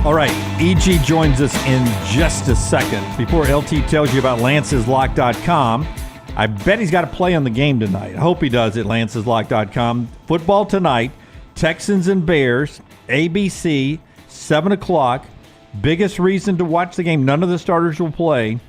All right, EG joins us in just a second. Before LT tells you about lanceslock.com, I bet he's got a play on the game tonight. I hope he does at lanceslock.com. Football tonight, Texans and Bears, ABC, 7 o'clock. Biggest reason to watch the game, none of the starters will play.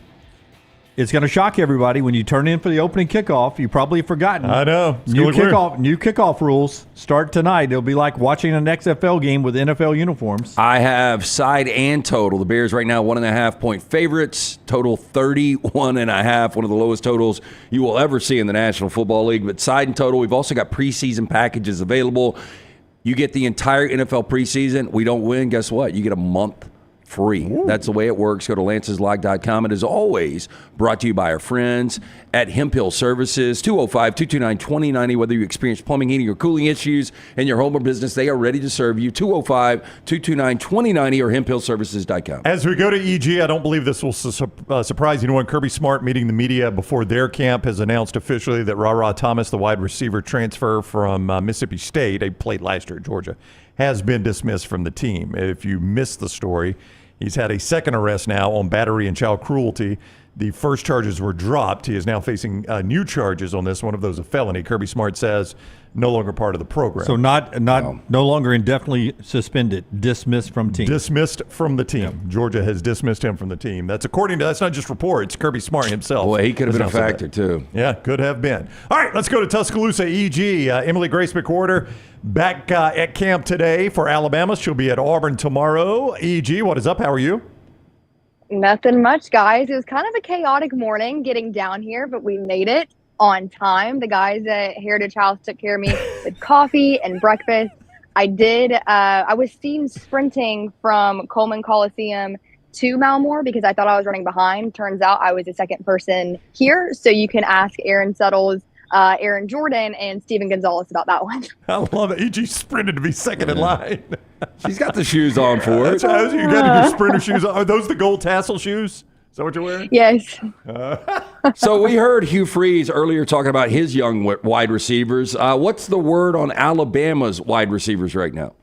It's going to shock everybody when you turn in for the opening kickoff. You've probably forgotten. I know. New kickoff rules start tonight. It'll be like watching an XFL game with NFL uniforms. I have side and total. The Bears right now 1.5-point favorites. Total 31.5. One of the lowest totals you will ever see in the National Football League. But side and total, we've also got preseason packages available. You get the entire NFL preseason. We don't win. Guess what? You get a month free. Ooh. That's the way it works. Go to lanceslog.com. It is always brought to you by our friends at Hemp Hill Services, 205-229-2090. Whether you experience plumbing, heating, or cooling issues in your home or business, they are ready to serve you. 205-229-2090 or hemphillservices.com. As we go to EG, I don't believe this will surprise anyone. Kirby Smart, meeting the media before their camp, has announced officially that Ra Thomas, the wide receiver transfer from Mississippi State, he played last year at Georgia, has been dismissed from the team. If you missed the story, he's had a second arrest now on battery and child cruelty. The first charges were dropped. He is now facing new charges on this. One of those a felony. Kirby Smart says no longer part of the program. So no longer indefinitely suspended, dismissed from team. Dismissed from the team. Yep. Georgia has dismissed him from the team. That's not just reports. Kirby Smart himself. Well, he could have been a factor too. Yeah, could have been. All right, let's go to Tuscaloosa, EG. Emily Grace McWhorter back at camp today for Alabama. She'll be at Auburn tomorrow. EG, what is up? How are you? Nothing much, guys. It was kind of a chaotic morning getting down here, but we made it on time. The guys at Heritage House took care of me with coffee and breakfast. I was seen sprinting from Coleman Coliseum to Malmore because I thought I was running behind. Turns out I was the second person here. So you can ask Aaron Settles, Aaron Jordan, and Steven Gonzalez about that one. I love it. EG sprinted to be second in line. She's got the shoes on for it. That's how you got your sprinter shoes on. Are those the gold tassel shoes? Is that what you're wearing? Yes. So we heard Hugh Freeze earlier talking about his young wide receivers. What's the word on Alabama's wide receivers right now?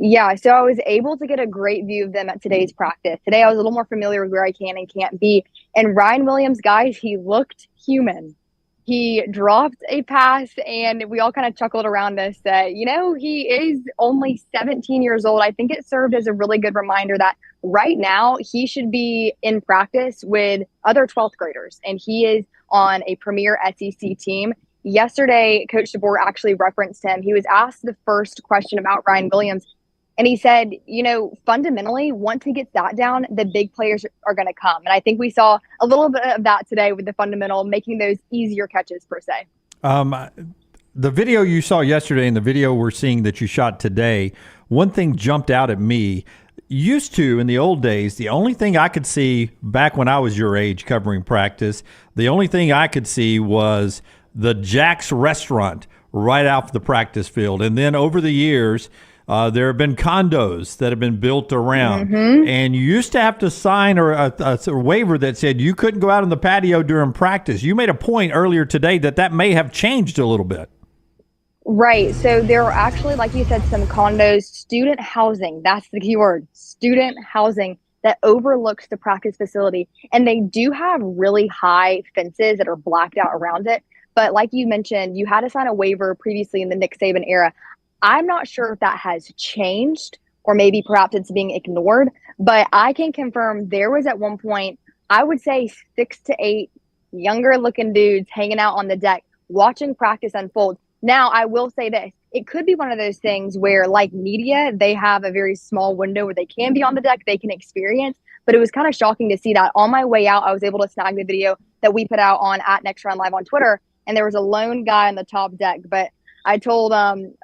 Yeah, so I was able to get a great view of them at today's practice. Today I was a little more familiar with where I can and can't be. And Ryan Williams, guys, he looked human. He dropped a pass, and we all kind of chuckled around us that, he is only 17 years old. I think it served as a really good reminder that right now he should be in practice with other 12th graders, and he is on a premier SEC team. Yesterday, Coach DeBoer actually referenced him. He was asked the first question about Ryan Williams, and he said, fundamentally, once he gets that down, the big players are going to come. And I think we saw a little bit of that today with the fundamental, making those easier catches, per se. The video you saw yesterday and the video we're seeing that you shot today, one thing jumped out at me. Used to, in the old days, the only thing I could see back when I was your age covering practice, the only thing I could see was the Jack's restaurant right off the practice field. And then over the years, there have been condos that have been built around, and you used to have to sign a waiver that said you couldn't go out on the patio during practice. You made a point earlier today that may have changed a little bit. Right. So there are actually, like you said, some condos, student housing. That's the key word, student housing that overlooks the practice facility. And they do have really high fences that are blacked out around it. But like you mentioned, you had to sign a waiver previously in the Nick Saban era. I'm not sure if that has changed or maybe perhaps it's being ignored, but I can confirm there was at one point, I would say 6 to 8 younger looking dudes hanging out on the deck watching practice unfold. Now, I will say this, it could be one of those things where, like media, they have a very small window where they can be on the deck, they can experience, but it was kind of shocking to see that. On my way out, I was able to snag the video that we put out on @NextRoundLive on Twitter, and there was a lone guy on the top deck, but I told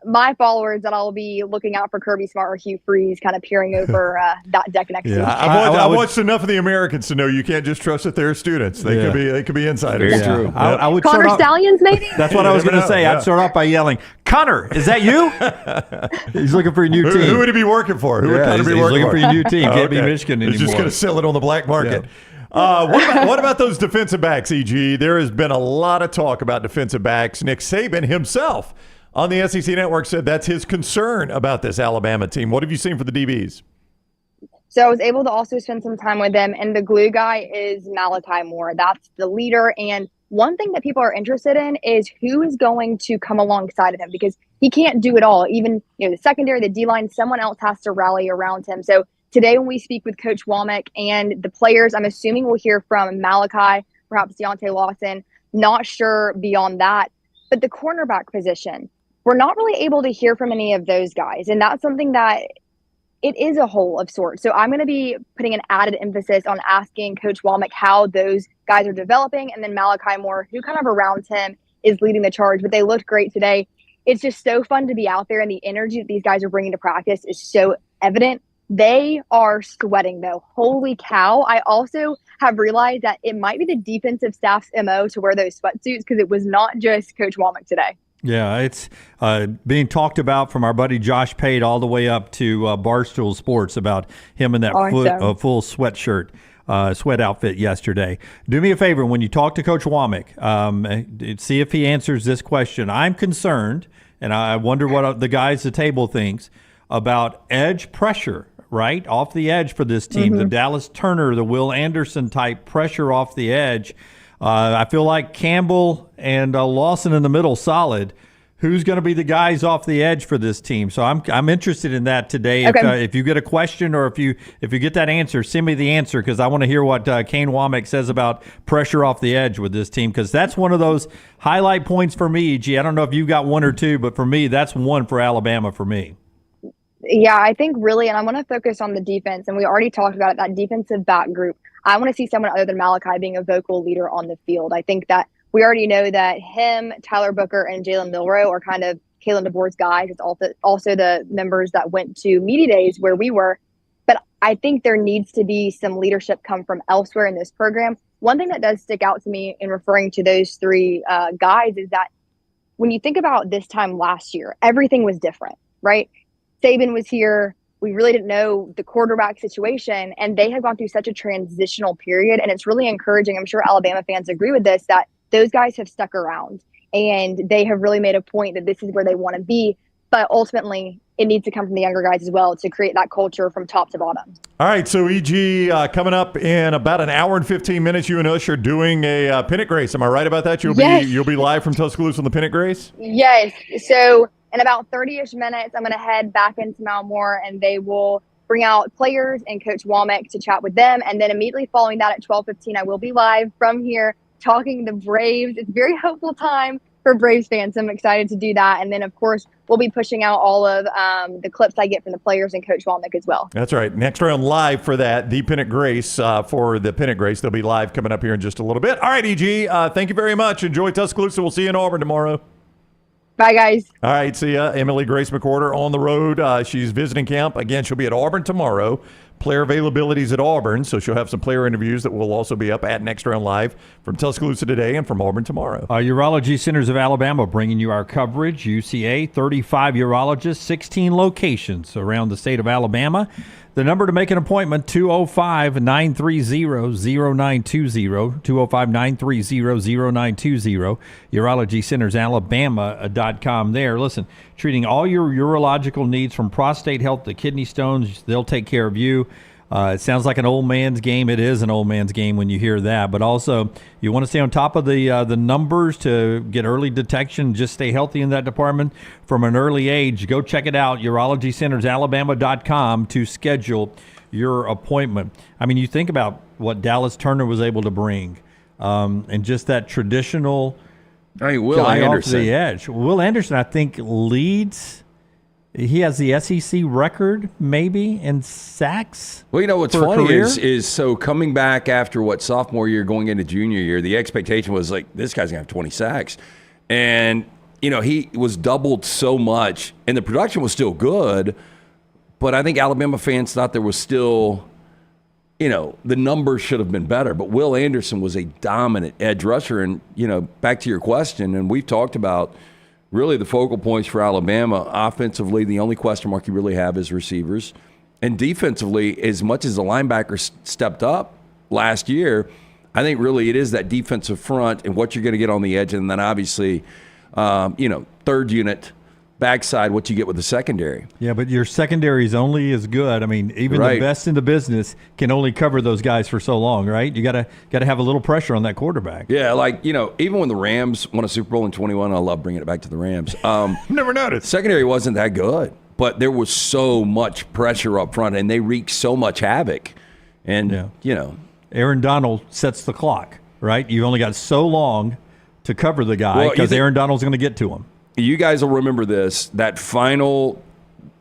my followers that I'll be looking out for Kirby Smart or Hugh Freeze kind of peering over that deck next to me. I've watched enough of the Americans to know you can't just trust that they're students. They could be insiders. Very true. I would Connor Stallions, maybe? That's what I was going to say. I'd start off by yelling, Connor, is that you? He's looking for a new team. Who would he be working for? Who would Connor be working for? He's looking for a new team. Can't be Michigan anymore. He's just going to sell it on the black market. Yeah. What about those defensive backs, EG? There has been a lot of talk about defensive backs. Nick Saban himself on the SEC Network said that's his concern about this Alabama team. What have you seen for the DBs? So I was able to also spend some time with them, and the glue guy is Malachi Moore. That's the leader. And one thing that people are interested in is who is going to come alongside of him, because he can't do it all. Even the secondary, the D-line, someone else has to rally around him. So today when we speak with Coach Womack and the players, I'm assuming we'll hear from Malachi, perhaps Deontay Lawson. Not sure beyond that. But the cornerback position, we're not really able to hear from any of those guys. And that's something that it is a hole of sorts. So I'm going to be putting an added emphasis on asking Coach Womack how those guys are developing. And then Malachi Moore, who kind of around him is leading the charge. But they looked great today. It's just so fun to be out there. And the energy that these guys are bringing to practice is so evident. They are sweating, though. Holy cow. I also have realized that it might be the defensive staff's MO to wear those sweatsuits, because it was not just Coach Womack today. Yeah, it's being talked about from our buddy Josh Pate all the way up to Barstool Sports about him in that full sweatshirt, sweat outfit yesterday. Do me a favor, when you talk to Coach Womack, see if he answers this question. I'm concerned, and I wonder what the guys at the table thinks about edge pressure, right, off the edge for this team. The Dallas Turner, the Will Anderson type pressure off the edge. I feel like Campbell and Lawson in the middle, solid. Who's going to be the guys off the edge for this team? So I'm interested in that today. Okay. If you get a question or if you get that answer, send me the answer, because I want to hear what Kane Womack says about pressure off the edge with this team, because that's one of those highlight points for me, EG. I don't know if you got one or two, but for me, that's one for Alabama for me. Yeah, I think really, and I want to focus on the defense, and we already talked about it, that defensive back group. I want to see someone other than Malachi being a vocal leader on the field. I think that we already know that him, Tyler Booker, and Jalen Milroe are kind of Kalen DeBoer's guys. It's also the members that went to media days where we were. But I think there needs to be some leadership come from elsewhere in this program. One thing that does stick out to me in referring to those three guys is that when you think about this time last year, everything was different, right? Saban was here. We really didn't know the quarterback situation, and they have gone through such a transitional period. And it's really encouraging. I'm sure Alabama fans agree with this, that those guys have stuck around and they have really made a point that this is where they want to be. But ultimately, it needs to come from the younger guys as well to create that culture from top to bottom. All right, so EG, coming up in about an hour and 15 minutes, you and us are doing a pennant race. Am I right about that? You'll be live from Tuscaloosa on the pennant race? Yes. So in about 30-ish minutes, I'm going to head back into Mount Moore, and they will bring out players and Coach Womack to chat with them. And then immediately following that at 12:15, I will be live from here talking the Braves. It's a very hopeful time for Braves fans. So I'm excited to do that. And then, of course, we'll be pushing out all of the clips I get from the players and Coach Womack as well. That's right. Next round live for that, the pennant race for the pennant race. They'll be live coming up here in just a little bit. All right, EG, thank you very much. Enjoy Tuscaloosa. We'll see you in Auburn tomorrow. Bye, guys. All right, see ya. Emily Grace McWhorter on the road. She's visiting camp. Again, she'll be at Auburn tomorrow. Player availabilities at Auburn, so she'll have some player interviews that will also be up at Next Round Live from Tuscaloosa today and from Auburn tomorrow. Urology Centers of Alabama bringing you our coverage. UCA, 35 urologists, 16 locations around the state of Alabama. The number to make an appointment, 205-930-0920, 205-930-0920, urologycentersalabama.com there. Listen, treating all your urological needs from prostate health to kidney stones, they'll take care of you. It sounds like an old man's game. It is an old man's game when you hear that. But also, you want to stay on top of the numbers to get early detection. Just stay healthy in that department from an early age. Go check it out, urologycentersalabama.com to schedule your appointment. I mean, you think about what Dallas Turner was able to bring, and just that traditional Will guy Anderson. off the edge. Will Anderson, I think, leads. He has the SEC record, maybe, in sacks. Well, you know what's funny is so coming back after sophomore year, going into junior year, the expectation was like this guy's gonna have 20 sacks, and he was doubled so much, and the production was still good, but I think Alabama fans thought there was still, the numbers should have been better. But Will Anderson was a dominant edge rusher, and back to your question, and we've talked about. Really, the focal points for Alabama, offensively, the only question mark you really have is receivers. And defensively, as much as the linebackers stepped up last year, I think really it is that defensive front and what you're going to get on the edge. And then obviously, third unit, backside, what you get with the secondary. Yeah, but your secondary is only as good. I mean, even the best in the business can only cover those guys for so long, right? You gotta have a little pressure on that quarterback. Yeah, even when the Rams won a Super Bowl in 21, I love bringing it back to the Rams. Never noticed. Secondary wasn't that good, but there was so much pressure up front, and they wreaked so much havoc. And, Aaron Donald sets the clock, right? You've only got so long to cover the guy because Aaron Donald's going to get to him. You guys will remember this, that final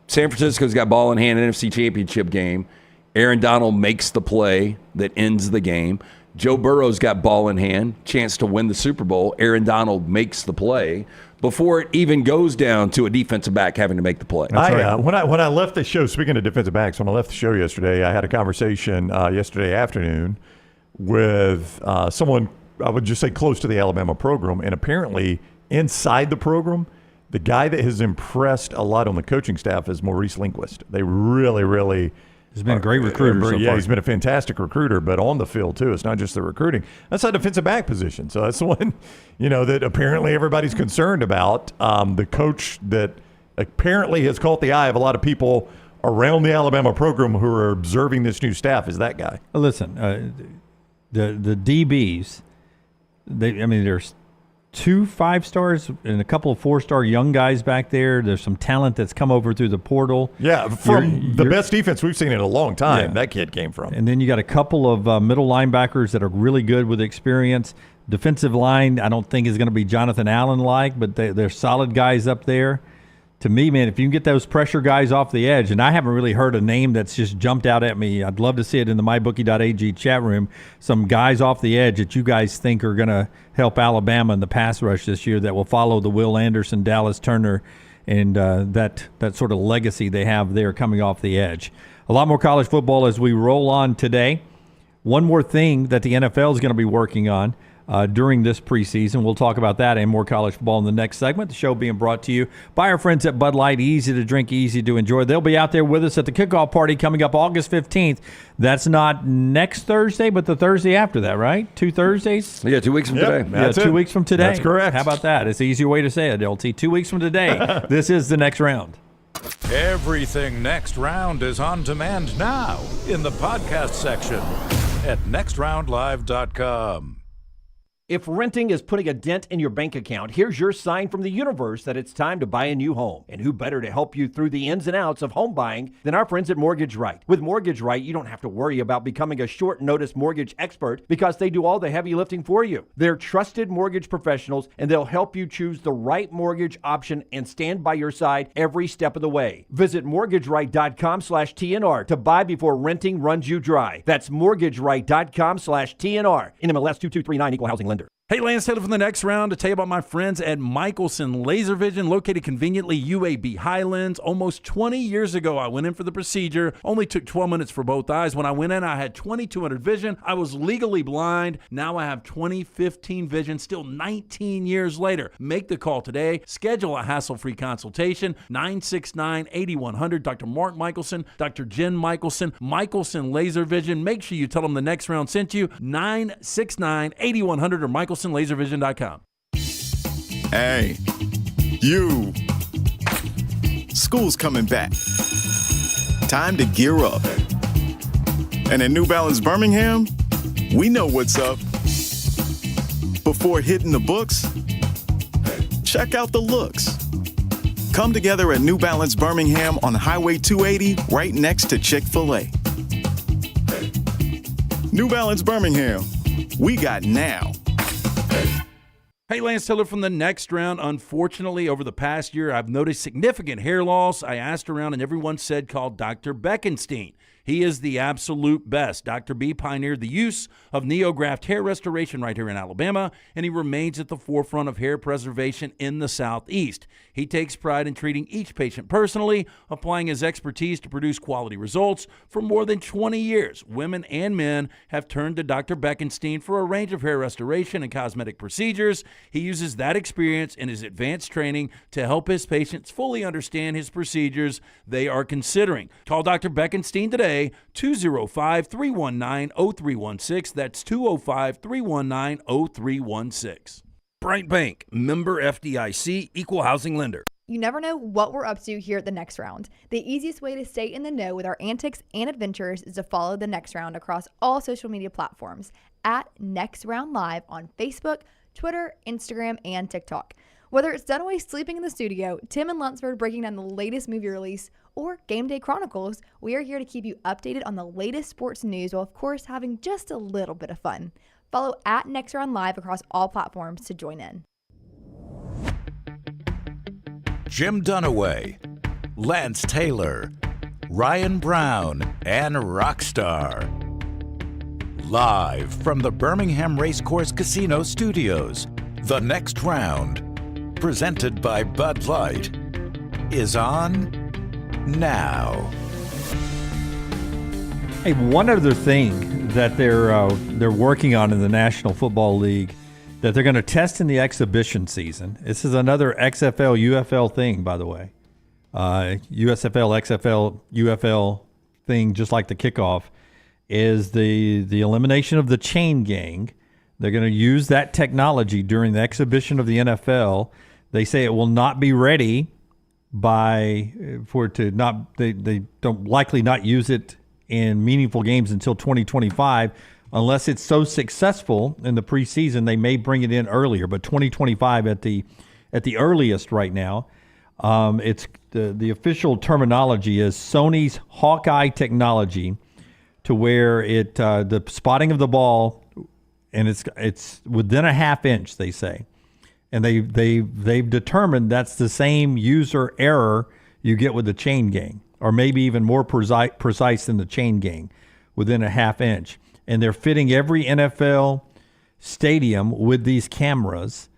San Francisco's got ball in hand NFC Championship game. Aaron Donald makes the play that ends the game. Joe Burrow's got ball in hand, chance to win the Super Bowl. Aaron Donald makes the play before it even goes down to a defensive back having to make the play. When I left the show, speaking of defensive backs, when I left the show yesterday, I had a conversation yesterday afternoon with someone, I would just say close to the Alabama program, and apparently inside the program, the guy that has impressed a lot on the coaching staff is Maurice Linguist. They really he's been a great recruiter so far. He's been a fantastic recruiter, but on the field too. It's not just the recruiting. That's a defensive back position. So that's the one, that apparently everybody's concerned about. The coach that apparently has caught the eye of a lot of people around the Alabama program who are observing this new staff is that guy. Listen, the DBs, there's 2 5-stars and a couple of 4-star young guys back there. There's some talent that's come over through the portal. Yeah, from the best defense we've seen in a long time, that kid came from. And then you got a couple of middle linebackers that are really good with experience. Defensive line, I don't think is going to be Jonathan Allen-like, but they're solid guys up there. to me, man, if you can get those pressure guys off the edge, and I haven't really heard a name that's just jumped out at me. I'd love to see it in the mybookie.ag chat room. Some guys off the edge that you guys think are going to help Alabama in the pass rush this year that will follow the Will Anderson, Dallas Turner, and that sort of legacy they have there coming off the edge. A lot more college football as we roll on today. One more thing that the NFL is going to be working on during this preseason. We'll talk about that and more college football in the next segment. The show being brought to you by our friends at Bud Light. Easy to drink, easy to enjoy. They'll be out there with us at the kickoff party coming up August 15th. That's not next Thursday, but the Thursday after that, right? 2 Thursdays? Yeah, 2 weeks from today. Yeah, 2 weeks from today. That's correct. How about that? It's an easier way to say it, LT. 2 weeks from today. This is the next round. Everything Next Round is on demand now in the podcast section at nextroundlive.com. If renting is putting a dent in your bank account, here's your sign from the universe that it's time to buy a new home. And who better to help you through the ins and outs of home buying than our friends at Mortgage Right. With Mortgage Right, you don't have to worry about becoming a short-notice mortgage expert because they do all the heavy lifting for you. They're trusted mortgage professionals, and they'll help you choose the right mortgage option and stand by your side every step of the way. Visit mortgageright.com/TNR to buy before renting runs you dry. That's mortgageright.com/TNR. NMLS 2239, Equal Housing Lender. Hey, Lance Taylor from the next round to tell you about my friends at Michelson Laser Vision, located conveniently UAB Highlands. Almost 20 years ago, I went in for the procedure. Only took 12 minutes for both eyes. When I went in, I had 2200 vision. I was legally blind. Now I have 20/15 vision, still 19 years later. Make the call today. Schedule a hassle-free consultation. 969-8100. Dr. Mark Michelson, Dr. Jen Michelson, Michelson Laser Vision. Make sure you tell them the next round sent you. 969-8100 or MichelsonLaserVision.com. Hey, you. School's coming back. Time to gear up. And at New Balance Birmingham, we know what's up. Before hitting the books, check out the looks. Come together at New Balance Birmingham on Highway 280, right next to Chick-fil-A. New Balance Birmingham, we got now. Hey, Lance Taylor from the next round. Unfortunately, over the past year, I've noticed significant hair loss. I asked around, and everyone said call Dr. Beckenstein. He is the absolute best. Dr. B pioneered the use of NeoGraft hair restoration right here in Alabama, and he remains at the forefront of hair preservation in the Southeast. He takes pride in treating each patient personally, applying his expertise to produce quality results. For more than 20 years, women and men have turned to Dr. Beckenstein for a range of hair restoration and cosmetic procedures. He uses that experience and his advanced training to help his patients fully understand his procedures they are considering. Call Dr. Beckenstein today, 205-319-0316. That's 205-319-0316. Bright Bank, member FDIC, equal housing lender. You never know what we're up to here at the Next Round. The easiest way to stay in the know with our antics and adventures is to follow the Next Round across all social media platforms at Next Round Live on Facebook, Twitter, Instagram, and TikTok. Whether it's Dunaway sleeping in the studio, Tim and Lunceford breaking down the latest movie release, or Game Day Chronicles, we are here to keep you updated on the latest sports news while, of course, having just a little bit of fun. Follow at Next Round Live across all platforms to join in. Jim Dunaway, Lance Taylor, Ryan Brown, and Rockstar. Live from the Birmingham Racecourse Casino Studios, the next round, presented by Bud Light, is on now. Hey, one other thing that they're working on in the National Football League that they're going to test in the exhibition season. This is another XFL, UFL thing, by the way. USFL, XFL, UFL thing, just like the kickoff, is the elimination of the chain gang. They're going to use that technology during the exhibition of the NFL. They say it will not be ready they don't likely not use it in meaningful games until 2025. Unless it's so successful in the preseason, they may bring it in earlier, but 2025 at the earliest right now. It's the official terminology is Sony's Hawkeye technology, to where the spotting of the ball, and it's within a half inch, they say, And they've determined that's the same user error you get with the chain gang, or maybe even more precise than the chain gang, within a half inch. And they're fitting every NFL stadium with these cameras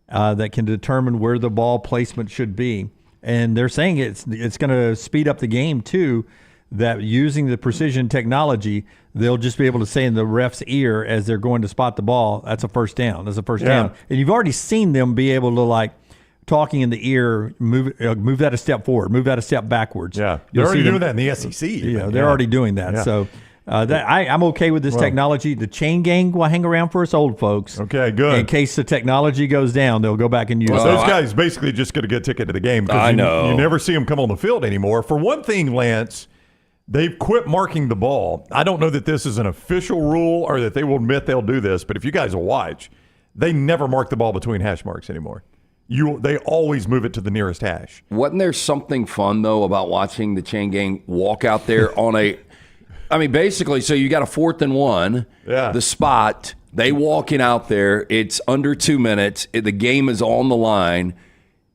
that can determine where the ball placement should be. And they're saying it's going to speed up the game too, that using the precision technology, they'll just be able to say in the ref's ear as they're going to spot the ball, that's a first down. That's a first down. And you've already seen them be able to, like, talking in the ear, move that a step forward, move that a step backwards. Yeah, they're already doing that in the SEC. Yeah, they're already doing that. Yeah. So I'm okay with this technology. The chain gang will hang around for us old folks. Okay, good. In case the technology goes down, they'll go back and use it. Those guys basically just get a good ticket to the game. I know. You never see them come on the field anymore. For one thing, Lance, they've quit marking the ball. I don't know that this is an official rule or that they will admit they'll do this, but if you guys will watch, they never mark the ball between hash marks anymore. They always move it to the nearest hash. Wasn't there something fun, though, about watching the chain gang walk out there on basically, so you got a 4th and 1, the spot, they walking out there, it's under 2 minutes, the game is on the line,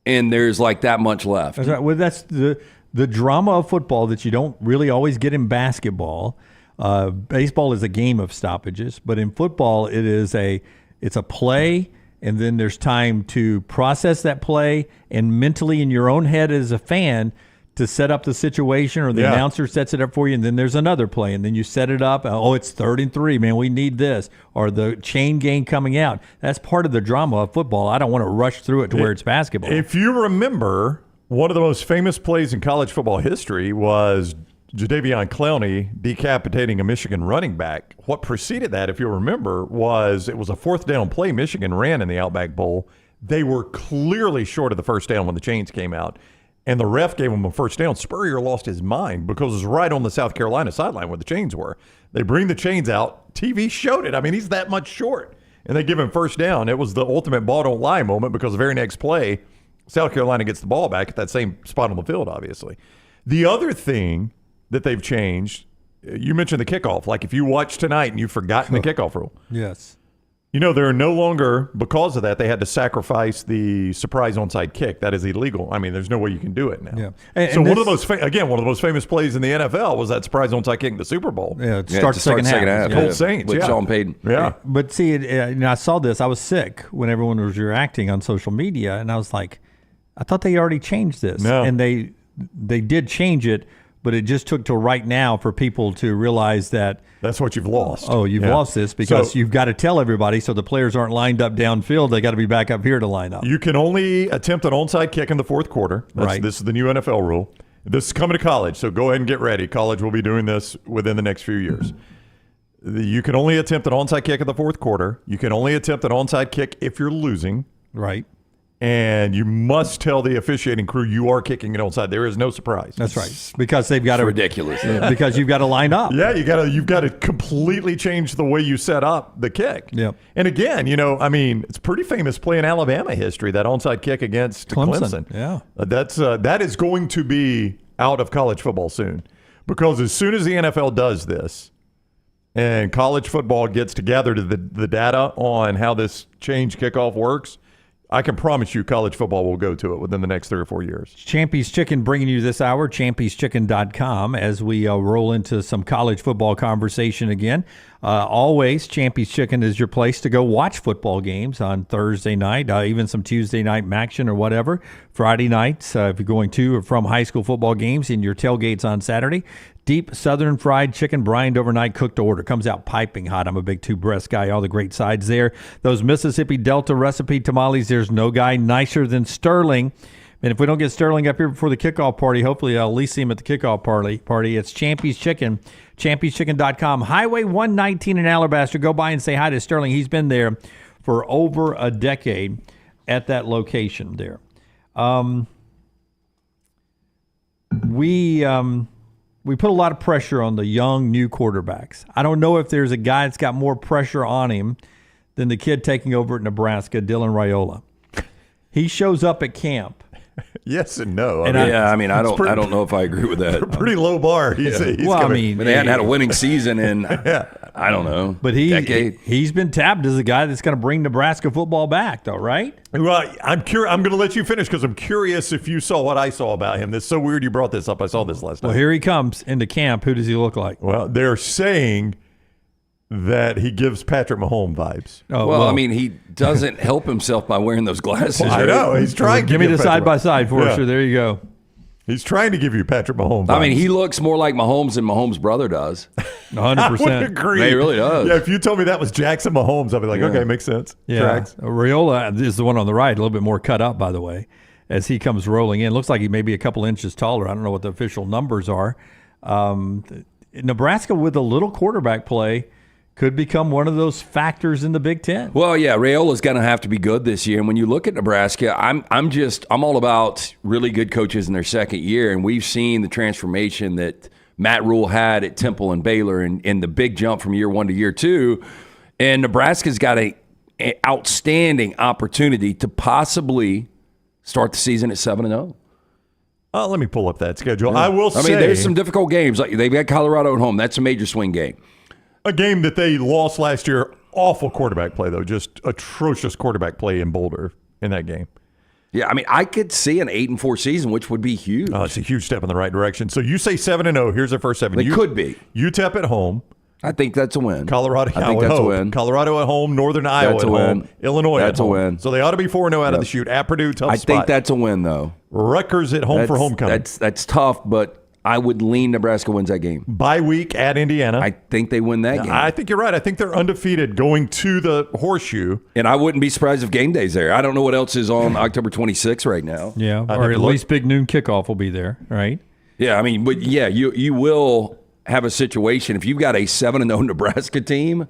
and there's like that much left. That's right. Well, that's the drama of football that you don't really always get in basketball. Baseball is a game of stoppages, but in football it's a play, and then there's time to process that play, and mentally in your own head as a fan to set up the situation, or the announcer sets it up for you, and then there's another play, and then you set it up. Oh, it's 3rd and 3, man, we need this, or the chain gang coming out. That's part of the drama of football. I don't want to rush through it to where it's basketball. If you remember, one of the most famous plays in college football history was Jadeveon Clowney decapitating a Michigan running back. What preceded that, if you'll remember, was it was a 4th down play Michigan ran in the Outback Bowl. They were clearly short of the first down when the chains came out, and the ref gave them a first down. Spurrier lost his mind because it was right on the South Carolina sideline where the chains were. They bring the chains out. TV showed it. I mean, he's that much short, and they give him first down. It was the ultimate ball don't lie moment, because the very next play, South Carolina gets the ball back at that same spot on the field, obviously. The other thing that they've changed, you mentioned the kickoff. Like, if you watch tonight and you've forgotten the kickoff rule. Yes. They're no longer, because of that, they had to sacrifice the surprise onside kick. That is illegal. I mean, there's no way you can do it now. Yeah. So one of the most famous plays in the NFL was that surprise onside kick in the Super Bowl. Yeah, start the second half. Cold Saints, with Sean Payton. Yeah. But see, I saw this. I was sick when everyone was reacting on social media, and I was like, I thought they already changed this. No. And they did change it, but it just took till right now for people to realize that that's what you've lost. Oh, you've lost this because you've got to tell everybody, so the players aren't lined up downfield. They got to be back up here to line up. You can only attempt an onside kick in the 4th quarter. Right. This is the new NFL rule. This is coming to college, so go ahead and get ready. College will be doing this within the next few years. You can only attempt an onside kick in the 4th quarter. You can only attempt an onside kick if you're losing. Right. And you must tell the officiating crew you are kicking it onside. There is no surprise. That's right, because they've got to ridiculous. Because you've got to line up. Yeah, you've got to completely change the way you set up the kick. Yeah. And again, it's a pretty famous play in Alabama history, that onside kick against Clemson. Yeah, that is going to be out of college football soon, because as soon as the NFL does this, and college football gets to gather the data on how this change kickoff works, I can promise you college football will go to it within the next 3 or 4 years. Champy's Chicken bringing you this hour, champyschicken.com, as we roll into some college football conversation again. Always, Champy's Chicken is your place to go watch football games on Thursday night, even some Tuesday night action or whatever. Friday nights, if you're going to or from high school football games, and your tailgates on Saturday. Deep Southern fried chicken, brined overnight, cooked to order. Comes out piping hot. I'm a big two-breast guy. All the great sides there. Those Mississippi Delta recipe tamales, there's no guy nicer than Sterling. And if we don't get Sterling up here before the kickoff party, hopefully I'll at least see him at the kickoff party. It's Champy's Chicken, champyschicken.com. Highway 119 in Alabaster. Go by and say hi to Sterling. He's been there for over a decade at that location there. We put a lot of pressure on the young, new quarterbacks. I don't know if there's a guy that's got more pressure on him than the kid taking over at Nebraska, Dylan Raiola. He shows up at camp. Yes and no. I don't know if I agree with that. Pretty low bar. He's they hadn't had a winning season in I don't know. But he's been tapped as a guy that's going to bring Nebraska football back, though, right? Well, I'm going to let you finish because I'm curious if you saw what I saw about him. That's so weird you brought this up. I saw this last night. Well, here he comes into camp. Who does he look like? Well, they're saying that he gives Patrick Mahomes vibes. Oh, well, I mean, he doesn't help himself by wearing those glasses. Well, I know. He's trying to give me the side-by-side for us. There you go. He's trying to give you Patrick Mahomes vibes. I mean, he looks more like Mahomes than Mahomes' brother does. 100%. I would agree. He really does. Yeah, if you told me that was Jackson Mahomes, I'd be like, okay, makes sense. Yeah. Tracks. Raiola is the one on the right, a little bit more cut up, by the way, as he comes rolling in. Looks like he may be a couple inches taller. I don't know what the official numbers are. Nebraska with a little quarterback play could become one of those factors in the Big Ten. Well, yeah, Raiola's going to have to be good this year. And when you look at Nebraska, I'm all about really good coaches in their second year. And we've seen the transformation that Matt Rule had at Temple and Baylor and the big jump from year one to year two. And Nebraska's got an outstanding opportunity to possibly start the season at 7-0. Let me pull up that schedule. I will say, I mean, there's some difficult games. Like they've got Colorado at home. That's a major swing game. A game that they lost last year. Awful quarterback play, though. Just atrocious quarterback play in Boulder in that game. Yeah, I mean, I could see an 8-4 season, which would be huge. It's a huge step in the right direction. So you say 7-0. Here's their first 7. They could be. UTEP at home. I think that's a win. Colorado. I think that's a win. Colorado at home. Northern Iowa at home. Illinois at home. That's a win. So they ought to be 4-0 out of the chute. At Purdue, tough spot. I think that's a win, though. Rutgers at home for homecoming. That's tough, but I would lean Nebraska wins that game. Bye week at Indiana. I think they win that game. I think you're right. I think they're undefeated going to the Horseshoe. And I wouldn't be surprised if game day's there. I don't know what else is on October 26th right now. Yeah, or at least big noon kickoff will be there, right? Yeah, I mean, but yeah, you will have a situation if you've got a 7-0 Nebraska team.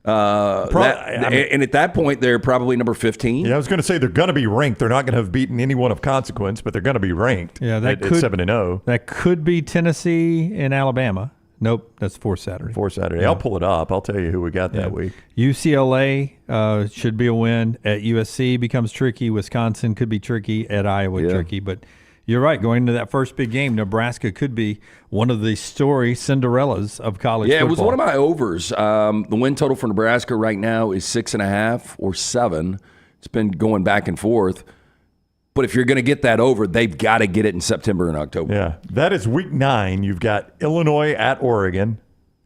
And at that point, they're probably number 15. Yeah, I was going to say they're going to be ranked. They're not going to have beaten anyone of consequence, but they're going to be ranked. Yeah, at 7-0. That could be Tennessee and Alabama. Nope, that's 4 Saturday. Yeah. I'll pull it up. I'll tell you who we got that week. UCLA should be a win. At USC becomes tricky. Wisconsin could be tricky. At Iowa, tricky. But you're right. Going into that first big game, Nebraska could be one of the Cinderellas of college football. Yeah, it was one of my overs. The win total for Nebraska right now is 6.5 or 7. It's been going back and forth. But if you're going to get that over, they've got to get it in September and October. Yeah, that is week 9. You've got Illinois at Oregon.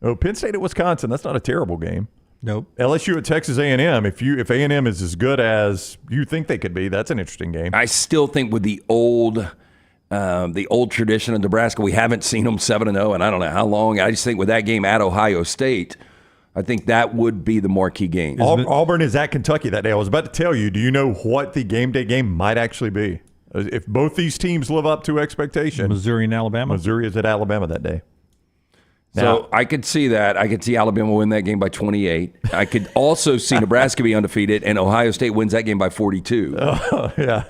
Oh, Penn State at Wisconsin. That's not a terrible game. Nope. LSU at Texas A&M. If A&M is as good as you think they could be, that's an interesting game. I still think with the old tradition of Nebraska, we haven't seen them 7-0, and I don't know how long. I just think with that game at Ohio State, I think that would be the marquee game. Auburn is at Kentucky that day. I was about to tell you, do you know what the game day game might actually be? If both these teams live up to expectation. Missouri and Alabama? Missouri is at Alabama that day. So I could see that. I could see Alabama win that game by 28. I could also see Nebraska be undefeated, and Ohio State wins that game by 42. Oh, yeah.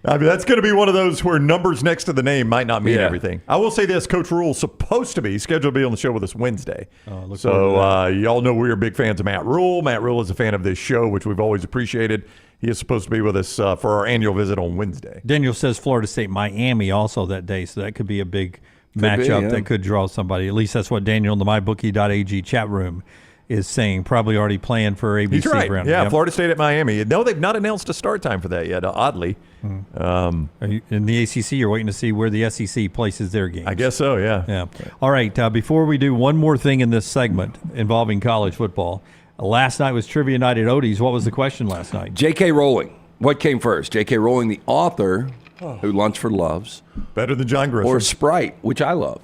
I mean, that's going to be one of those where numbers next to the name might not mean everything. I will say this, Coach Rule's supposed to be scheduled to be on the show with us Wednesday. So y'all know we're big fans of Matt Rule. Matt Rule is a fan of this show, which we've always appreciated. He is supposed to be with us for our annual visit on Wednesday. Daniel says Florida State, Miami also that day, so that could be a big matchup that could draw somebody. At least that's what Daniel in the mybookie.ag chat room is saying, probably already playing for ABC. He's right. Round. Yeah, Florida State at Miami. No, they've not announced a start time for that yet, oddly. In the ACC, you're waiting to see where the SEC places their games. I guess so, yeah. All right, before we do one more thing in this segment involving college football, last night was Trivia Night at Odie's. What was the question last night? J.K. Rowling. What came first? J.K. Rowling, the author, who Lunceford loves. Better than John Grisham. Or Sprite, which I love.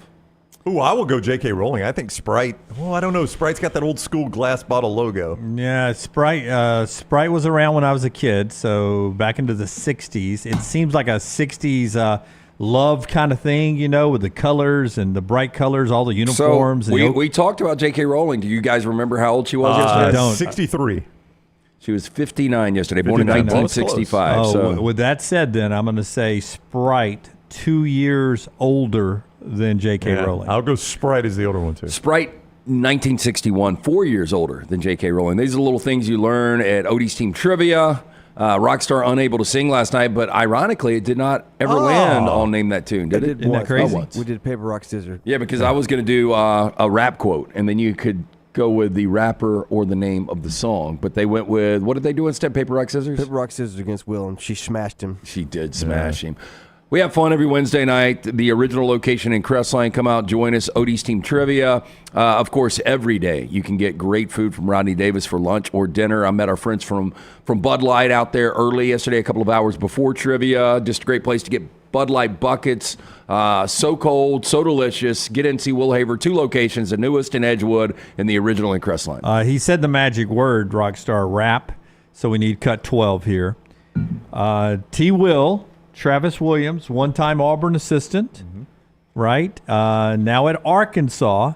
Ooh, I will go J.K. Rowling. I think Sprite. Well, I don't know. Sprite's got that old school glass bottle logo. Yeah, Sprite was around when I was a kid, so back into the 60s. It seems like a 60s love kind of thing, with the colors and the bright colors, all the uniforms. So we talked about J.K. Rowling. Do you guys remember how old she was yesterday? I don't. 63. She was 59 yesterday, born in 1965. So with that said, then I'm going to say Sprite, 2 years older than J.K. Rowling. I'll go Sprite as the older one, too. Sprite, 1961, 4 years older than J.K. Rowling. These are the little things you learn at Odie's Team Trivia. Rockstar unable to sing last night, but ironically, it did not ever land on Name That Tune, did it? Isn't that crazy? We did paper, rock, scissors. Yeah, because I was going to do a rap quote, and then you could go with the rapper or the name of the song, but they went with, what did they do instead? Paper, rock, scissors? Paper, rock, scissors against Will, and she smashed him. She did smash him. We have fun every Wednesday night. The original location in Crestline. Come out, join us. Odie's Team Trivia. Of course, every day you can get great food from Rodney Davis for lunch or dinner. I met our friends from Bud Light out there early yesterday, a couple of hours before trivia. Just a great place to get Bud Light buckets. So cold, so delicious. Get in and see Will Haver. 2 locations, the newest in Edgewood and the original in Crestline. He said the magic word, Rockstar, rap. So we need cut 12 here. T. Will, Travis Williams, one-time Auburn assistant, right? Now at Arkansas,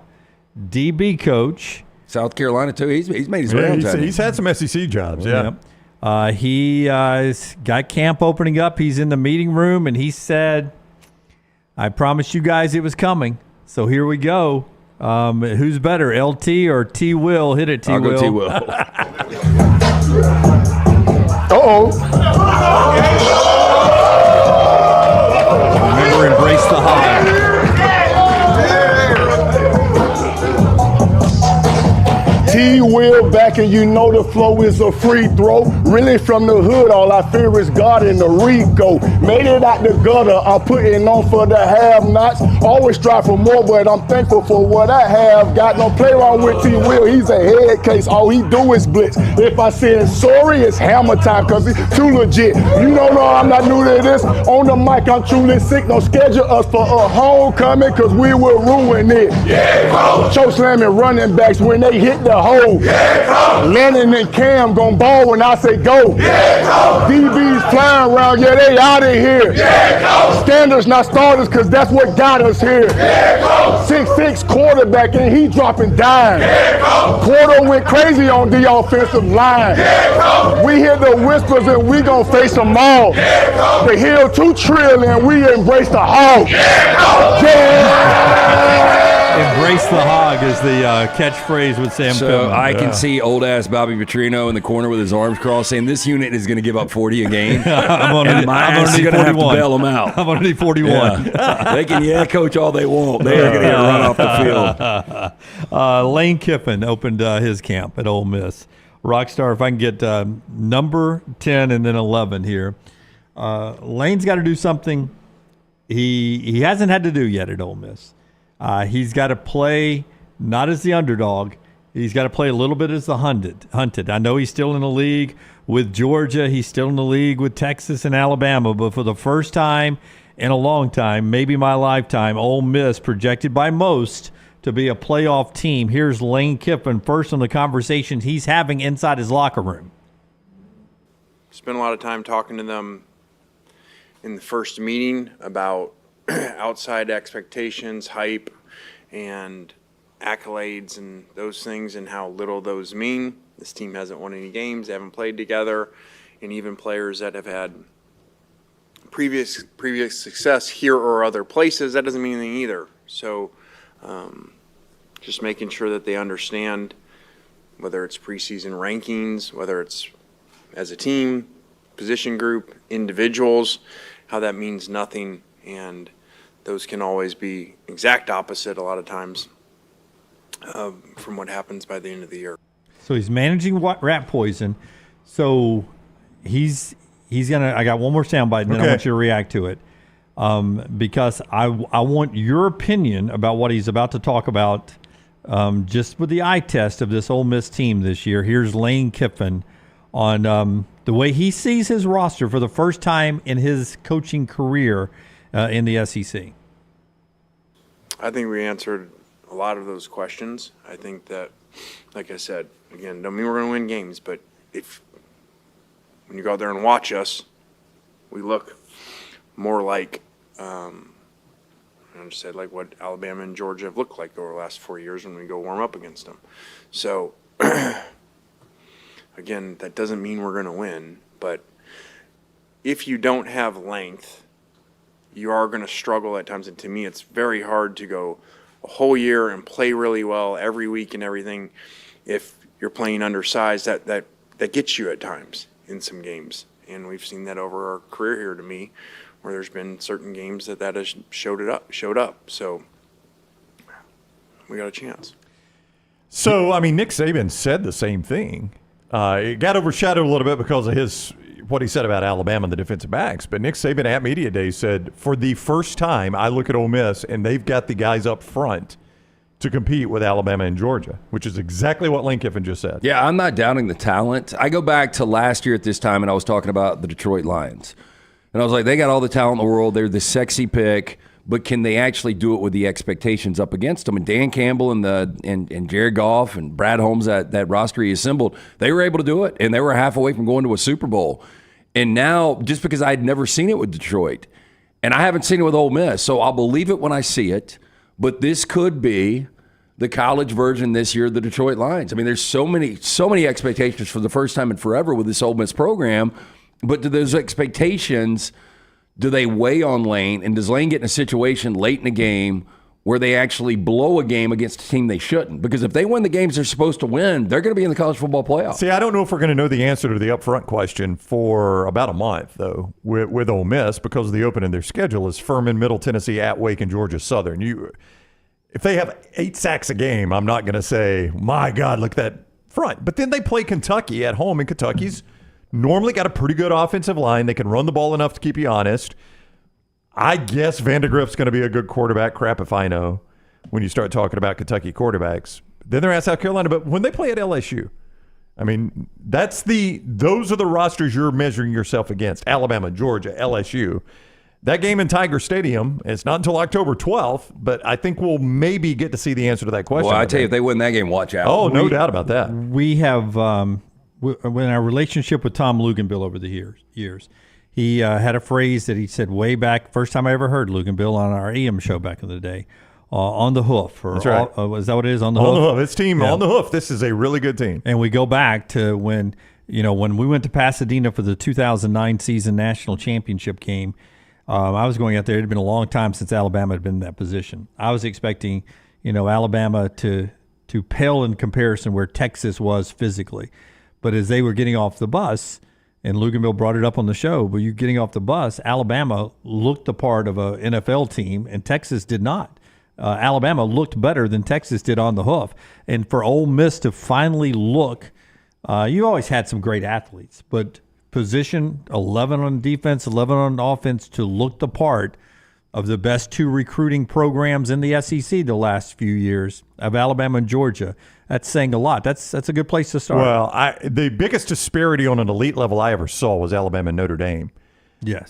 DB coach. South Carolina, too. He's made his way on time. He's had some SEC jobs, yeah. Yep. He got camp opening up. He's in the meeting room, and he said, I promised you guys it was coming. So here we go. Who's better, LT or T. Will? Hit it, T. Will. I'll go T. Will. Remember, embrace the hog. T. Will back, and you know the flow is a free throw. Really from the hood, all I fear is God and the Rico. Made it out the gutter, I'm putting on for the have-nots. Always strive for more, but I'm thankful for what I have. Got no play around with T. Will, he's a head case. All he do is blitz. If I say sorry, it's hammer time, cause he's too legit. You don't know I'm not new to this. On the mic, I'm truly sick. Don't schedule us for a homecoming, cause we will ruin it. Choke slamming running backs when they hit the hole. Lennon and Cam gon' ball when I say go. DBs flying around, yeah, they out of here. Standards, not starters, cause that's what got us here. 6'6" quarterback, and he dropping dimes. Porter went crazy on the offensive line. We hear the whispers, and we gon' face them all. The hill too trill, and we embrace the hog. Embrace the hog is the catchphrase with Sam Pittman. I can see old-ass Bobby Petrino in the corner with his arms crossed saying, this unit is going to give up 40 a game. I'm going to need 41. Bail them out. I'm going to need 41. Yeah. They can, coach all they want. They are going to get run off the field. Lane Kiffin opened his camp at Ole Miss. Rockstar, if I can get number 10 and then 11 here. Lane's got to do something he hasn't had to do yet at Ole Miss. He's got to play not as the underdog. He's got to play a little bit as the hunted. I know he's still in the league with Georgia. He's still in the league with Texas and Alabama. But for the first time in a long time, maybe my lifetime, Ole Miss projected by most to be a playoff team. Here's Lane Kiffin first on the conversations he's having inside his locker room. Spent a lot of time talking to them in the first meeting about outside expectations, hype, and accolades and those things and how little those mean. This team hasn't won any games, they haven't played together, and even players that have had previous success here or other places, that doesn't mean anything either. So just making sure that they understand, whether it's preseason rankings, whether it's as a team, position group, individuals, how that means nothing, and those can always be exact opposite a lot of times from what happens by the end of the year. So he's managing rat poison. So he's gonna. I got one more soundbite, and then I want you to react to it, because I want your opinion about what he's about to talk about, just with the eye test of this Ole Miss team this year. Here's Lane Kiffin on the way he sees his roster for the first time in his coaching career in the SEC. I think we answered a lot of those questions. I think that, like I said, again, don't mean we're going to win games, but when you go out there and watch us, we look more like, I just said, like what Alabama and Georgia have looked like over the last 4 years when we go warm up against them. So, again, that doesn't mean we're going to win, but if you don't have length, you are going to struggle at times. And to me, it's very hard to go a whole year and play really well every week and everything if you're playing undersized. That gets you at times in some games. And we've seen that over our career here, to me, where there's been certain games that has showed up. So we got a chance. So, I mean, Nick Saban said the same thing. It got overshadowed a little bit because of what he said about Alabama and the defensive backs. But Nick Saban at Media Day said, for the first time, I look at Ole Miss, and they've got the guys up front to compete with Alabama and Georgia, which is exactly what Lane Kiffin just said. Yeah, I'm not doubting the talent. I go back to last year at this time, and I was talking about the Detroit Lions. And I was like, they got all the talent in the world. They're the sexy pick. But can they actually do it with the expectations up against them? And Dan Campbell and Jared Goff and Brad Holmes, that roster he assembled, they were able to do it, and they were half away from going to a Super Bowl. And now, just because I'd never seen it with Detroit, and I haven't seen it with Ole Miss, so I'll believe it when I see it, but this could be the college version this year of the Detroit Lions. I mean, there's so many expectations for the first time in forever with this Ole Miss program, but do those expectations – do they weigh on Lane, and does Lane get in a situation late in the game where they actually blow a game against a team they shouldn't? Because if they win the games they're supposed to win, they're going to be in the college football playoff. See, I don't know if we're going to know the answer to the upfront question for about a month, though, with Ole Miss, because of the opening of their schedule is Furman, Middle Tennessee, at Wake, and Georgia Southern. If they have 8 sacks a game, I'm not going to say, my God, look at that front. But then they play Kentucky at home, and Kentucky's normally got a pretty good offensive line. They can run the ball enough to keep you honest. I guess Vandegrift's going to be a good quarterback. Crap if I know when you start talking about Kentucky quarterbacks. Then they're at South Carolina. But when they play at LSU, I mean, those are the rosters you're measuring yourself against. Alabama, Georgia, LSU. That game in Tiger Stadium, it's not until October 12th, but I think we'll maybe get to see the answer to that question. Well, I tell you, if they win that game, watch out. Oh, no doubt about that. We have... when our relationship with Tom Luganbill over the years, he had a phrase that he said way back, first time I ever heard Luganbill on our AM show back in the day, on the hoof. That's right. Is that what it is? On the hoof? On the hoof. This team, on the hoof. This is a really good team. And we go back to when we went to Pasadena for the 2009 season national championship game. I was going out there. It had been a long time since Alabama had been in that position. I was expecting, Alabama to pale in comparison where Texas was physically. But as they were getting off the bus, and Luganbill brought it up on the show, but you getting off the bus, Alabama looked the part of an NFL team, and Texas did not. Alabama looked better than Texas did on the hoof. And for Ole Miss to finally look, you always had some great athletes, but position 11 on defense, 11 on offense to look the part of the best 2 recruiting programs in the SEC the last few years of Alabama and Georgia. That's saying a lot. That's a good place to start. Well, the biggest disparity on an elite level I ever saw was Alabama and Notre Dame. Yes.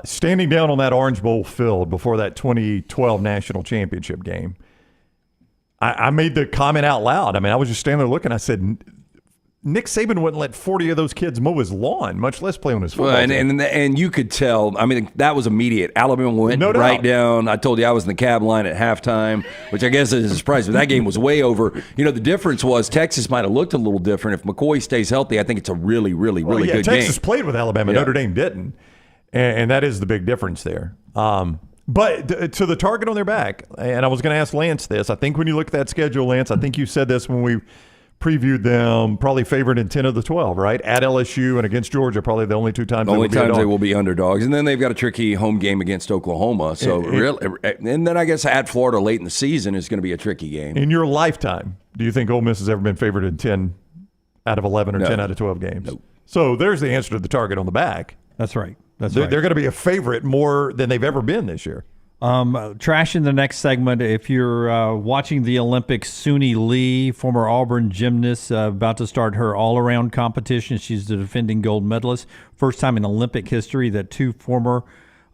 Standing down on that Orange Bowl field before that 2012 national championship game, I made the comment out loud. I mean, I was just standing there looking. I said, Nick Saban wouldn't let 40 of those kids mow his lawn, much less play on his football team. And you could tell, I mean, that was immediate. Alabama went right down. I told you I was in the cab line at halftime, which I guess is a surprise, but that game was way over. The difference was Texas might have looked a little different. If McCoy stays healthy, I think it's a really, really, really good game. Texas played with Alabama. Notre Dame didn't, and that is the big difference there. But to the target on their back, and I was going to ask Lance this. I think when you look at that schedule, Lance, I think you said this when we previewed them, probably favored in 10 of the 12, right? At LSU and against Georgia, probably the only 2 times they will be underdogs. And then they've got a tricky home game against Oklahoma. So and then I guess at Florida late in the season is going to be a tricky game. In your lifetime, do you think Ole Miss has ever been favored in 10 out of 11 or 10 out of 12 games? Nope. So there's the answer to the target on the back. That's right. They're going to be a favorite more than they've ever been this year. Trash in the next segment. If you're watching the Olympics, Sunni Lee, former Auburn gymnast, about to start her all-around competition. She's the defending gold medalist. First time in Olympic history that 2 former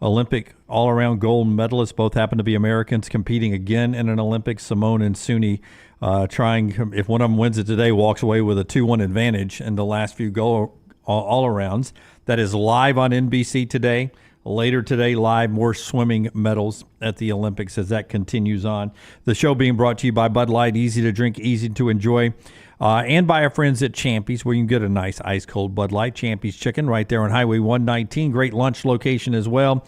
Olympic all-around gold medalists, both happen to be Americans, competing again in an Olympics. Simone and Sunni trying, if one of them wins it today, walks away with a 2-1 advantage in the last few all-arounds. That is live on NBC today. Later today, live, more swimming medals at the Olympics as that continues on. The show being brought to you by Bud Light, easy to drink, easy to enjoy, and by our friends at Champy's, where you can get a nice ice-cold Bud Light. Champy's Chicken right there on Highway 119. Great lunch location as well.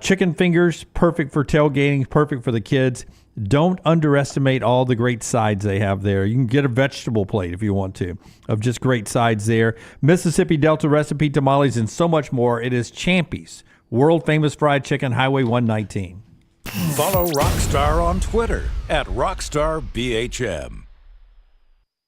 Chicken fingers, perfect for tailgating, perfect for the kids. Don't underestimate all the great sides they have there. You can get a vegetable plate if you want to, of just great sides there. Mississippi Delta recipe tamales and so much more. It is Champy's, world-famous fried chicken, Highway 119. Follow Rockstar on Twitter @RockstarBHM.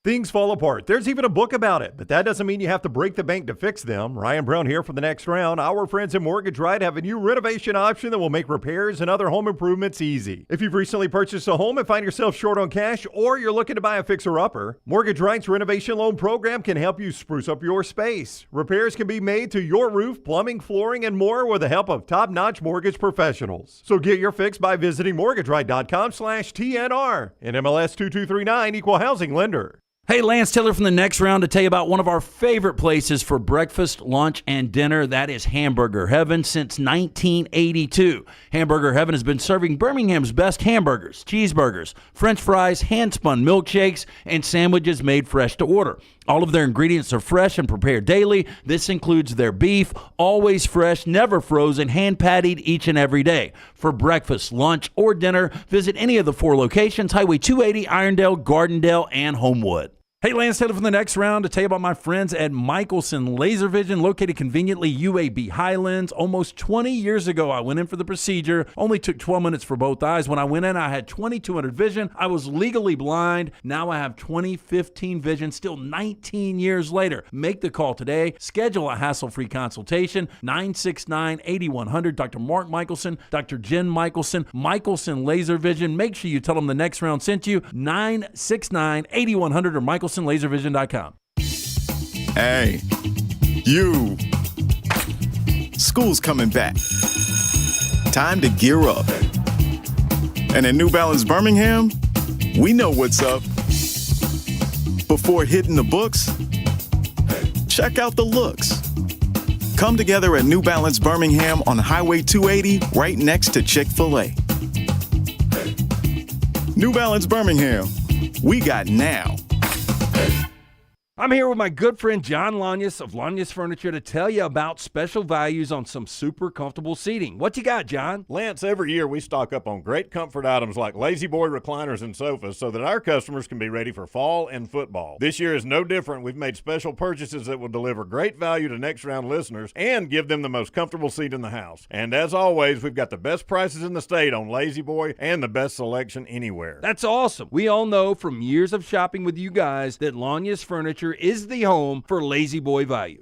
Things fall apart. There's even a book about it, but that doesn't mean you have to break the bank to fix them. Ryan Brown here for the next round. Our friends at Mortgage Right have a new renovation option that will make repairs and other home improvements easy. If you've recently purchased a home and find yourself short on cash, or you're looking to buy a fixer-upper, Mortgage Right's renovation loan program can help you spruce up your space. Repairs can be made to your roof, plumbing, flooring, and more with the help of top-notch mortgage professionals. So get your fix by visiting mortgageright.com/TNR. NMLS 2239, Equal Housing Lender. Hey, Lance Taylor from the next round to tell you about one of our favorite places for breakfast, lunch, and dinner. That is Hamburger Heaven since 1982. Hamburger Heaven has been serving Birmingham's best hamburgers, cheeseburgers, French fries, hand-spun milkshakes, and sandwiches made fresh to order. All of their ingredients are fresh and prepared daily. This includes their beef, always fresh, never frozen, hand-pattied each and every day. For breakfast, lunch, or dinner, visit any of the 4 locations, Highway 280, Irondale, Gardendale, and Homewood. Hey, Lance Taylor from the next round to tell you about my friends at Michelson Laser Vision, located conveniently UAB Highlands. Almost 20 years ago, I went in for the procedure. Only took 12 minutes for both eyes. When I went in, I had 2200 vision. I was legally blind. Now I have 20/15 vision, still 19 years later. Make the call today. Schedule a hassle-free consultation, 969-8100. Dr. Mark Michelson, Dr. Jen Michelson, Michelson Laser Vision. Make sure you tell them the next round sent you, 969-8100 or MichelsonLaserVision.com. Hey, you. School's coming back. Time to gear up. And at New Balance Birmingham, we know what's up. Before hitting the books, check out the looks. Come together at New Balance Birmingham on Highway 280, right next to Chick-fil-A. New Balance Birmingham, we got now. I'm here with my good friend Jon Lunceford of Lunceford Furniture to tell you about special values on some super comfortable seating. What you got, John? Lance, every year we stock up on great comfort items like Lazy Boy recliners and sofas so that our customers can be ready for fall and football. This year is no different. We've made special purchases that will deliver great value to next round listeners and give them the most comfortable seat in the house. And as always, we've got the best prices in the state on Lazy Boy and the best selection anywhere. That's awesome. We all know from years of shopping with you guys that Lunceford Furniture is the home for Lazy Boy value.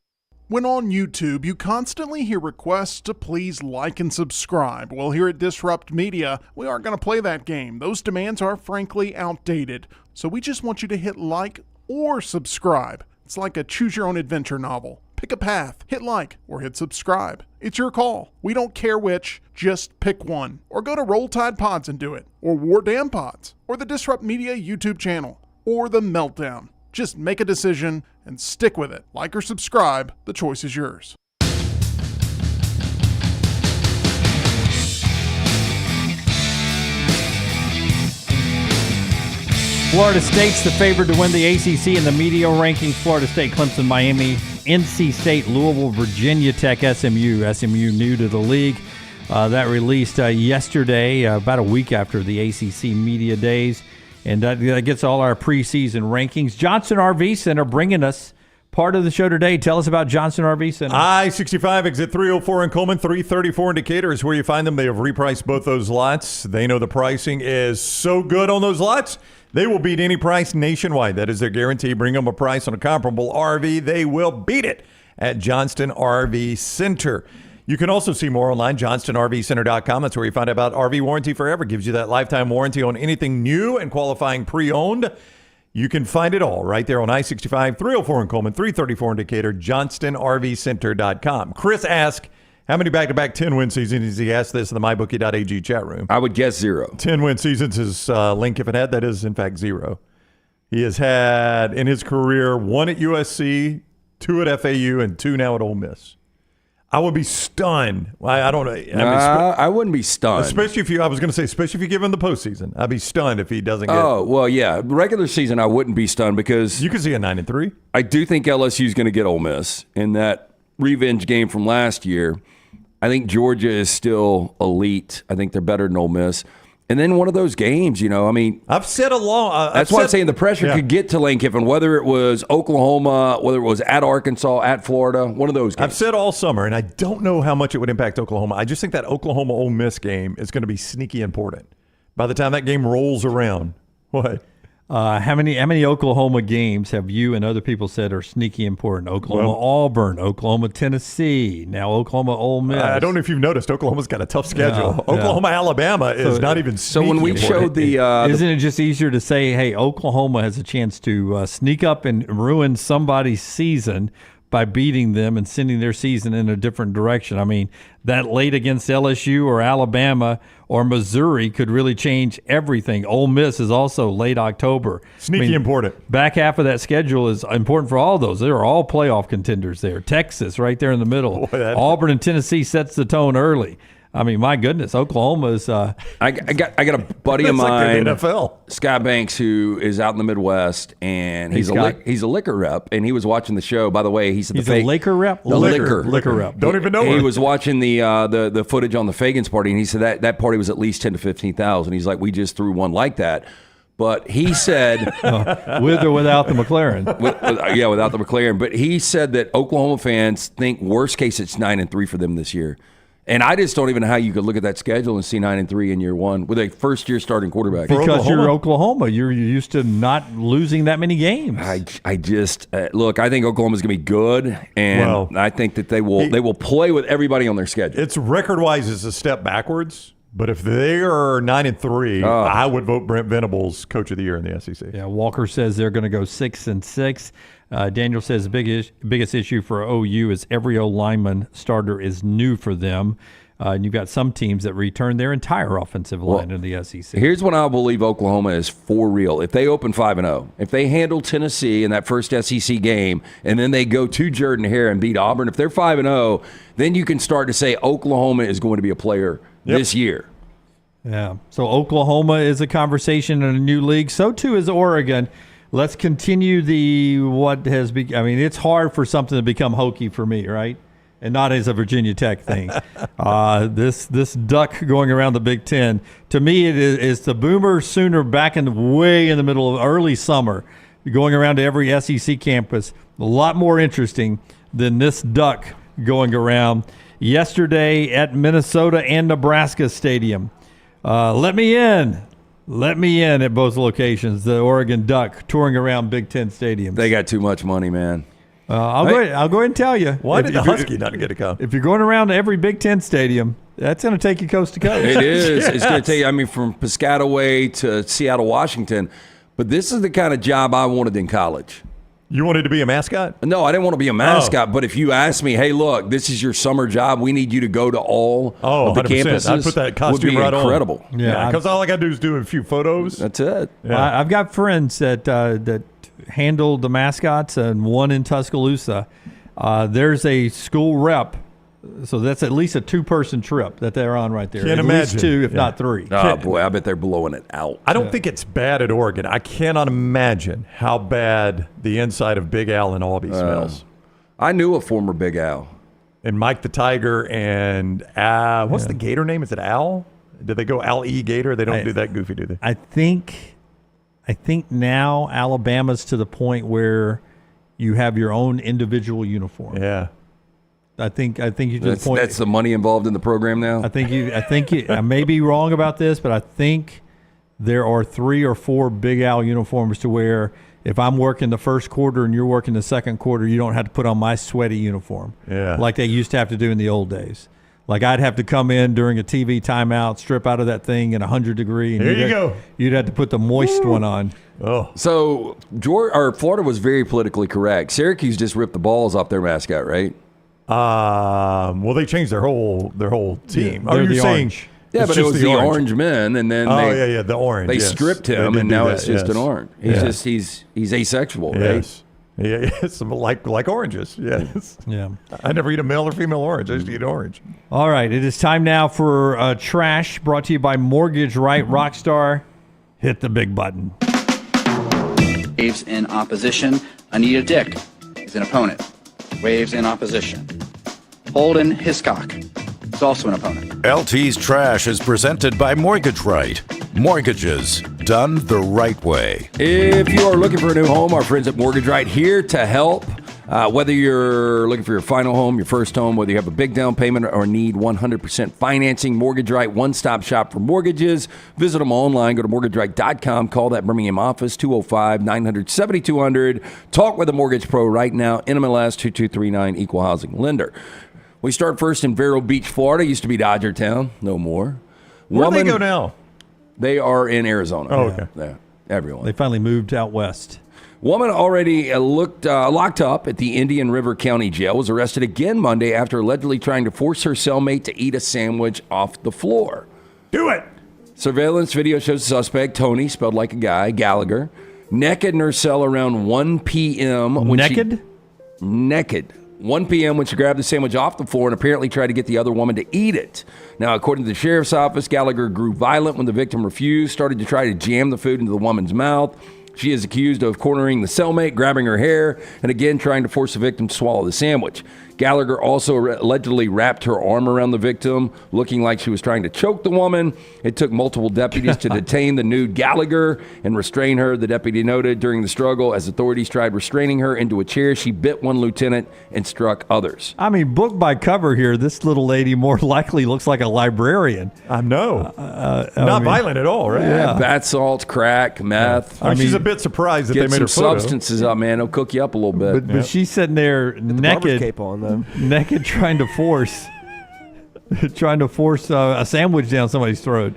When on YouTube, you constantly hear requests to please like and subscribe. Well, here at Disrupt Media, we aren't going to play that game. Those demands are frankly outdated. So we just want you to hit like or subscribe. It's like a choose-your-own-adventure novel. Pick a path, hit like, or hit subscribe. It's your call. We don't care which, just pick one. Or go to Roll Tide Pods and do it. Or War Damn Pods. Or the Disrupt Media YouTube channel. Or the Meltdown. Just make a decision and stick with it. Like or subscribe, the choice is yours. Florida State's the favorite to win the ACC in the media rankings. Florida State, Clemson, Miami, NC State, Louisville, Virginia Tech, SMU. SMU new to the league. That released yesterday, about a week after the ACC media days. And that gets all our preseason rankings. Johnson RV Center bringing us part of the show today. Tell us about Johnson RV Center. I-65 exit 304 in Coleman, 334 in Decatur is where you find them. They have repriced both those lots. They know the pricing is so good on those lots. They will beat any price nationwide. That is their guarantee. Bring them a price on a comparable RV. They will beat it at Johnston RV Center. You can also see more online, johnstonrvcenter.com. That's where you find out about RV Warranty Forever. Gives you that lifetime warranty on anything new and qualifying pre-owned. You can find it all right there on I-65, 304 in Coleman, 334 in Decatur, johnstonrvcenter.com. Chris asked, how many back-to-back 10-win seasons? He asked this in the MyBookie.ag chat room. I would guess 0. 10-win seasons is Lane Kiffin had. That is, in fact, 0. He has had, in his career, 1 at USC, 2 at FAU, and 2 now at Ole Miss. I would be stunned. I don't know. I wouldn't be stunned. Especially if you give him the postseason. I'd be stunned if he doesn't get it. Oh, well, yeah. Regular season, I wouldn't be stunned because you could see a 9-3. I do think LSU's going to get Ole Miss in that revenge game from last year. I think Georgia is still elite. I think they're better than Ole Miss. And then one of those games, I've said that's why I'm saying the pressure could get to Lane Kiffin, whether it was Oklahoma, whether it was at Arkansas, at Florida, one of those games. I've said all summer, and I don't know how much it would impact Oklahoma. I just think that Oklahoma-Ole Miss game is going to be sneaky important. By the time that game rolls around, what? How many Oklahoma games have you and other people said are sneaky important? Oklahoma, Auburn, Oklahoma, Tennessee, now Oklahoma, Ole Miss. I don't know if you've noticed, Oklahoma's got a tough schedule. Oklahoma, Alabama is not even sneaky. So when we showed isn't it just easier to say, hey, Oklahoma has a chance to sneak up and ruin somebody's season by beating them and sending their season in a different direction? I mean, that late against LSU or Alabama or Missouri could really change everything. Ole Miss is also late October. Sneaky important. Back half of that schedule is important for all those. They're all playoff contenders there. Texas right there in the middle. Auburn and Tennessee sets the tone early. I mean, my goodness, Oklahoma is. I got a buddy of mine, like the NFL. Scott Banks, who is out in the Midwest, and he's a liquor rep, and he was watching the show. By the way, he's a liquor rep. Liquor rep. Don't even know. He was watching the footage on the Fagans party, and he said that party was at least 10 to 15,000. He's like, we just threw one like that. But he said, with or without the McLaren, without the McLaren. But he said that Oklahoma fans think worst case it's 9-3 for them this year. And I just don't even know how you could look at that schedule and see 9-3 in year one with a first-year starting quarterback. Because you're Oklahoma, you're used to not losing that many games. I just look. I think Oklahoma's going to be good, and I think that they will play with everybody on their schedule. It's record-wise is a step backwards, but if they are 9-3, I would vote Brent Venables Coach of the Year in the SEC. Yeah, Walker says they're going to go 6-6. Daniel says the biggest issue for OU is every lineman starter is new for them. And you've got some teams that return their entire offensive line in the SEC. Here's when I believe Oklahoma is for real. If they open 5-0, if they handle Tennessee in that first SEC game, and then they go to Jordan-Hare and beat Auburn, if they're 5-0, then you can start to say Oklahoma is going to be a player this year. Yeah. So Oklahoma is a conversation in a new league. So too is Oregon. Let's continue it's hard for something to become hokey for me, right? And not as a Virginia Tech thing. This duck going around the Big Ten, to me, it is the Boomer Sooner back way in the middle of early summer, going around to every SEC campus. A lot more interesting than this duck going around yesterday at Minnesota and Nebraska Stadium. Let me in at both locations. The Oregon Duck touring around Big Ten stadiums. They got too much money, man. I'll go ahead and tell you. Why did the Husky not get a cup? If you're going around to every Big Ten stadium, that's going to take you coast to coast. It is. Yes. It's going to take you, from Piscataway to Seattle, Washington. But this is the kind of job I wanted in college. You wanted to be a mascot? No, I didn't want to be a mascot. But if you ask me, hey, look, this is your summer job. We need you to go to all of the 100%. Campuses. I'd put that costume would be incredible. On. Yeah, because all I got to do is do a few photos. That's it. Yeah. I've got friends that handle the mascots, and one in Tuscaloosa. There's a school rep. So that's at least a 2-person trip that they're on right there. Can't at imagine. least 2, if not 3. Oh, boy, I bet they're blowing it out. I don't think it's bad at Oregon. I cannot imagine how bad the inside of Big Al and Albee smells. I knew a former Big Al. And Mike the Tiger and what's the Gator name? Is it Al? Did they go Al E Gator? They don't do that goofy, do they? I think now Alabama's to the point where you have your own individual uniform. Yeah. I think you to the point. That's the money involved in the program now. I think I may be wrong about this, but I think there are 3 or 4 Big Al uniforms to where if I'm working the first quarter and you're working the second quarter, you don't have to put on my sweaty uniform. Yeah. Like they used to have to do in the old days. Like I'd have to come in during a TV timeout, strip out of that thing in 100 degree. And there you go. You'd have to put the moist one on. Oh. So Florida was very politically correct. Syracuse just ripped the balls off their mascot, right? Well, they changed their whole team. They're the orange. Yeah, but it was the orange men, and then the orange. They stripped him, and now it's just an orange. He's asexual, right? Yes. Yeah, yes, like oranges. Yes. Yeah. I never eat a male or female orange. I just eat orange. All right, it is time now for Trash, brought to you by Mortgage Right. Rockstar, hit the big button. Waves in opposition. Anita Dick is an opponent. Waves in opposition. Holden Hiscock is also an opponent. LT's Trash is presented by Mortgage Right. Mortgages done the right way. If you are looking for a new home, our friends at Mortgage Right here to help. Whether you're looking for your final home, your first home, whether you have a big down payment or need 100% financing, Mortgage Right, one-stop shop for mortgages. Visit them online. Go to mortgageright.com. Call that Birmingham office, 205-900-7200. Talk with a mortgage pro right now. NMLS 2239, Equal Housing Lender. We start first in Vero Beach, Florida. Used to be Dodger Town. No more. Where do they go now? They are in Arizona. Oh, okay. Yeah, everyone. They finally moved out west. Woman already locked up at the Indian River County Jail was arrested again Monday after allegedly trying to force her cellmate to eat a sandwich off the floor. Do it! Surveillance video shows the suspect, Tony, spelled like a guy, Gallagher, naked in her cell around 1 p.m. Naked? Naked. 1 p.m. when she grabbed the sandwich off the floor and apparently tried to get the other woman to eat it. Now, according to the sheriff's office, Gallagher grew violent when the victim refused, started to try to jam the food into the woman's mouth. She is accused of cornering the cellmate, grabbing her hair, and again trying to force the victim to swallow the sandwich. Gallagher also allegedly wrapped her arm around the victim, looking like she was trying to choke the woman. It took multiple deputies to detain the nude Gallagher and restrain her. The deputy noted during the struggle, as authorities tried restraining her into a chair, she bit one lieutenant and struck others. I mean, book by cover here, this little lady more likely looks like a librarian. I know. Not violent at all, right? Yeah. Bath salts, crack, meth. I mean, she's a bit surprised that they made her some photo. substances up, man. It'll cook you up a little bit. But she's sitting there naked. Cape on, though. Naked, trying to force a sandwich down somebody's throat,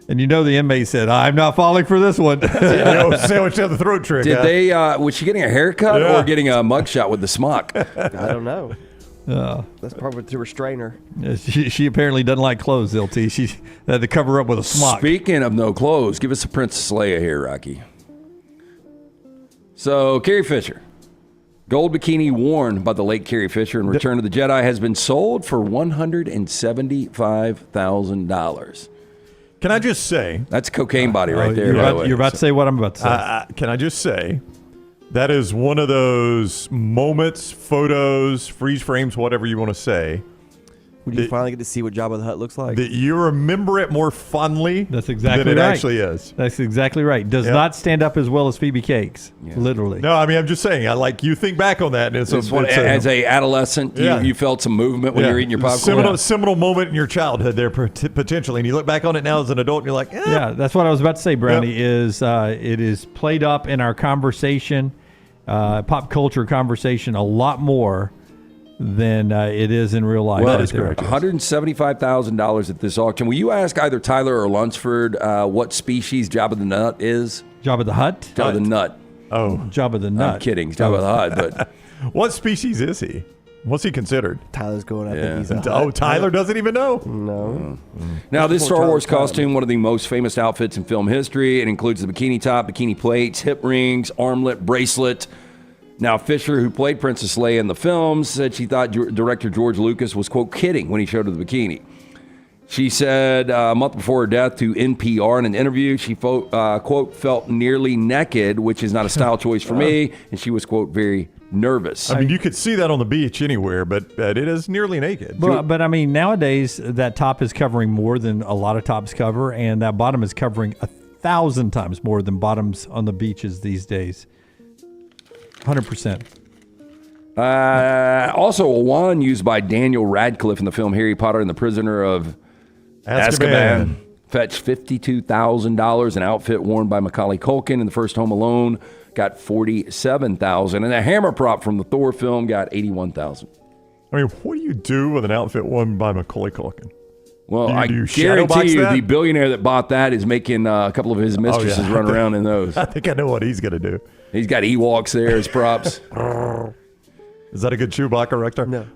and the inmate said, "I'm not falling for this one." Sandwich down the throat trick. Did they? Was she getting a haircut or getting a mugshot with the smock? I don't know. That's probably to restrain her. She apparently doesn't like clothes, LT. She had to cover up with a smock. Speaking of no clothes, give us a Princess Leia here, Rocky. So, Carrie Fisher. Gold bikini worn by the late Carrie Fisher in Return of the Jedi has been sold for $175,000. Can I just say... That's a cocaine body right there, you're by the way. You're about to say what I'm about to say. Can I just say, that is one of those moments, photos, freeze frames, whatever you want to say, When you finally get to see what Jabba the Hutt looks like. that you remember it more fondly That's exactly than it right. actually is. That's exactly right. Does not stand up as well as Phoebe Cakes, literally. No, I mean, I'm just saying, you think back on that, and it's as a adolescent, you felt some movement when you were eating your popcorn. Seminal moment in your childhood there, potentially, and you look back on it now as an adult, and you're like, Yeah, that's what I was about to say, Brownie, it is played up in our conversation, pop culture conversation, a lot more than it is in real life. Well, that is correct. $175,000 at this auction. Will you ask either Tyler or Lunceford what species Jabba the Nut is? Jabba the Hutt? Jabba the Nut. Oh. Jabba the Nut. I'm kidding. Jabba the Hutt. But what species is he? What's he considered? Tyler's going, I think he's a Oh, Tyler doesn't even know? No. Now, this Star Wars costume, one of the most famous outfits in film history. It includes the bikini top, bikini plates, hip rings, armlet, bracelet. Now, Fisher, who played Princess Leia in the films, said she thought director George Lucas was, quote, kidding when he showed her the bikini. She said a month before her death to NPR in an interview, she, quote, felt nearly naked, which is not a style choice for me, and she was, quote, very nervous. I mean, you could see that on the beach anywhere, but it is nearly naked. But I mean, nowadays, that top is covering more than a lot of tops cover, and that bottom is covering 1,000 times more than bottoms on the beaches these days. 100%. Also, a wand used by Daniel Radcliffe in the film Harry Potter and the Prisoner of Azkaban fetched $52,000. An outfit worn by Macaulay Culkin in the first Home Alone got $47,000. And a hammer prop from the Thor film got $81,000. I mean, what do you do with an outfit worn by Macaulay Culkin? Well, do I guarantee you the billionaire that bought that is making a couple of his mistresses run around in those. I think I know what he's going to do. He's got Ewoks there as props. Is that a good Chewbacca right there? No.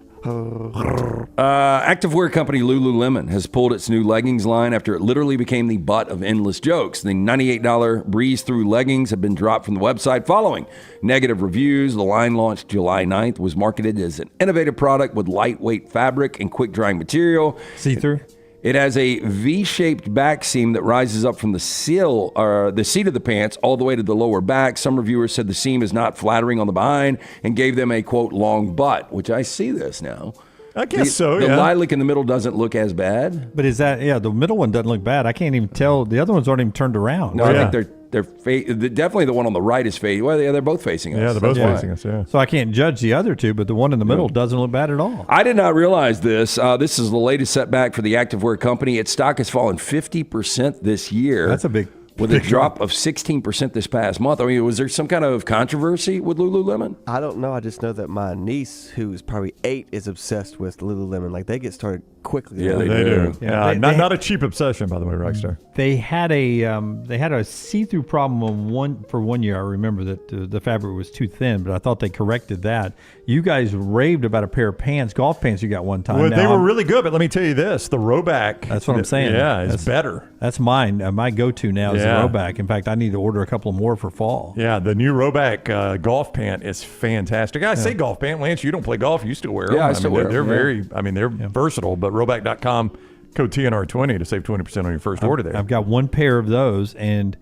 Activewear company Lululemon has pulled its new leggings line after it literally became the butt of endless jokes. The $98 breeze-through leggings have been dropped from the website following negative reviews. The line launched July 9th, was marketed as an innovative product with lightweight fabric and quick-drying material. See-through? It has a V-shaped back seam that rises up from the seat of the pants all the way to the lower back. Some reviewers said the seam is not flattering on the behind and gave them a, quote, long butt, which I see this now. I guess so, The lilac in the middle doesn't look as bad. But is that, the middle one doesn't look bad. I can't even tell. The other ones aren't even turned around. No, I think They're definitely the one on the right is facing. Well, yeah, they're both facing us. Yeah, they're both facing us. Yeah. So I can't judge the other two, but the one in the middle doesn't look bad at all. I did not realize this. This is the latest setback for the activewear company. Its stock has fallen 50% this year. That's a big. With a drop of 16% this past month. I mean, was there some kind of controversy with Lululemon? I don't know. I just know that my niece, who's probably 8, is obsessed with Lululemon. Like, they get started quickly. Yeah, they do. Yeah, not a cheap obsession, by the way, Rockstar. They had a see-through problem for 1 year. I remember that the fabric was too thin, but I thought they corrected that. You guys raved about a pair of pants, golf pants you got one time. Well, they were really good, but let me tell you this: the Rowback. That's what I'm saying. Yeah, it's better. That's mine. My go-to now is the Rowback. In fact, I need to order a couple more for fall. Yeah, the new Rowback golf pant is fantastic. I say golf pant, Lance. You don't play golf. You still wear them. Yeah, I still wear them. They're very. I mean, they're versatile. But rowback.com, code TNR20 to save 20% on your first order there. I've got one pair of those, and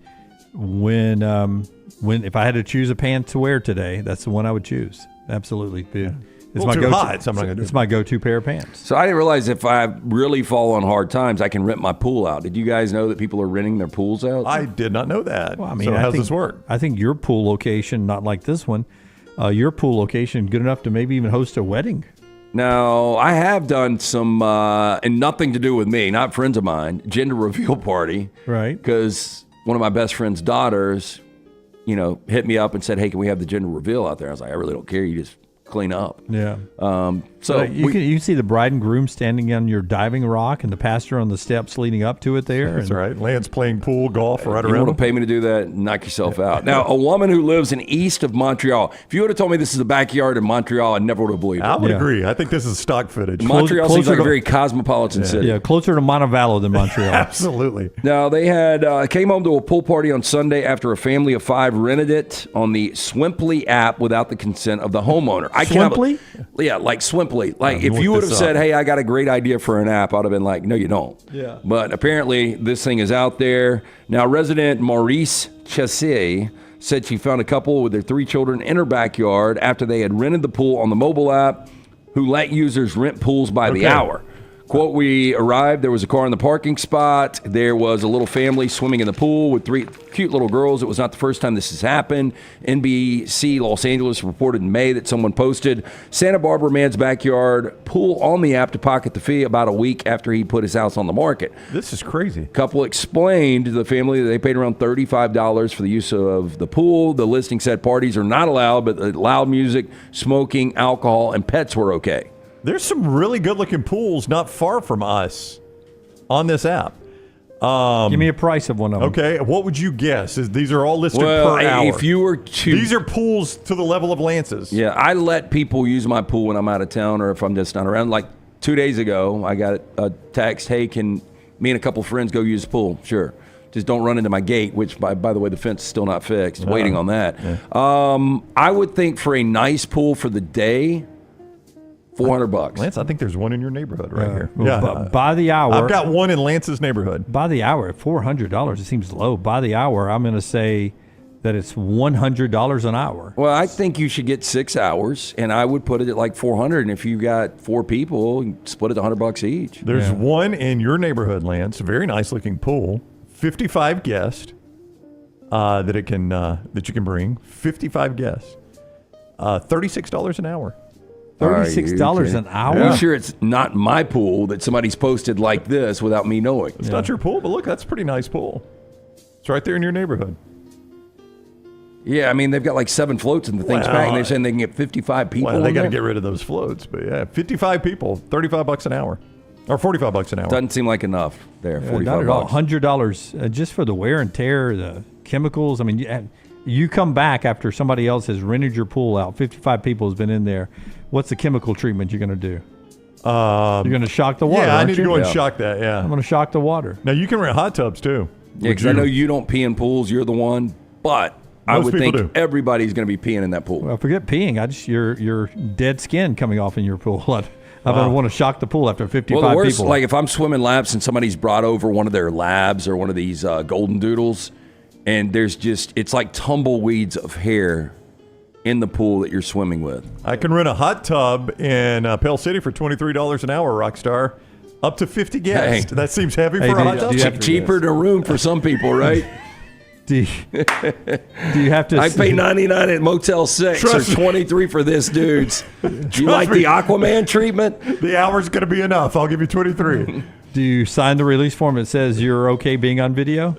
when if I had to choose a pant to wear today, that's the one I would choose. Absolutely. It's my go-to. Hot, so I'm not gonna do it's my go-to pair of pants. So I didn't realize if I really fall on hard times, I can rent my pool out. Did you guys know that people are renting their pools out? I did not know that. Well, I mean, so how does this work? I think your pool location, not like this one, your pool location good enough to maybe even host a wedding. Now, I have done some, and nothing to do with me, not friends of mine, gender reveal party. Right. Because one of my best friend's daughters, hit me up and said, hey, can we have the gender reveal out there? I was like, I really don't care. You just clean up. Yeah. So you can see the bride and groom standing on your diving rock and the pastor on the steps leading up to it there. That's right. Lance playing pool, golf, right you around. You want to pay me to do that? Knock yourself out. Now, a woman who lives in east of Montreal. If you would have told me this is a backyard in Montreal, I never would have believed it. I would agree. I think this is stock footage. Montreal seems like a very cosmopolitan city. Yeah, closer to Montevallo than Montreal. Absolutely. Now, they had came home to a pool party on Sunday after a family of 5 rented it on the Swimply app without the consent of the homeowner. Swimply? Yeah, like Swimply. Like if you would have said, hey, I got a great idea for an app, I would have been like, no, you don't. Yeah. But apparently this thing is out there. Now, resident Maurice Chessy said she found a couple with their 3 children in her backyard after they had rented the pool on the mobile app who let users rent pools by the hour. Quote, we arrived, there was a car in the parking spot. There was a little family swimming in the pool with 3 cute little girls. It was not the first time this has happened. NBC Los Angeles reported in May that someone posted Santa Barbara man's backyard pool on the app to pocket the fee about a week after he put his house on the market. This is crazy. Couple explained to the family that they paid around $35 for the use of the pool. The listing said parties are not allowed, but loud music, smoking, alcohol, and pets were okay. There's some really good-looking pools not far from us on this app. Give me a price of one of them. Okay, what would you guess? These are all listed per hour. If you were to, these are pools to the level of Lance's. Yeah, I let people use my pool when I'm out of town or if I'm just not around. Like 2 days ago, I got a text, hey, can me and a couple friends go use the pool? Sure. Just don't run into my gate, which, by the way, the fence is still not fixed. Waiting on that. Yeah. I would think for a nice pool for the day, $400. Lance, I think there's one in your neighborhood right here. Well, by the hour. I've got one in Lance's neighborhood. By the hour, at $400, it seems low. By the hour, I'm going to say that it's $100 an hour. Well, I think you should get 6 hours, and I would put it at like $400. And if you got 4 people, you split it to $100 each. There's one in your neighborhood, Lance. A very nice looking pool. 55 guests that you can bring. 55 guests. $36 an hour. $36 an hour? Are you sure it's not my pool that somebody's posted like this without me knowing? It's not your pool, but look, that's a pretty nice pool. It's right there in your neighborhood. Yeah, I mean, they've got like 7 floats in the thing's packed, and they're saying they can get 55 people. Well, they got to get rid of those floats, but yeah, 55 people, $35 an hour. Or $45 an hour. Doesn't seem like enough there, $45. Not at all. $100 just for the wear and tear, the chemicals. I mean, you come back after somebody else has rented your pool out. 55 people has been in there. What's the chemical treatment you're going to do? You're going to shock the water. Yeah, I need to go and shock that. Yeah, I'm going to shock the water. Now you can rent hot tubs too. Yeah, because I know you don't pee in pools. You're the one, but I would think everybody's going to be peeing in that pool. Well, forget peeing. Your dead skin coming off in your pool. I don't want to shock the pool after 55 well, the worst, people. Like if I'm swimming laps and somebody's brought over one of their labs or one of these golden doodles, and it's like tumbleweeds of hair in the pool that you're swimming with. I can rent a hot tub in Pell City for $23 an hour, Rockstar. Up to 50 guests. That seems heavy for a hot tub. Cheaper than a room for some people, right? Do you have to? I pay $99 at Motel 6 Trust or me. $23 for this, dudes. You like me. the Aquaman treatment? The hour's going to be enough. I'll give you 23. Do you sign the release form that says you're okay being on video?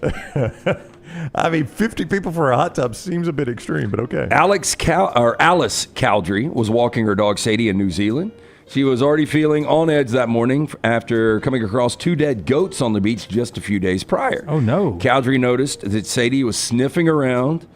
I mean, 50 people for a hot tub seems a bit extreme, but okay. Alice Cowdery was walking her dog Sadie in New Zealand. She was already feeling on edge that morning after coming across 2 dead goats on the beach just a few days prior. Oh, no. Cowdery noticed that Sadie was sniffing around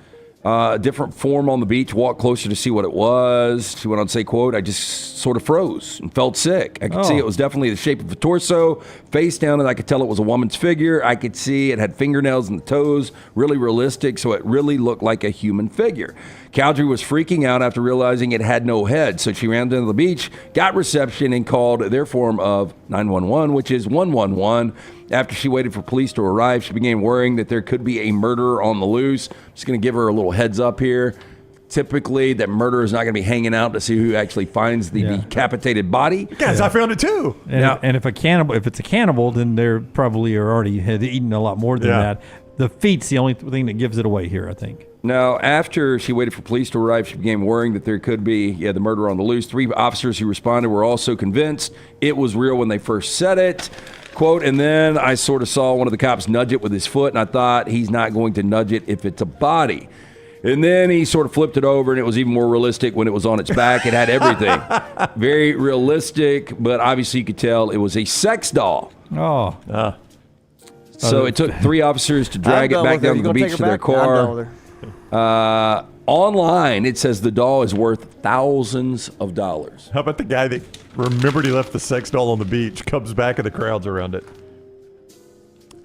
a different form on the beach, walked closer to see what it was. She went on to say, quote, I just sort of froze and felt sick. I could see it was definitely the shape of a torso, face down, and I could tell it was a woman's figure. I could see it had fingernails in the toes, really realistic, so it really looked like a human figure. Cowdery was freaking out after realizing it had no head, so she ran down to the beach, got reception, and called their form of 911, which is 111. After she waited for police to arrive, she began worrying that there could be a murderer on the loose. I'm just going to give her a little heads up here. Typically, that murderer is not going to be hanging out to see who actually finds the decapitated body. Guys, I found it too. And if it's a cannibal, then they're probably already had eaten a lot more than that. The feet's the only thing that gives it away here, I think. Now, after she waited for police to arrive, she began worrying that there could be the murderer on the loose. 3 officers who responded were also convinced it was real when they first said it. Quote, and then I sort of saw one of the cops nudge it with his foot, and I thought he's not going to nudge it if it's a body. And then he sort of flipped it over, and it was even more realistic when it was on its back. It had everything. Very realistic, but obviously you could tell it was a sex doll. Oh. So it took 3 officers to drag it back down to the beach to their car. Online, it says the doll is worth thousands of dollars. How about the guy that remembered he left the sex doll on the beach, comes back and the crowd's around it?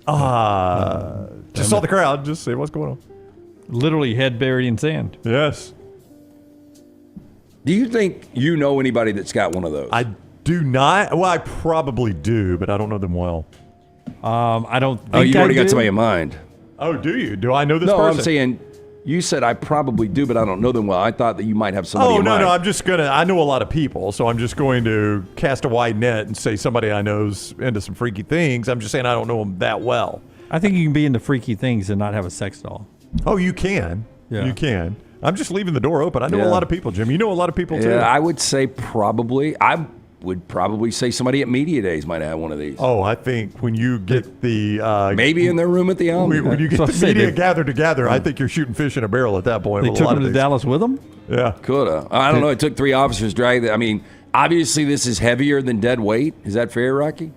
Just saw the crowd, just say what's going on. Literally head buried in sand. Yes. Do you think you know anybody that's got one of those? I do not. Well, I probably do, but I don't know them well. I don't think you've already got do. somebody in mind. Oh, do you? Do I know this No, person? I'm saying you said I probably do, but I don't know them well. I thought that you might have somebody in mind. No, I'm just going to, I know a lot of people, so I'm just going to cast a wide net and say somebody I know's into some freaky things. I'm just saying I don't know them that well. I think you can be into freaky things and not have a sex doll. Oh, you can. Yeah. You can. I'm just leaving the door open. I know a lot of people, Jim. You know a lot of people, too. Yeah, I would say probably. I would probably say somebody at Media Days might have one of these. Oh, I think when you get the... maybe in their room at the Alney. When you get the media gathered together, I think you're shooting fish in a barrel at that point. They took him to Dallas with them? Yeah. Coulda. I don't know. It took 3 officers to drag that. I mean, obviously this is heavier than dead weight. Is that fair, Rocky?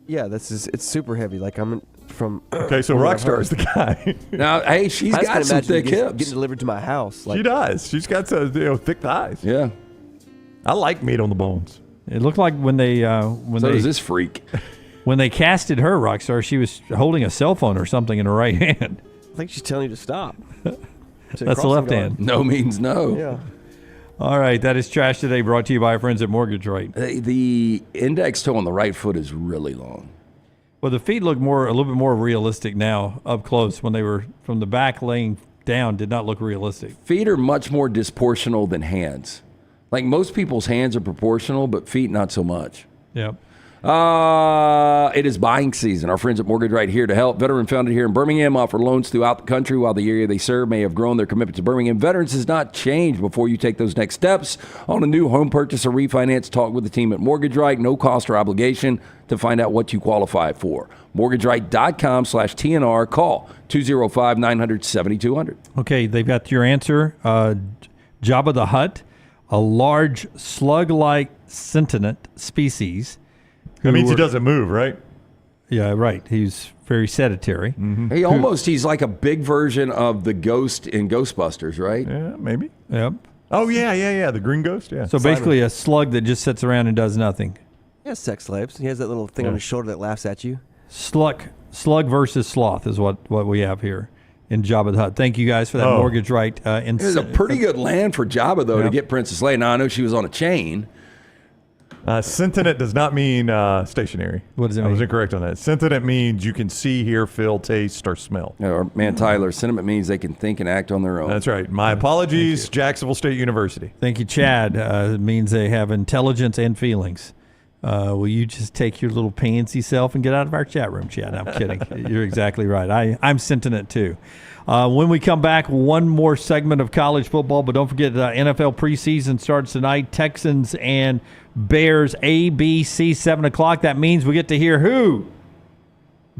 Yeah, it's super heavy. Like I'm from. Okay, so Rockstar is the guy. Now, hey, she's got some thick hips. Getting delivered to my house. Like, She does. She's got some thick thighs. Yeah. I like meat on the bones. It looked like when they So does this freak. when they casted her, Rockstar, she was holding a cell phone or something in her right hand. I think she's telling you to stop. That's the left hand. No means no. Yeah. All right, that is Trash Today, brought to you by our friends at Mortgage Rate. The index toe on the right foot is really long. Well, the feet look a little bit more realistic now up close. When they were from the back laying down, did not look realistic. Feet are much more disproportional than hands. Like most people's hands are proportional, but feet not so much. Yep. It is buying season. Our friends at Mortgage Right here to help. Veteran founded here in Birmingham offer loans throughout the country. While the area they serve may have grown, their commitment to Birmingham veterans has not changed. Before you take those next steps on a new home purchase or refinance, talk with the team at Mortgage Right. No cost or obligation to find out what you qualify for. MortgageRight.com/TNR. Call 205-900-7200. Okay, they've got your answer. Jabba the Hutt, a large slug-like sentient species. That means he doesn't move, right? Yeah, right. He's very sedentary. Mm-hmm. He's like a big version of the ghost in Ghostbusters, right? Yeah, maybe. Yep. Oh, yeah. The green ghost, yeah. So basically a slug that just sits around and does nothing. He has sex slaves. He has that little thing on his shoulder that laughs at you. Slug versus sloth is what we have here in Jabba the Hutt. Thank you guys for that Mortgage Right. It's a pretty good land for Jabba, though, to get Princess Leia. Now, I know she was on a chain. Sentient does not mean stationary. What does it mean? I was incorrect on that. Sentient means you can see, hear, feel, taste, or smell. Or, man, Tyler, sentiment means they can think and act on their own. That's right. My apologies, Jacksonville State University. Thank you, Chad. It means they have intelligence and feelings. Will you just take your little pansy self and get out of our chat room, Chad? I'm kidding. You're exactly right. I'm sentient too. When we come back, one more segment of college football, but don't forget NFL preseason starts tonight. Texans and Bears, ABC, 7 o'clock. That means we get to hear who?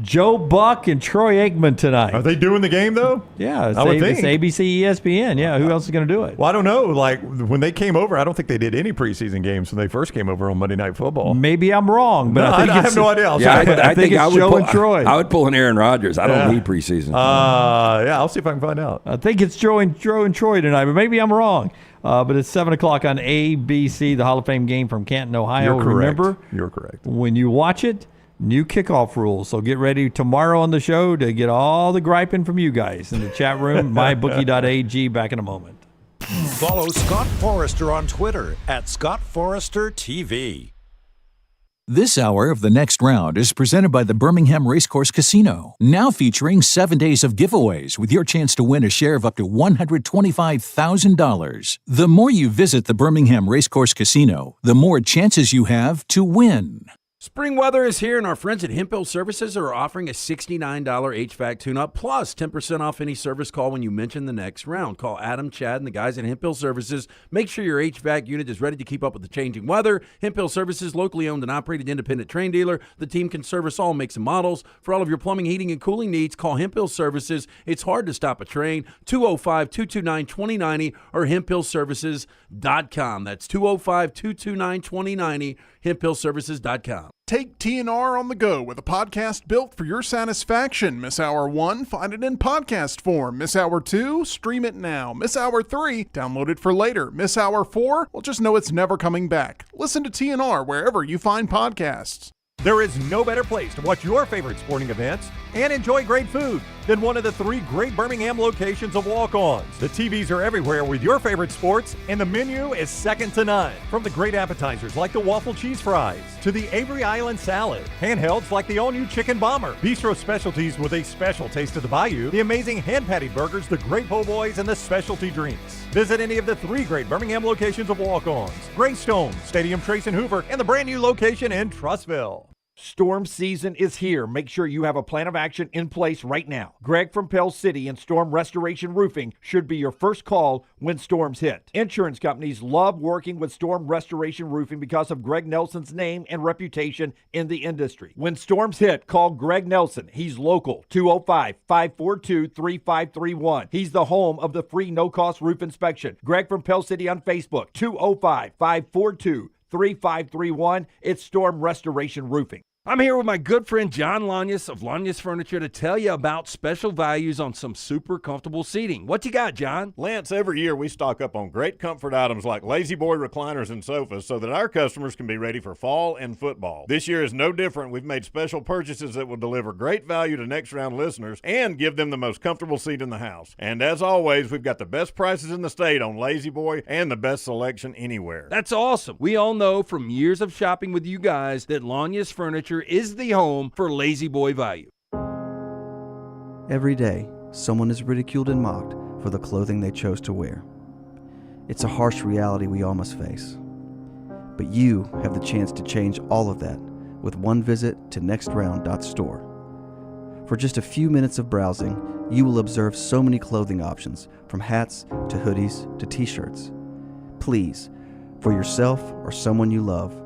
Joe Buck and Troy Aikman tonight. Are they doing the game, though? Yeah, I would think. It's ABC, ESPN. Yeah, who else is going to do it? Well, I don't know. Like, when they came over, I don't think they did any preseason games when they first came over on Monday Night Football. Maybe I'm wrong, but No, I have no idea. I think it's Joe and Troy. I would pull an Aaron Rodgers. I don't need preseason. Yeah, I'll see if I can find out. I think it's Joe and Troy tonight, but maybe I'm wrong. But it's 7 o'clock on ABC, the Hall of Fame game from Canton, Ohio. You're correct. Remember, You're correct. when you watch it, new kickoff rules. So get ready tomorrow on the show to get all the griping from you guys in the chat room. mybookie.ag. Back in a moment. Follow Scott Forrester on Twitter at scottforestertv. This hour of The Next Round is presented by the Birmingham Racecourse Casino, now featuring 7 days of giveaways with your chance to win a share of up to $125,000. The more you visit the Birmingham Racecourse Casino, the more chances you have to win. Spring weather is here, and our friends at Hemphill Services are offering a $69 HVAC tune-up plus 10% off any service call when you mention The Next Round. Call Adam, Chad, and the guys at Hemphill Services. Make sure your HVAC unit is ready to keep up with the changing weather. Hemphill Services, locally owned and operated independent train dealer. The team can service all makes and models. For all of your plumbing, heating, and cooling needs, call Hemphill Services. It's hard to stop a train. 205-229-2090 or hemphillservices.com. That's 205-229-2090, hemphillservices.com. Take TNR on the go with a podcast built for your satisfaction. Miss Hour 1, find it in podcast form. Miss Hour 2, stream it now. Miss Hour 3, download it for later. Miss Hour 4, well, just know it's never coming back. Listen to TNR wherever you find podcasts. There is no better place to watch your favorite sporting events and enjoy great food than one of the 3 great Birmingham locations of Walk-Ons. The TVs are everywhere with your favorite sports, and the menu is second to none. From the great appetizers like the waffle cheese fries to the Avery Island salad, handhelds like the all-new chicken bomber, bistro specialties with a special taste of the bayou, the amazing hand-patty burgers, the great po' boys, and the specialty drinks. Visit any of the 3 great Birmingham locations of Walk-Ons: Greystone, Stadium Trace and Hoover, and the brand new location in Trussville. Storm season is here. Make sure you have a plan of action in place right now. Greg from Pell City and Storm Restoration Roofing should be your first call when storms hit. Insurance companies love working with Storm Restoration Roofing because of Greg Nelson's name and reputation in the industry. When storms hit, call Greg Nelson. He's local, 205-542-3531. He's the home of the free no-cost roof inspection. Greg from Pell City on Facebook, 205-542-3531. It's Storm Restoration Roofing. I'm here with my good friend Jon Lunceford of Lunceford Furniture to tell you about special values on some super comfortable seating. What you got, John? Lance, every year we stock up on great comfort items like Lazy Boy recliners and sofas so that our customers can be ready for fall and football. This year is no different. We've made special purchases that will deliver great value to Next Round listeners and give them the most comfortable seat in the house. And as always, we've got the best prices in the state on Lazy Boy and the best selection anywhere. That's awesome. We all know from years of shopping with you guys that Lunceford Furniture is the home for Lazy Boy value. Every day, someone is ridiculed and mocked for the clothing they chose to wear. It's a harsh reality we all must face. But you have the chance to change all of that with one visit to nextround.store. For just a few minutes of browsing, you will observe so many clothing options, from hats to hoodies to t-shirts. Please, for yourself or someone you love,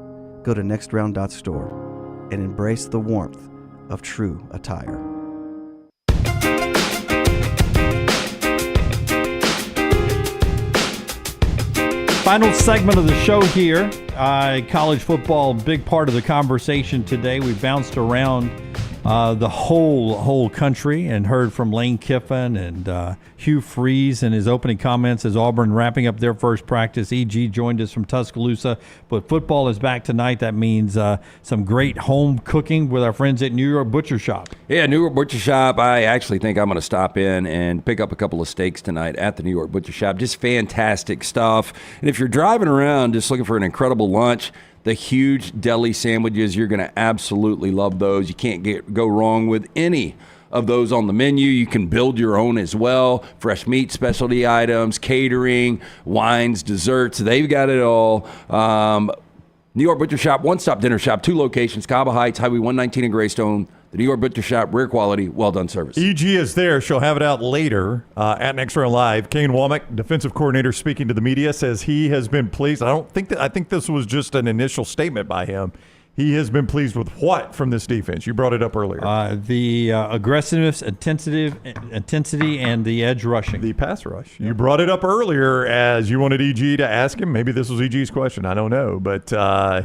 go to nextround.store and embrace the warmth of true attire. Final segment of the show here. College football, big part of the conversation today. We bounced around the whole country and heard from Lane Kiffin and Hugh Freeze in his opening comments as Auburn wrapping up their first practice. EG joined us from Tuscaloosa, but football is back tonight. That means some great home cooking with our friends at New York Butcher Shop. Yeah, New York Butcher Shop. I actually think I'm going to stop in and pick up a couple of steaks tonight at the New York Butcher Shop. Just fantastic stuff. And if you're driving around just looking for an incredible lunch, the huge deli sandwiches, you're going to absolutely love those. You can't go wrong with any of those on the menu. You can build your own as well. Fresh meat, specialty items, catering, wines, desserts. They've got it all. New York Butcher Shop, one-stop dinner shop, 2 locations, Cabo Heights, Highway 119 in Greystone, The New York Butcher Shop, rare quality, well done service. EG is there. She'll have it out later at Next Round Live. Kane Womack, defensive coordinator, speaking to the media, says he has been pleased. I think this was just an initial statement by him. He has been pleased with what from this defense? You brought it up earlier. The aggressiveness, intensity, and the edge rushing. The pass rush. You brought it up earlier as you wanted EG to ask him. Maybe this was EG's question. I don't know. But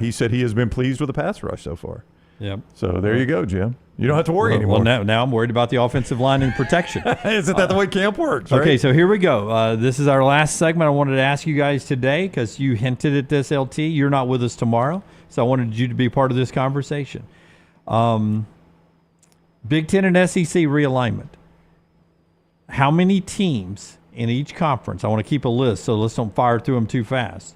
he said he has been pleased with the pass rush so far. Yep. So there you go, Jim. You don't have to worry anymore. Well, now I'm worried about the offensive line and protection. Isn't that the way camp works? Right? Okay, so here we go. This is our last segment. I wanted to ask you guys today because you hinted at this, LT. You're not with us tomorrow, so I wanted you to be part of this conversation. Big Ten and SEC realignment. How many teams in each conference? I want to keep a list, so let's don't fire through them too fast.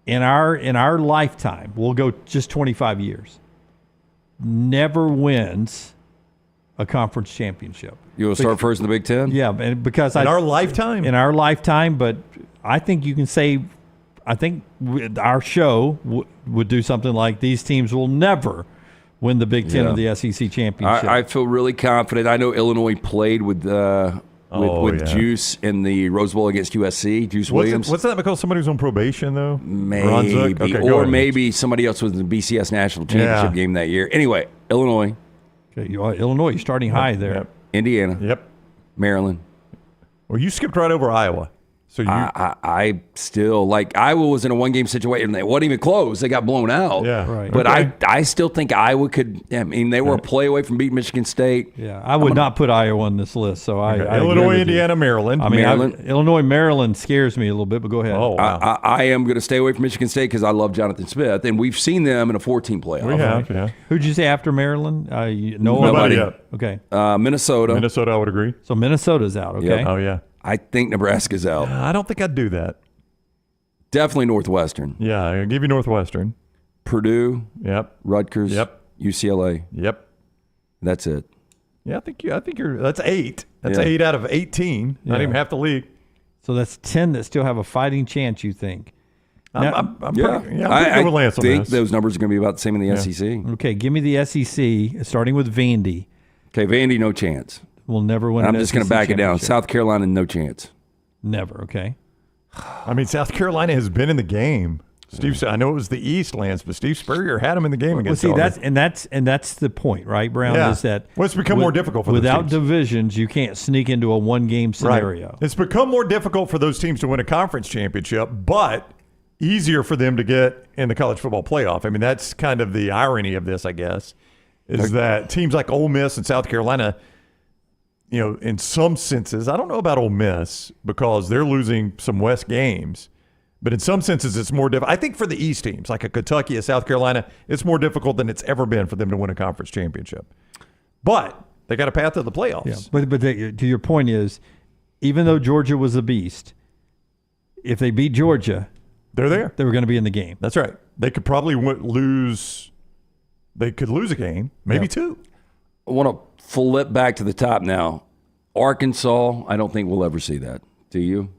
In our lifetime, we'll go just 25 years. Never wins a conference championship. You will start first in the Big Ten? Yeah, because our lifetime? In our lifetime, but I think you can say, I think our show would do something like these teams will never win the Big Ten or the SEC championship. I feel really confident. I know Illinois played with Juice in the Rose Bowl against USC, Juice Williams. What's that because somebody was on probation, though? Maybe. Okay, or maybe somebody else was in the BCS National Championship game that year. Anyway, Illinois. Okay, Illinois, you're starting high there. Yep. Indiana. Yep. Maryland. Well, you skipped right over Iowa. So I still like Iowa was in a one game situation. They wasn't even close. They got blown out. Yeah, right. But I still think Iowa could. I mean, they were a play away from beating Michigan State. Yeah, I would not put Iowa on this list. So I Illinois, Indiana, Maryland. I mean, Illinois, Maryland scares me a little bit. But go ahead. Oh, wow. I am going to stay away from Michigan State because I love Jonathan Smith, and we've seen them in a 14 playoff. We have. Yeah. Who'd you say after Maryland? Nobody yet. Okay. Minnesota. Minnesota, I would agree. So Minnesota's out. Okay. Yep. Oh yeah. I think Nebraska's out. I don't think I'd do that. Definitely Northwestern. Yeah, I'll give you Northwestern. Purdue. Yep. Rutgers. Yep. UCLA. Yep. That's it. Yeah, I think you're. That's 8. That's 8 out of 18. Yeah. Not even half the league. So that's 10 that still have a fighting chance. You think? I'm pretty good with Lance on think this. those numbers are going to be about the same in the SEC. Okay, give me the SEC, starting with Vandy. Okay, Vandy, no chance. We'll never win. I'm just going to back it down. South Carolina, no chance. Never. Okay. I mean, South Carolina has been in the game. Steve, I know it was the East, Lance, but Steve Spurrier had him in the game against. Well, see, that's the point, right, Brown? Yeah. Is that it's become more difficult for without those teams. divisions, you can't sneak into a one-game scenario. Right. It's become more difficult for those teams to win a conference championship, but easier for them to get in the college football playoff. I mean, that's kind of the irony of this, I guess, is that teams like Ole Miss and South Carolina, you know, in some senses, I don't know about Ole Miss because they're losing some West games, but in some senses it's more difficult. I think for the East teams, like a Kentucky, a South Carolina, it's more difficult than it's ever been for them to win a conference championship. But they got a path to the playoffs. Yeah, but to your point is, even though Georgia was a beast, if they beat Georgia, they're there. They were going to be in the game. That's right. They could probably lose. They could lose a game, maybe two. I want to flip back to the top now. Arkansas, I don't think we'll ever see that. Do you?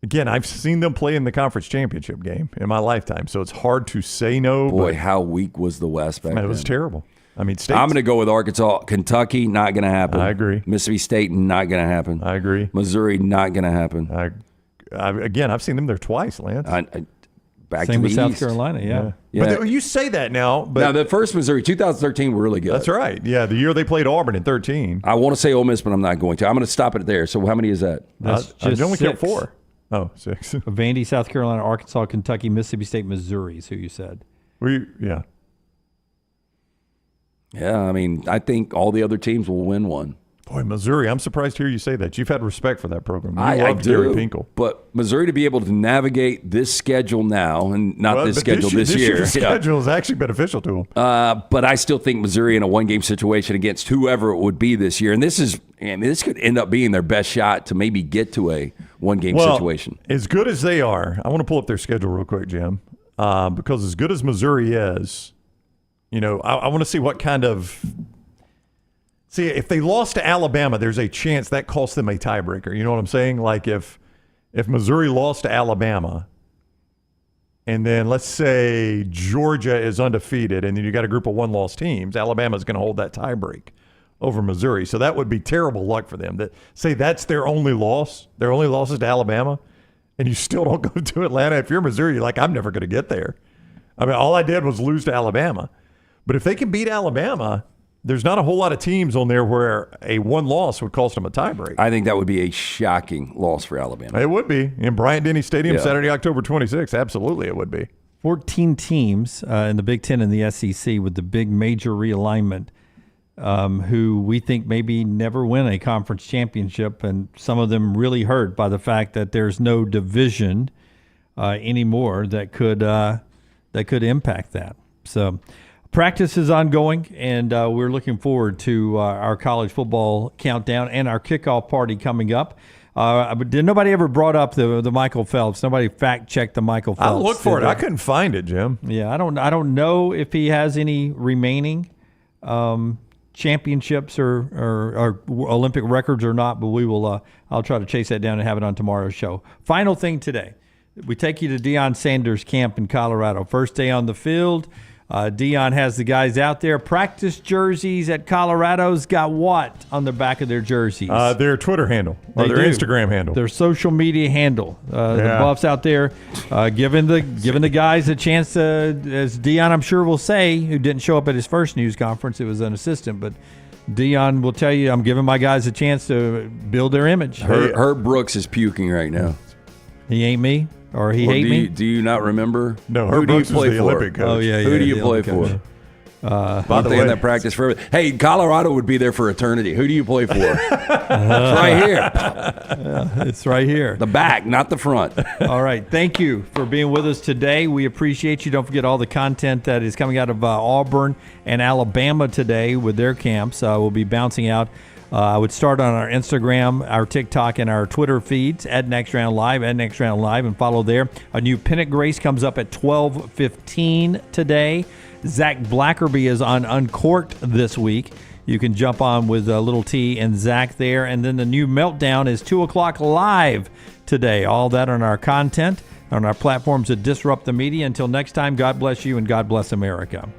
Again, I've seen them play in the conference championship game in my lifetime, so it's hard to say no. Boy, but how weak was the West back then? It was terrible. I mean, I'm going to go with Arkansas. Kentucky, not going to happen. I agree. Mississippi State, not going to happen. I agree. Missouri, not going to happen. Again, I've seen them there twice, Lance. Back Same to with the South East. Carolina, yeah. But you say that now. But now, the first Missouri, 2013, were really good. That's right. Yeah, the year they played Auburn in 13. I want to say Ole Miss, but I'm not going to. I'm going to stop it there. So how many is that? That's I just only count 6. 4. Oh, 6. Vandy, South Carolina, Arkansas, Kentucky, Mississippi State, Missouri is who you said. Yeah. Yeah, I mean, I think all the other teams will win one. Boy, Missouri, I'm surprised to hear you say that. You've had respect for that program. You I love do. Gary Pinkel. But Missouri to be able to navigate this schedule now, and not this schedule this year. This schedule is actually beneficial to them. But I still think Missouri in a one-game situation against whoever it would be this year, and this could end up being their best shot to maybe get to a one-game situation. As good as they are, I want to pull up their schedule real quick, Jim, because as good as Missouri is, you know, I want to see what kind of – see, if they lost to Alabama, there's a chance that costs them a tiebreaker. You know what I'm saying? Like if Missouri lost to Alabama and then let's say Georgia is undefeated, and then you got a group of one-loss teams, Alabama's going to hold that tiebreak over Missouri. So that would be terrible luck for them. Say that's their only loss. Their only loss is to Alabama, and you still don't go to Atlanta. If you're Missouri, you're like, I'm never going to get there. I mean, all I did was lose to Alabama. But if they can beat Alabama, there's not a whole lot of teams on there where a one loss would cost them a tiebreak. I think that would be a shocking loss for Alabama. It would be. In Bryant-Denny Stadium, Saturday, October 26th. Absolutely, it would be. 14 teams in the Big Ten and the SEC with the big major realignment who we think maybe never win a conference championship, and some of them really hurt by the fact that there's no division anymore that could impact that. So practice is ongoing, and we're looking forward to our college football countdown and our kickoff party coming up. Did nobody ever brought up the Michael Phelps? Nobody fact-checked the Michael Phelps. I looked for it. I couldn't find it, Jim. Yeah, I don't know if he has any remaining championships or Olympic records or not, but we will. I'll try to chase that down and have it on tomorrow's show. Final thing today, we take you to Deion Sanders' camp in Colorado. First day on the field. Deion has the guys out there. Practice jerseys at Colorado's got what on the back of their jerseys? Their Twitter handle or their Instagram handle. Their social media handle. The Buffs out there giving the guys a chance to, as Deion I'm sure will say, who didn't show up at his first news conference, it was an assistant, but Deion will tell you, I'm giving my guys a chance to build their image. Herb Brooks is puking right now. He ain't me? Or he hate me? Do you not remember? No, who do you play for? Olympic coach. Oh, yeah. Who do you play for? By the way, in that practice for hey, Colorado would be there for eternity. Who do you play for? It's right here. It's right here. The back, not the front. All right. Thank you for being with us today. We appreciate you. Don't forget all the content that is coming out of Auburn and Alabama today with their camps. We'll be bouncing out. I would start on our Instagram, our TikTok, and our Twitter feeds at Next Round Live, and follow there. A new Pennant Grace comes up at 12:15 today. Zach Blackerby is on Uncorked this week. You can jump on with Little T and Zach there. And then the new Meltdown is 2 o'clock live today. All that on our content, on our platforms that disrupt the media. Until next time, God bless you and God bless America.